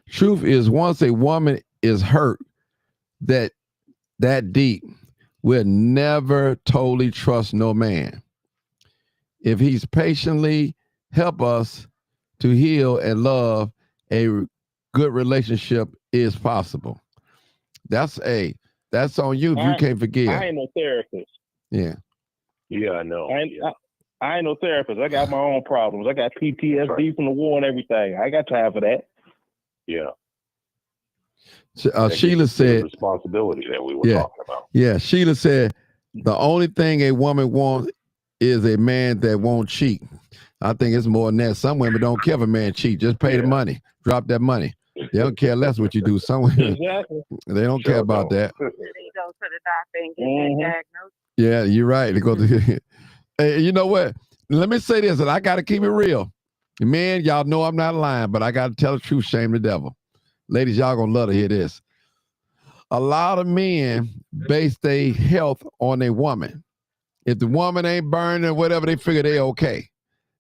truth is once a woman is hurt that deep, we'll never totally trust no man. If he's patiently help us to heal and love, a good relationship is possible. That's on you if you can't forgive. I ain't no therapist. Yeah. Yeah, I know. I ain't no therapist. I got my own problems. I got PTSD from the war and everything. I got time for that. Yeah. Sheila said responsibility that we were talking about. Yeah, Sheila said the only thing a woman wants is a man that won't cheat. I think it's more than that. Some women don't care if a man cheat. Just pay the money. Drop that money. They don't care less what you do. Some women, Exactly. they don't care about that. They go to the doctor and get that diagnosis. Yeah, you're right. They go to. Hey, you know what? Let me say this, and I got to keep it real. Man, y'all know I'm not lying, but I got to tell the truth. Shame the devil. Ladies, y'all gonna love to hear this. A lot of men base their health on a woman. If the woman ain't burning or whatever, they figure they okay.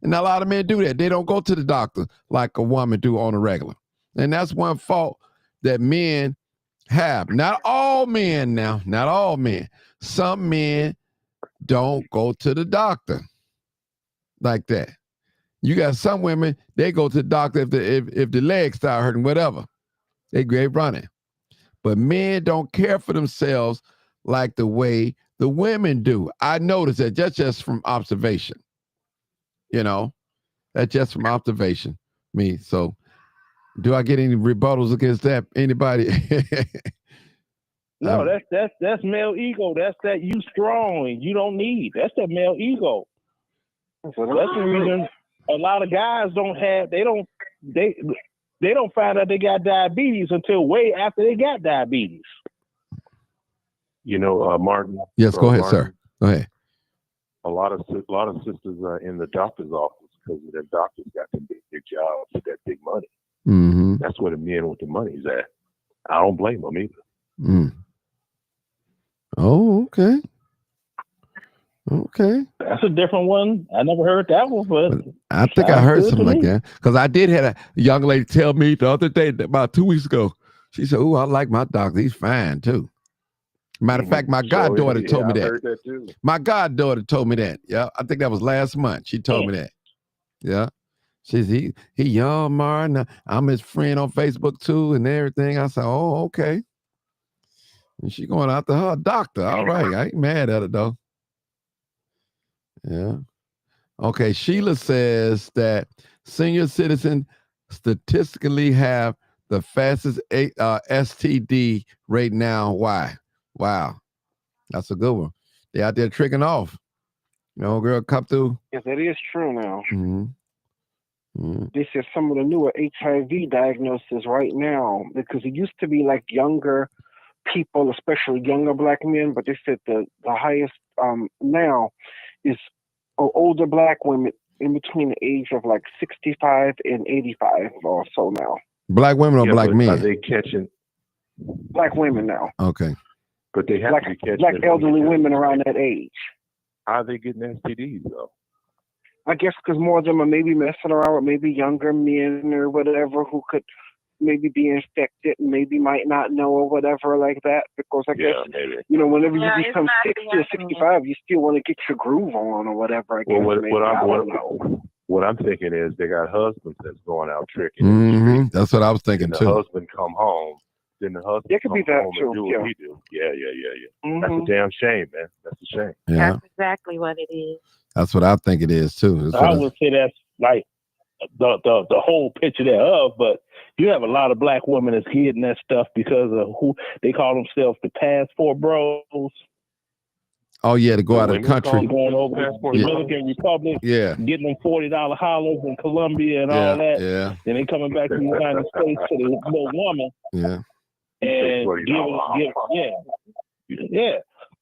And a lot of men do that. They don't go to the doctor like a woman do on a regular. And that's one fault that men have. Not all men now, not all men. Some men don't go to the doctor like that. You got some women, they go to the doctor if the legs start hurting, whatever. They great running. But men don't care for themselves like the way the women do. I noticed that just from observation. You know, that's just from observation. Me. So do I get any rebuttals against that? Anybody? No, that's male ego. That's that you strong and you don't need. That's that male ego. That's the reason a lot of guys they don't find out they got diabetes until way after they got diabetes. You know, Martin. Yes, go ahead, Martin, sir. Go ahead. A lot of sisters are in the doctor's office because their doctors got them big jobs with that big money. Mm-hmm. That's where the men with the money's at. I don't blame them either. Mm. Oh, okay. Okay. That's a different one. I never heard that one, but I think I heard something like that. Because I did have a young lady tell me the other day, about 2 weeks ago, she said, "Oh, I like my doctor. He's fine too." Matter of fact, my goddaughter told me that. I heard that too. My goddaughter told me that. Yeah, I think that was last month. She told me that. Yeah. She said, he young, Martin. I'm his friend on Facebook too and everything. I said, "Oh, okay." And she going out to her doctor. All right. I ain't mad at it though. Yeah. Okay. Sheila says that senior citizens statistically have the fastest STD rate now. Why? Wow. That's a good one. They out there tricking off. You know, girl, come through. Yes, that is true now. Mm-hmm. Mm-hmm. This is some of the newer HIV diagnoses right now, because it used to be like younger people, especially younger black men, but they said the highest now is older black women in between the age of like 65 and 85 or so now. Black women or black men? Are they catching? Black women now. Okay. But they have to be catching black elderly women around that age. How are they getting STDs though? I guess because more of them are maybe messing around with maybe younger men or whatever who could maybe be infected and maybe might not know or whatever like that. Because I guess, maybe. you know, whenever you become 60 or 65, you still want to get your groove on or whatever. I guess. Well, what I'm thinking is they got husbands that's going out tricking. Mm-hmm. That's what I was thinking and too. The husband come home. Then the husband it could be that home too. and do what he do. Yeah. Mm-hmm. That's a damn shame, man. That's a shame. Yeah. That's exactly what it is. That's what I think it is too. I would say that's like the whole picture thereof, but you have a lot of black women that's getting that stuff because of who they call themselves the passport bros. Oh yeah, to go out of the country. Going over to the Dominican Republic, getting them $40 hollers in Colombia and all that. Yeah. Then they coming back to the United States to the little woman. Yeah. And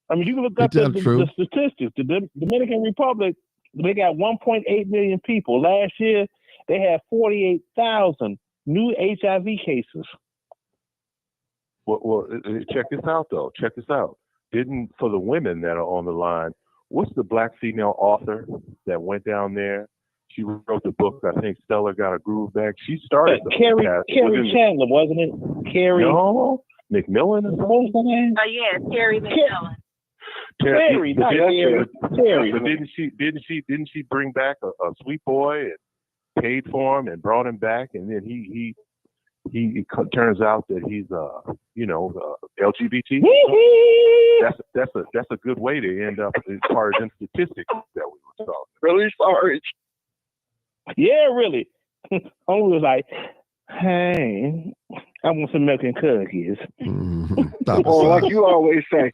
I mean, you can look up the statistics. The Dominican Republic, they got 1.8 million people. Last year, they had 48,000 new HIV cases. Well, check this out, though. Check this out. For the women that are on the line, what's the black female author that went down there? She wrote the book, I think Stella Got a Groove Back. She started Carrie Chandler, wasn't it? Carrie. No, McMillan is her name? Oh yeah, Terry McMillan. Terry, not Terry. But didn't she bring back a sweet boy and paid for him and brought him back, and then he turns out that he's LGBT. That's a good way to end up as far as in statistics that we were talking. Really sorry. Yeah, really. Homie was like, "Hey, I want some milk and cookies." Mm-hmm. Or like you always say,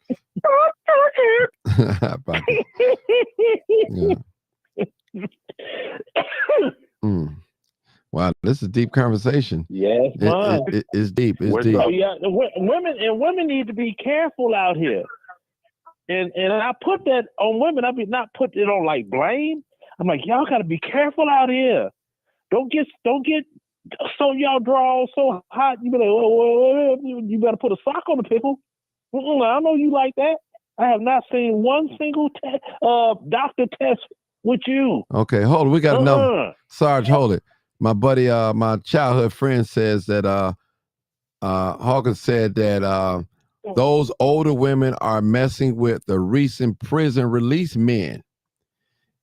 Wow, This is deep conversation. Yes, mine. It's deep. It's What's deep. up? Oh yeah, women need to be careful out here. And I put that on women. I mean, not put it on like blame. I'm like, y'all got to be careful out here. Don't get so y'all draw so hot. You be like, well, you better put a sock on the pickle. I don't know you like that. I have not seen one single doctor test with you. Okay, hold on. We got another. Sarge, hold it. My buddy, my childhood friend says that Hawkins said that those older women are messing with the recent prison release men.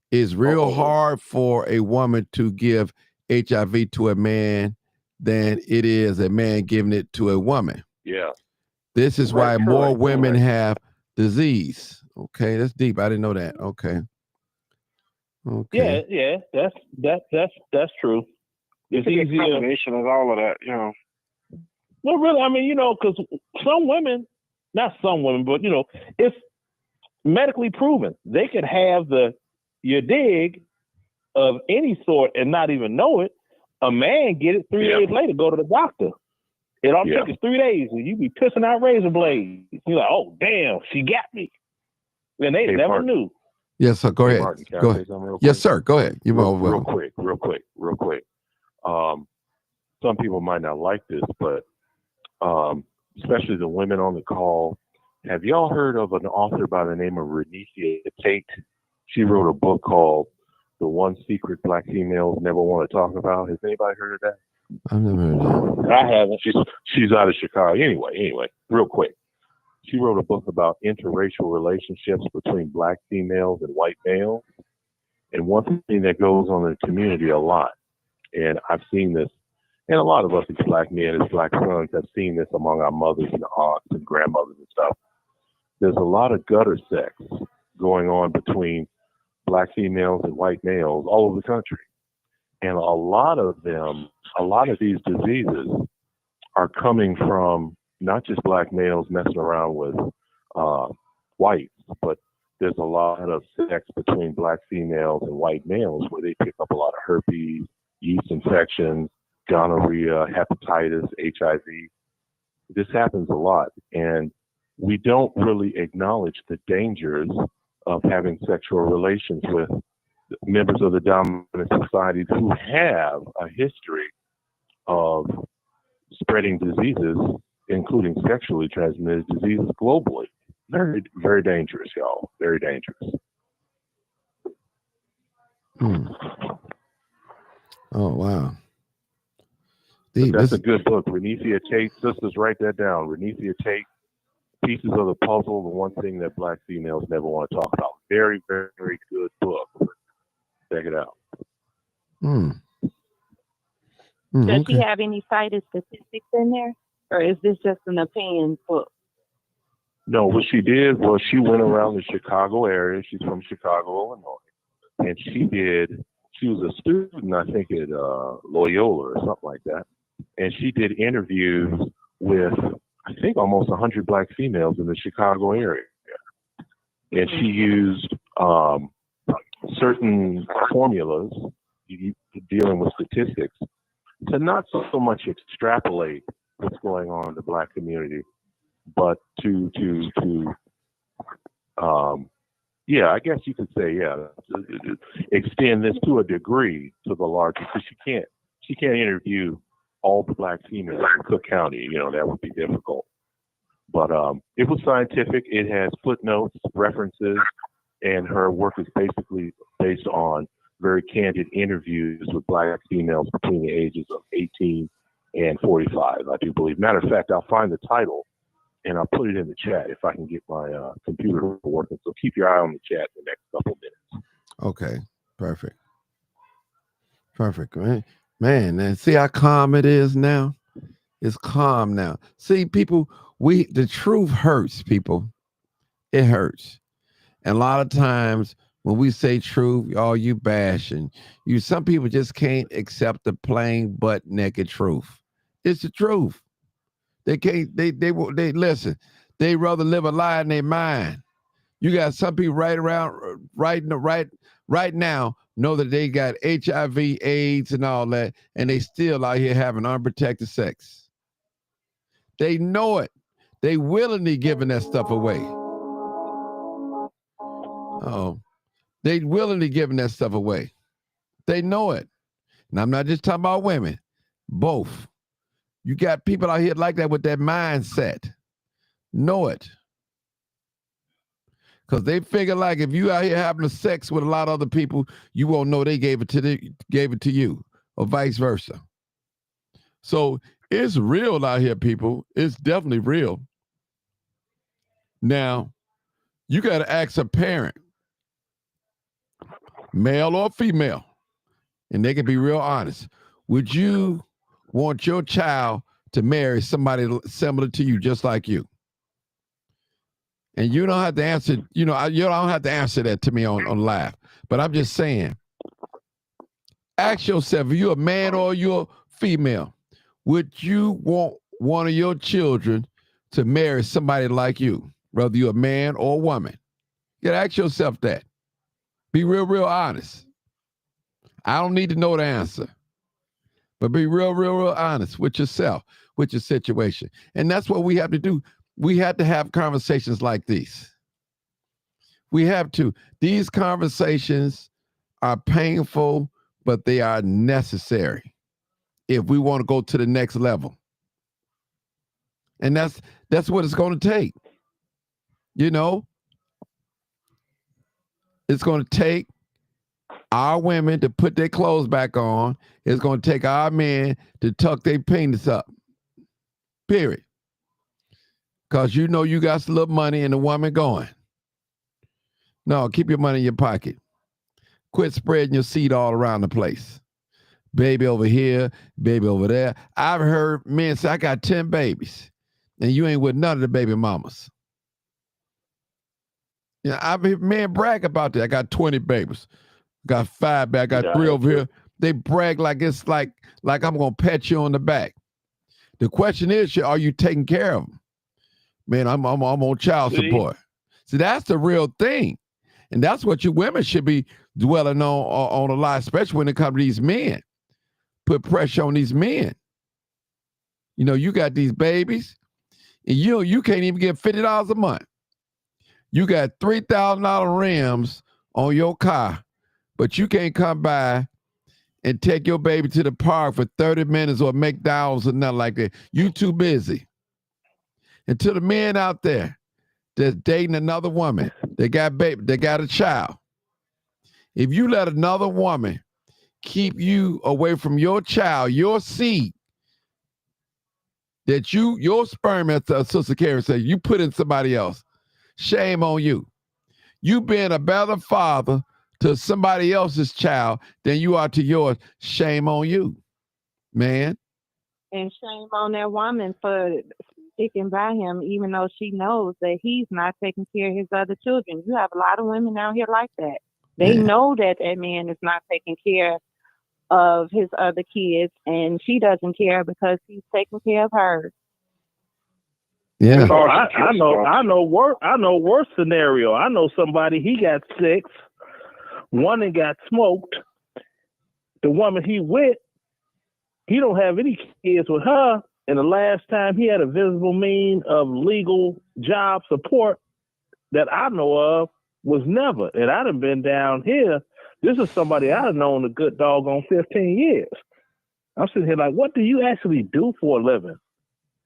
It's real hard for a woman to give HIV to a man than it is a man giving it to a woman. Yeah. This is why more women have disease. Okay, that's deep. I didn't know that. Okay. Yeah, that's true. It's a easier. combination of all of that, Well, really, I mean, because some women, not some women, but it's medically proven they could have your dig of any sort and not even know it. A man get it 3 days later, go to the doctor. It all takes 3 days, and you be pissing out razor blades. You're like, oh damn, she got me, and they never knew. Yes, sir. Go ahead. Martin, go ahead. Yes, sir. Go ahead. You're real quick. Some people might not like this, but especially the women on the call. Have y'all heard of an author by the name of Renesia Tate? She wrote a book called The One Secret Black Females Never Want to Talk About. Has anybody heard of that? I've never heard of that. I haven't. She's out of Chicago. Anyway, real quick. She wrote a book about interracial relationships between black females and white males. And one thing that goes on in the community a lot, and I've seen this, and a lot of us as black men, as black sons, have seen this among our mothers and aunts and grandmothers and stuff. There's a lot of gutter sex going on between black females and white males all over the country. And a lot of these diseases are coming from not just black males messing around with whites, but there's a lot of sex between black females and white males where they pick up a lot of herpes, yeast infections, gonorrhea, hepatitis, HIV. This happens a lot, and we don't really acknowledge the dangers of having sexual relations with members of the dominant societies who have a history of spreading diseases, including sexually transmitted diseases globally. Very, very dangerous, y'all. Very dangerous. Oh, wow. That's a good book. Renesia Tate, sisters, write that down. Renesia Tate, Pieces of the Puzzle, the one thing that black females never want to talk about. Very, very, very good book. Check it out. Does she have any cited statistics in there? Or is this just an opinion book? No, what she did was she went around the Chicago area. She's from Chicago, Illinois. And she was a student, I think, at Loyola or something like that. And she did interviews with, I think, almost 100 black females in the Chicago area. And she used certain formulas dealing with statistics to not so much extrapolate what's going on in the black community, but to I guess you could say, extend this to a degree to the larger, because she can't interview all the black females in Cook County. That would be difficult. But it was scientific. It has footnotes, references, and her work is basically based on very candid interviews with black females between the ages of 18 and 45, I do believe. Matter of fact, I'll find the title and I'll put it in the chat if I can get my computer working. So keep your eye on the chat in the next couple minutes. Okay, perfect. Perfect, right? Man, and see how calm it is now? It's calm now. See, people, the truth hurts, people. It hurts. And a lot of times when we say truth, you bashing. Some people just can't accept the plain butt naked truth. It's the truth. They can't, they listen, they rather live a lie in their mind. You got some people right now know that they got HIV, AIDS, and all that, and they still out here having unprotected sex. They know it. They willingly giving that stuff away. Oh, they willingly giving that stuff away. They know it. And I'm not just talking about women. Both. You got people out here like that with that mindset. Know it. Because they figure like if you out here having sex with a lot of other people, you won't know they gave it to you, or vice versa. So it's real out here, people. It's definitely real. Now, you got to ask a parent, male or female, and they can be real honest. Would you want your child to marry somebody similar to you, just like you? And you don't have to answer, you don't have to answer that to me on live. But I'm just saying, ask yourself, if you're a man or you're a female, would you want one of your children to marry somebody like you, whether you're a man or a woman? You gotta ask yourself that. Be real, real honest. I don't need to know the answer, but be real, real, real honest with yourself, with your situation. And that's what we have to do. We have to have conversations like these. We have to. These conversations are painful, but they are necessary if we want to go to the next level. And that's what it's going to take. It's going to take our women to put their clothes back on. It's going to take our men to tuck their penis up. Period. Because you got some little money and the woman going. No, keep your money in your pocket. Quit spreading your seed all around the place. Baby over here, baby over there. I've heard men say, I got 10 babies. And you ain't with none of the baby mamas. I've heard men brag about that. I got 20 babies. Got 5 back. I got 3 over here. They brag like it's like I'm going to pat you on the back. The question is, are you taking care of them? Man, I'm on child support. See, that's the real thing. And that's what you women should be dwelling on a lot, especially when it comes to these men. Put pressure on these men. You got these babies, and you can't even get $50 a month. You got $3,000 rims on your car, but you can't come by and take your baby to the park for 30 minutes or McDonald's or nothing like that. You too busy. And to the men out there that's dating another woman, they got a child. If you let another woman keep you away from your child, your seed, that your sperm, as Sister Karen said, you put in somebody else, shame on you. You being a better father to somebody else's child than you are to yours, shame on you, man. And shame on that woman for sticking by him, even though she knows that he's not taking care of his other children. You have a lot of women out here like that. They know that man is not taking care of his other kids, and she doesn't care because he's taking care of hers. Yeah. Oh, I know worse scenario. I know somebody, he got 6. One and got smoked. The woman he with, he don't have any kids with her. And the last time he had a visible mean of legal job support that I know of was never. And I'd have been down here. This is somebody I'd have known a good doggone 15 years. I'm sitting here like, what do you actually do for a living?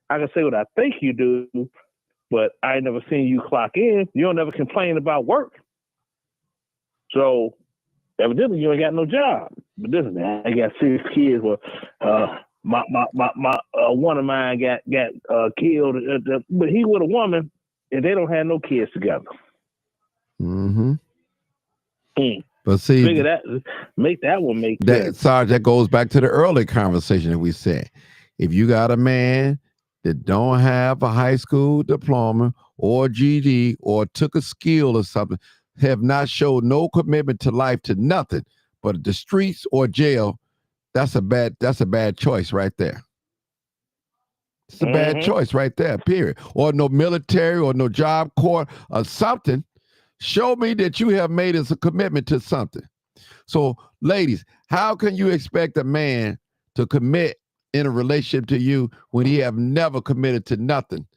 I can say what I think you do, but I ain't never seen you clock in. You don't never complain about work. So evidently you ain't got no job. But this man, I got 6 kids. Well, my one of mine got killed, but he with a woman, and they don't have no kids together. Mm-hmm. But see, figure that, make that one make sense. Sarge, that goes back to the early conversation that we said. If you got a man that don't have a high school diploma or GD or took a skill or something, have not showed no commitment to life, to nothing but the streets or jail, that's a bad choice right there. It's a bad choice right there, period. Or no military or no job corps or something. Show me that you have made us a commitment to something. So, ladies, how can you expect a man to commit in a relationship to you when he have never committed to nothing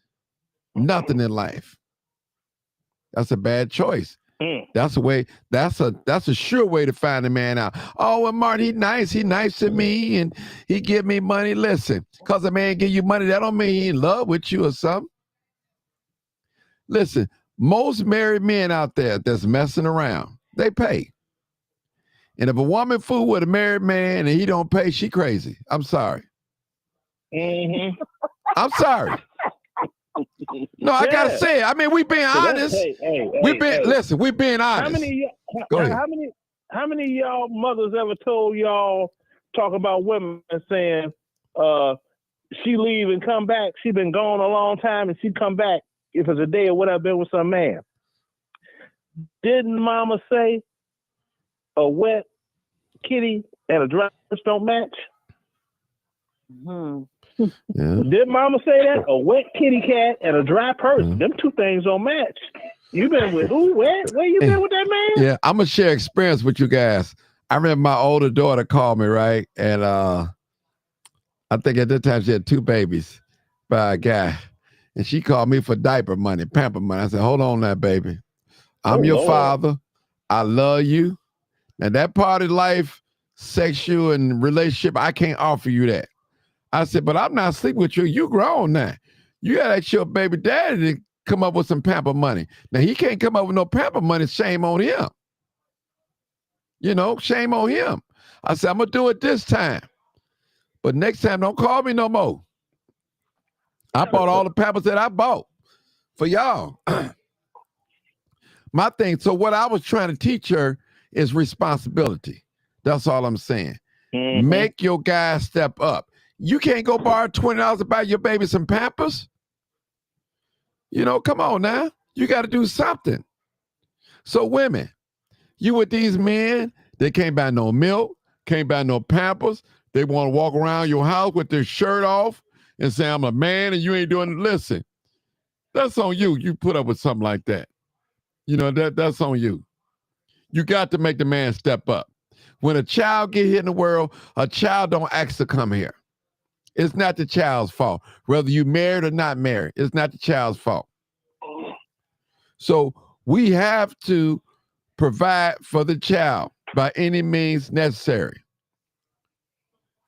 in life? That's a bad choice. That's a way. That's a sure way to find a man out. Oh, well, Martin, he nice to me, and he give me money. Listen, cause a man give you money, that don't mean he in love with you or something. Listen, most married men out there that's messing around, they pay. And if a woman fool with a married man and he don't pay, she crazy. I'm sorry. Mm-hmm. I'm sorry. No, I gotta say it. I mean, we being honest. We being honest. Go ahead. How many of y'all mothers ever told y'all talk about women and saying, she leave and come back? She been gone a long time and she come back if it's a day or whatever, been with some man. Didn't mama say a wet kitty and a dry purse don't match? Hmm. Yeah. Did mama say that? A wet kitty cat and a dry purse. Them two things don't match. You been with who? Where you been with that man? Yeah, I'm gonna share experience with you guys. I remember my older daughter called me, right? And I think at that time she had 2 babies by a guy. And she called me for diaper money, pamper money. I said, hold on now, baby. I'm your father. I love you. Now that part of life, sexual and relationship, I can't offer you that. I said, but I'm not sleeping with you. You grown now. You got to ask your baby daddy to come up with some pamper money. Now, he can't come up with no pamper money. Shame on him. You know, shame on him. I said, I'm going to do it this time. But next time, don't call me no more. I bought all the pampers that I bought for y'all. My thing, so what I was trying to teach her is responsibility. That's all I'm saying. Mm-hmm. Make your guy step up. You can't go borrow $20 to buy your baby some Pampers. You know, come on now. You got to do something. So women, you with these men, they can't buy no milk, can't buy no Pampers. They want to walk around your house with their shirt off and say, I'm a man and you ain't doing it. Listen, that's on you. You put up with something like that. You know, that's on you. You got to make the man step up. When a child get here in the world, a child don't ask to come here. It's not the child's fault. Whether you married or not married, it's not the child's fault. So we have to provide for the child by any means necessary.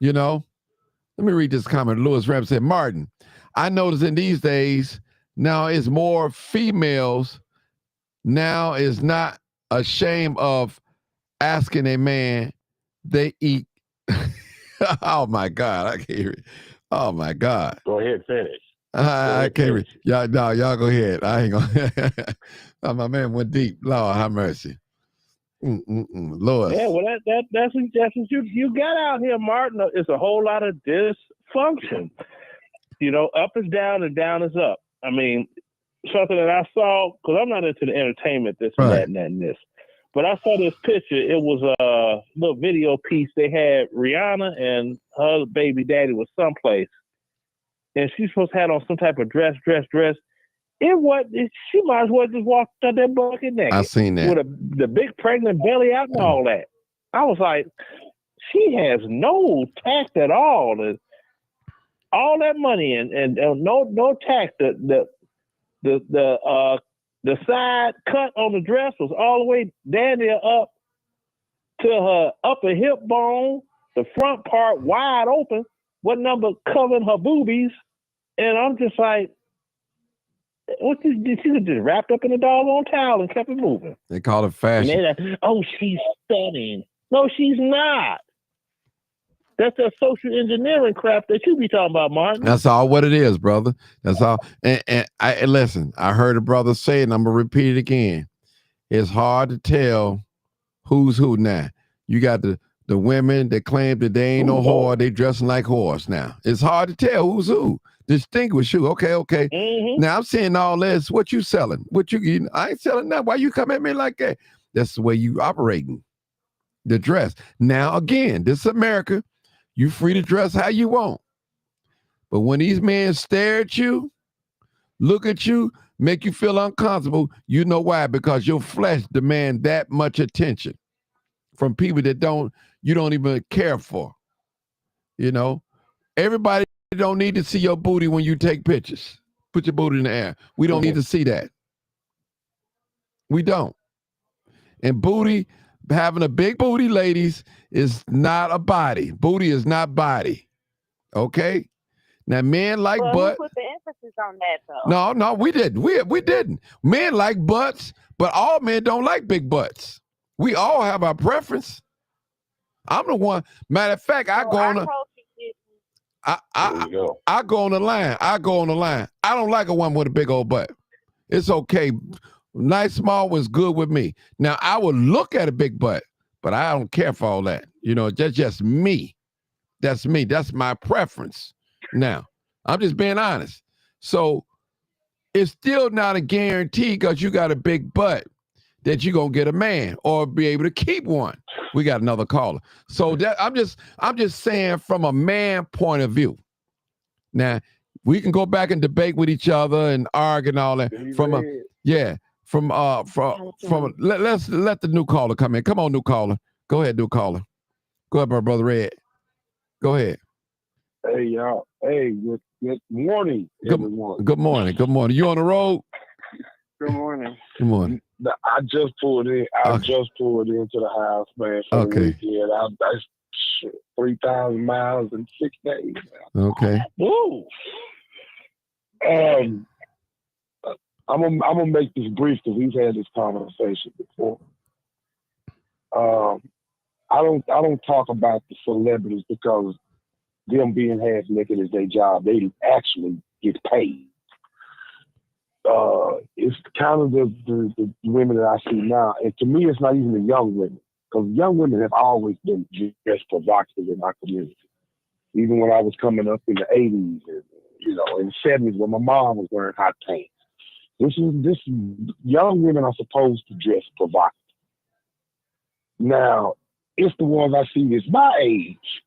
You know, let me read this comment. Lewis Ram said, Martin, I notice in these days, now it's more females now is not ashamed of asking a man they eat. Oh my God, I can't hear it. Oh my God. Go ahead, finish. I can't read. Y'all go ahead. I ain't gonna. Oh, my man went deep. Lord have mercy. Lois. Yeah, well, that's what you got out here, Martin. It's a whole lot of dysfunction. You know, up is down and down is up. I mean, something that I saw, because I'm not into the entertainment, this and that and that and this. But I saw this picture. It was a little video piece. They had Rihanna and her baby daddy was someplace. And she's supposed to have on some type of dress. It was, she might as well just walk out that bucket naked. I seen that. With the big pregnant belly out and all that. I was like, she has no tact at all. All that money and no tact. The side cut on the dress was all the way down there up to her upper hip bone, the front part wide open, what number covering her boobies. And I'm just like, what she was just wrapped up in a doggone towel and kept it moving. They call it fashion. And they're like, oh, she's stunning. No, she's not. That's that social engineering crap that you be talking about, Martin. That's all what it is, brother. That's all. And I listen, I heard a brother say it, and I'm going to repeat it again. It's hard to tell who's who now. You got the women that claim that they ain't no whore, they dressing like whores now. It's hard to tell who's who. Distinguish who. Okay. Mm-hmm. Now I'm saying all this. What you selling? What you eating? I ain't selling that. Why you come at me like that? That's the way you operating. The dress. Now, again, this is America. You free to dress how you want. But when these men stare at you, look at you, make you feel uncomfortable, you know why? Because your flesh demands that much attention. from people that you don't even care for. You know, everybody don't need to see your booty when you take pictures. Put your booty in the air. We don't need to see that. We don't. And booty, having a big booty, ladies, is not a body. Booty is not body. Okay? Now, men like butt. Who put the emphasis on that, though? No, we didn't. We didn't. Men like butts, but all men don't like big butts. We all have our preference. I'm the one. Matter of fact, I go on the line. I go on the line. I don't like a woman with a big old butt. It's okay. Nice small one's good with me. Now, I would look at a big butt, but I don't care for all that. You know, that's just me. That's me. That's my preference. Now, I'm just being honest. So it's still not a guarantee because you got a big butt that you're going to get a man or be able to keep one. We got another caller. So that I'm just saying from a man point of view. Now, we can go back and debate with each other and argue and all that. Let's let the new caller come in. Come on, new caller. Go ahead, new caller. Go ahead, my brother Red. Go ahead. Hey, y'all. Hey, good morning, everyone. Good morning. Good morning. You on the road? Good morning. Good morning. I just pulled in. Just pulled into the house, man, for the weekend. I 3,000 miles in 6 days. Okay. Woo. I'm gonna make this brief because we've had this conversation before. I don't talk about the celebrities because them being half naked is their job. They actually get paid. It's kind of the women that I see now, and to me, it's not even the young women, because young women have always been just provocative in our community. Even when I was coming up in the 80s, and, you know, in the 70s, when my mom was wearing hot pants. This young women are supposed to dress provocative. Now, it's the ones I see that's my age,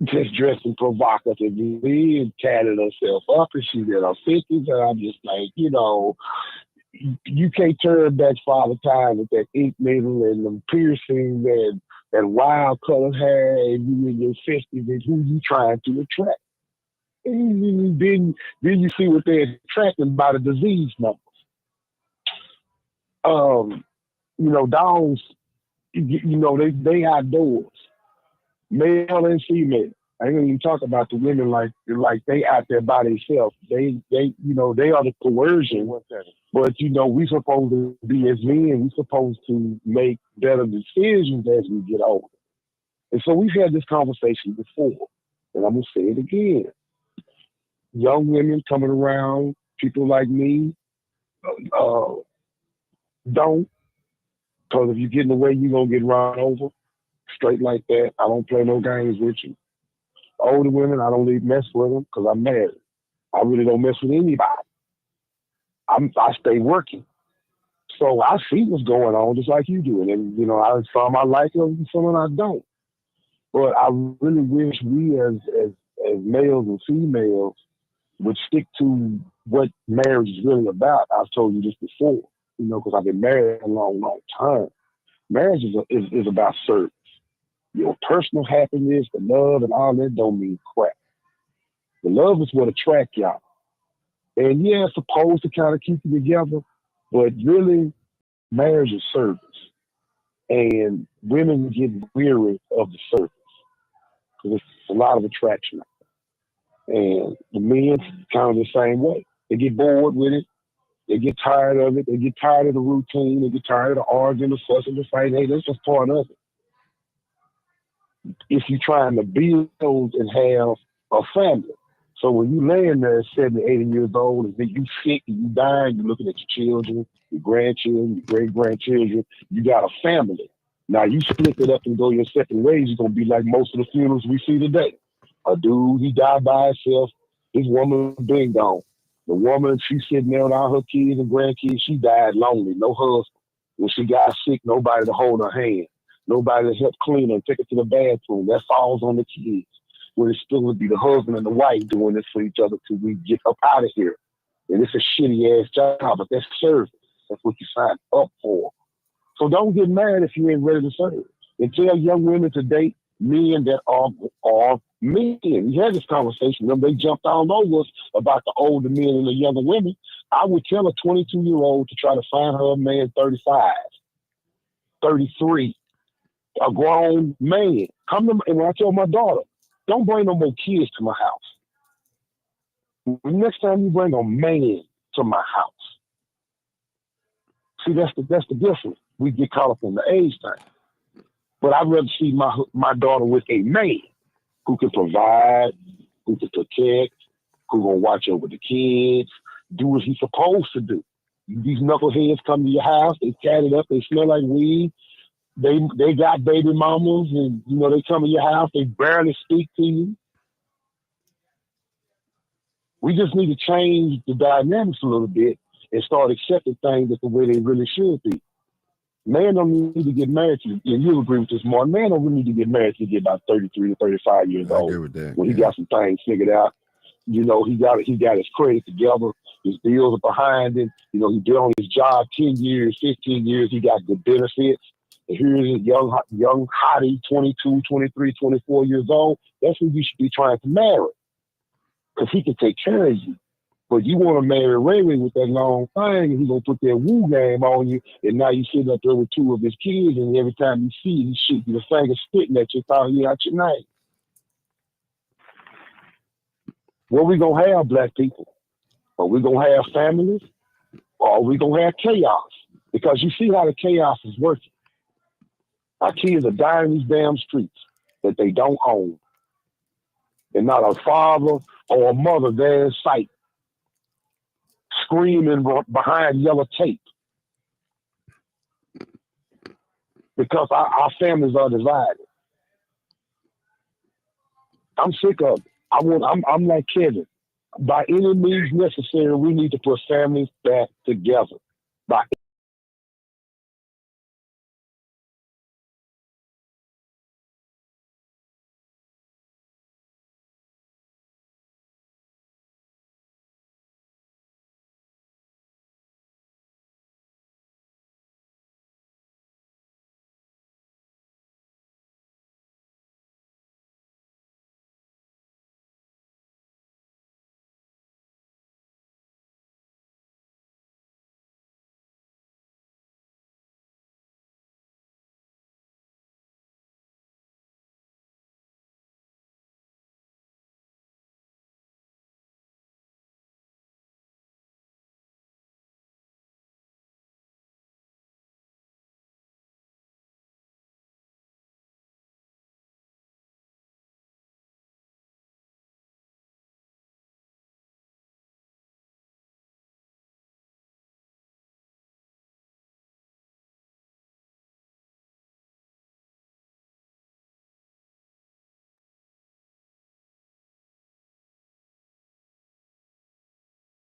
just dressing provocatively and tatted herself up, and she's in her 50s, and I'm just like, you know, you can't turn back Father Time with that ink needle and them piercings and that wild colored hair, and you in your 50s, and who you trying to attract. And then you see what they're attracting by the disease numbers. You know, dogs, you know, they outdoors, male and female. I ain't even talk about the women like they out there by themselves. They you know, they are the coercion. But you know, we supposed to be as men, we supposed to make better decisions as we get older. And so we've had this conversation before, and I'm gonna say it again. Young women coming around, people like me, don't. Because if you get in the way, you're going to get run over. Straight like that. I don't play no games with you. Older women, I don't mess with them because I'm married. I really don't mess with anybody. I stay working. So I see what's going on just like you do. And, you know, some I like them and some I don't. But I really wish we as males and females would stick to what marriage is really about. I've told you this before, you know, because I've been married a long, long time. Marriage is about service. Your personal happiness, the love, and all that don't mean crap. The love is what attracts y'all. And yeah, it's supposed to kind of keep you together, but really, marriage is service. And women get weary of the service because it's a lot of attraction. And the men kind of the same way. They get bored with it. They get tired of it. They get tired of the routine. They get tired of the arguing, the fussing, the fighting. Hey, that's just part of it. If you're trying to build and have a family. So when you laying there at 70, 80 years old, and then you sick and you dying, you're looking at your children, your grandchildren, your great-grandchildren, you got a family. Now you split it up and go your separate ways, you're going to be like most of the funerals we see today. A dude, he died by himself. His woman been gone. The woman, she's sitting there with all her kids and grandkids. She died lonely, no husband. When she got sick, nobody to hold her hand. Nobody to help clean her and take her to the bathroom. That falls on the kids. When it's still would be the husband and the wife doing this for each other till we get up out of here. And it's a shitty ass job, but that's service. That's what you signed up for. So don't get mad if you ain't ready to serve. and tell young women to date men that are men. We had this conversation. Remember, they jumped all over us about the older men and the younger women. I would tell a 22-year-old to try to find her a man 35, 33, a grown man. Come to, and when I tell my daughter, don't bring no more kids to my house. Next time you bring a man to my house. See, that's the difference. We get caught up in the age thing. But I'd rather see my daughter with a man who can provide, who can protect, who gonna watch over the kids, do what he's supposed to do. These knuckleheads come to your house, they tatted up, they smell like weed, they got baby mamas, and they come to your house, they barely speak to you. We just need to change the dynamics a little bit and start accepting things the way they really should be. Man don't need to get married to, and you'll agree with this, Martin. Man don't really need to get married to get about 33 to 35 years I agree old. with that. When he Yeah. got some things figured out, he got his credit together. His bills are behind him. He been on his job 10 years, 15 years. He got good benefits. And here's a young hottie, 22, 23, 24 years old. That's who you should be trying to marry because he can take care of you. But you want to marry Ray Ray with that long thing, and he gonna put that woo game on you, and now you sitting up there with two of his kids, and every time you see him, he shoot you the finger spitting at you, calling you out your name. What we gonna have, black people? Are we gonna have families, or are we gonna have chaos? Because you see how the chaos is working. Our kids are dying in these damn streets that they don't own, and not a father or a mother there in sight, screaming behind yellow tape because our families are divided. I'm sick of it. I'm like Kevin. By any means necessary, we need to put families back together. By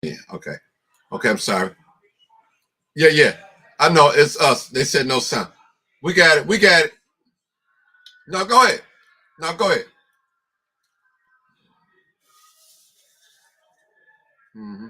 Yeah. Okay. Okay. I'm sorry. Yeah. Yeah. I know it's us. They said no sound. We got it. We got it. No, go ahead. No, go ahead. Hmm.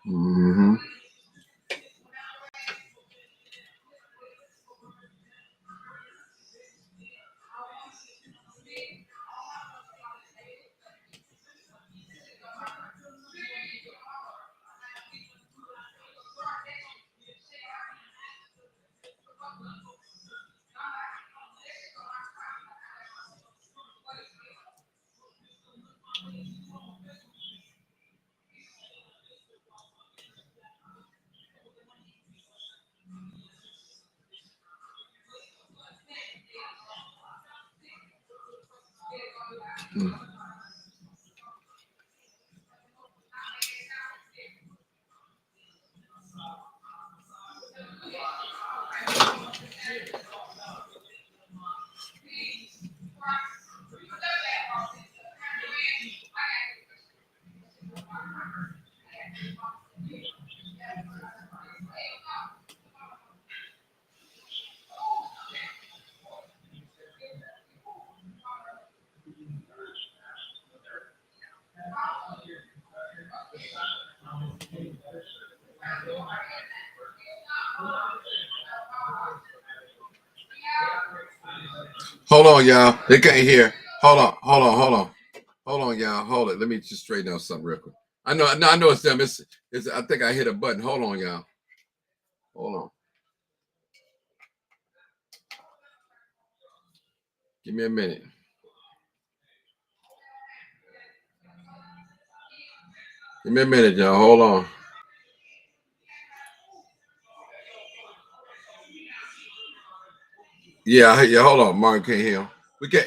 Mm-hmm. Hold on, y'all. They can't hear. Hold on, y'all. Hold it. Let me just straighten out something real quick. I know it's them. It's. I think I hit a button. Hold on, y'all. Hold on. Give me a minute. Give me a minute, y'all. Hold on. Yeah, hold on. Martin can't hear him. We can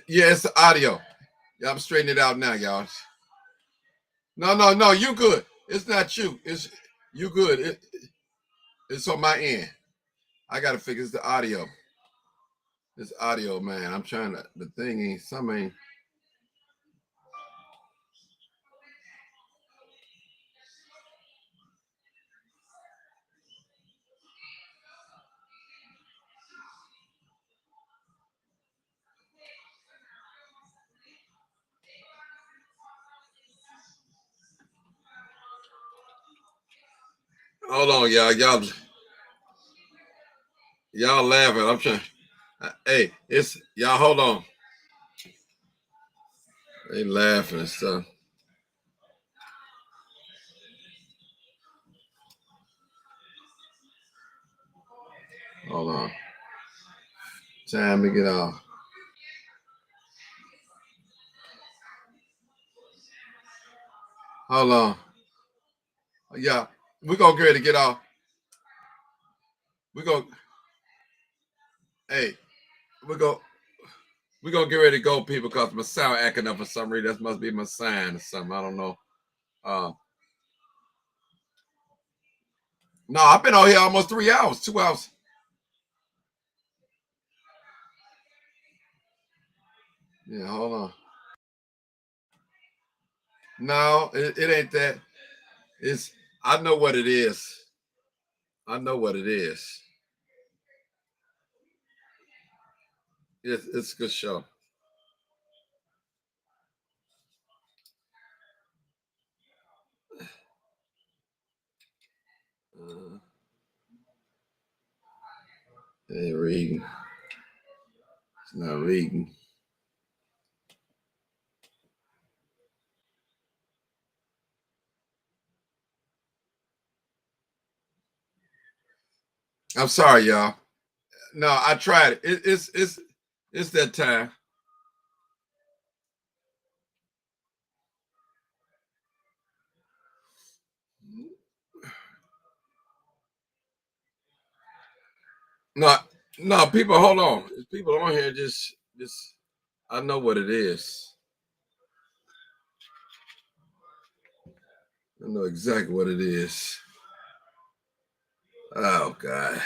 yeah, it's the audio. Yeah, I'm straightening it out now, y'all. No, you good. It's not you. It's you good. It's on my end. I gotta figure it's the audio. It's audio, man. I'm trying to the thing ain't some ain't. Hold on, y'all laughing. I'm trying. Hey, it's y'all. Hold on. They laughing and stuff. Hold on. Time to get off. Hold on. Yeah, we're gonna get ready to get off. We're gonna. Hey, we're gonna. We're gonna get ready to go, people, because my sound acting up for some reason. That must be my sign or something. I don't know. No, I've been on here almost 3 hours, 2 hours. Yeah, hold on. No, it ain't that. It's I know what it is. I know what it is. It's a good show. It ain't reading. It's not reading. I'm sorry, y'all. No, I tried it. It's that time. No, people, hold on. There's people on here just I know what it is. I know exactly what it is. Oh God.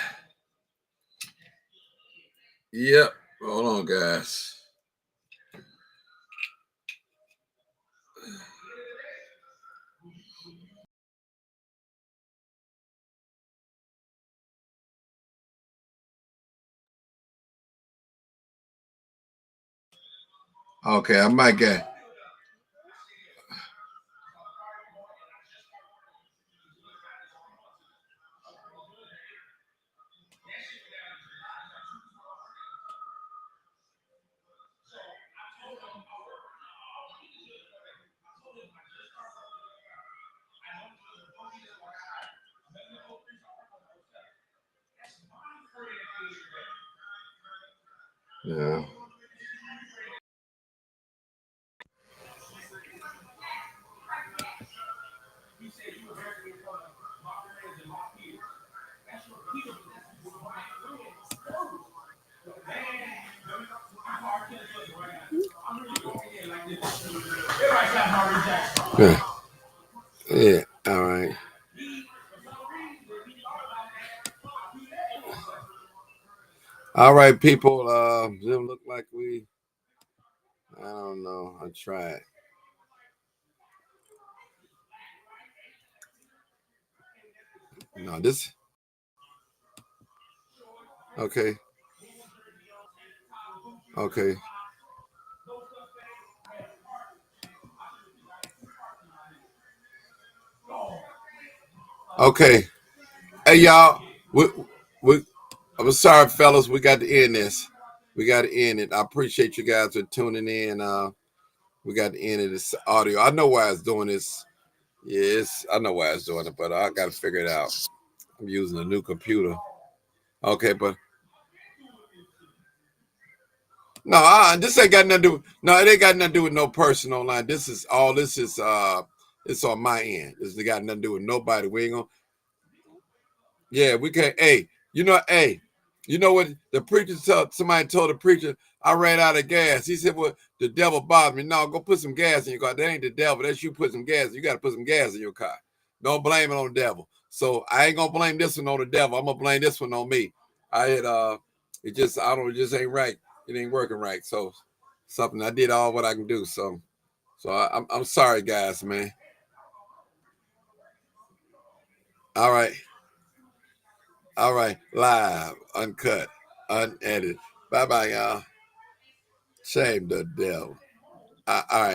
Yep. Hold on, guys. Okay, I might get. Yeah. Yeah. Yeah. All right. All right, people. It look like I don't know. I tried. No, this. Okay. Okay. Okay. Hey, y'all. We, I'm sorry, fellas. We got to end this. We got to end it. I appreciate you guys for tuning in. We got to end of this audio. I know why it's doing this. Yes, I know why it's doing it, but I got to figure it out. I'm using a new computer. Okay, but no, this ain't got nothing to do. No, it ain't got nothing to do with no person online. This is it's on my end. This ain't got nothing to do with nobody. We ain't gonna. Yeah, we can't. Hey, you know what the preacher told? Somebody told the preacher, I ran out of gas. He said, well, the devil bothered me. No, go put some gas in your car. That ain't the devil. That's you put some gas. You got to put some gas in your car. Don't blame it on the devil. So I ain't gonna blame this one on the devil. I'm gonna blame this one on me. It just ain't right. It ain't working right. So something I did all what I can do. So I'm sorry, guys, man. All right. All right, live, uncut, unedited. Bye bye, y'all. Shame the devil. All right.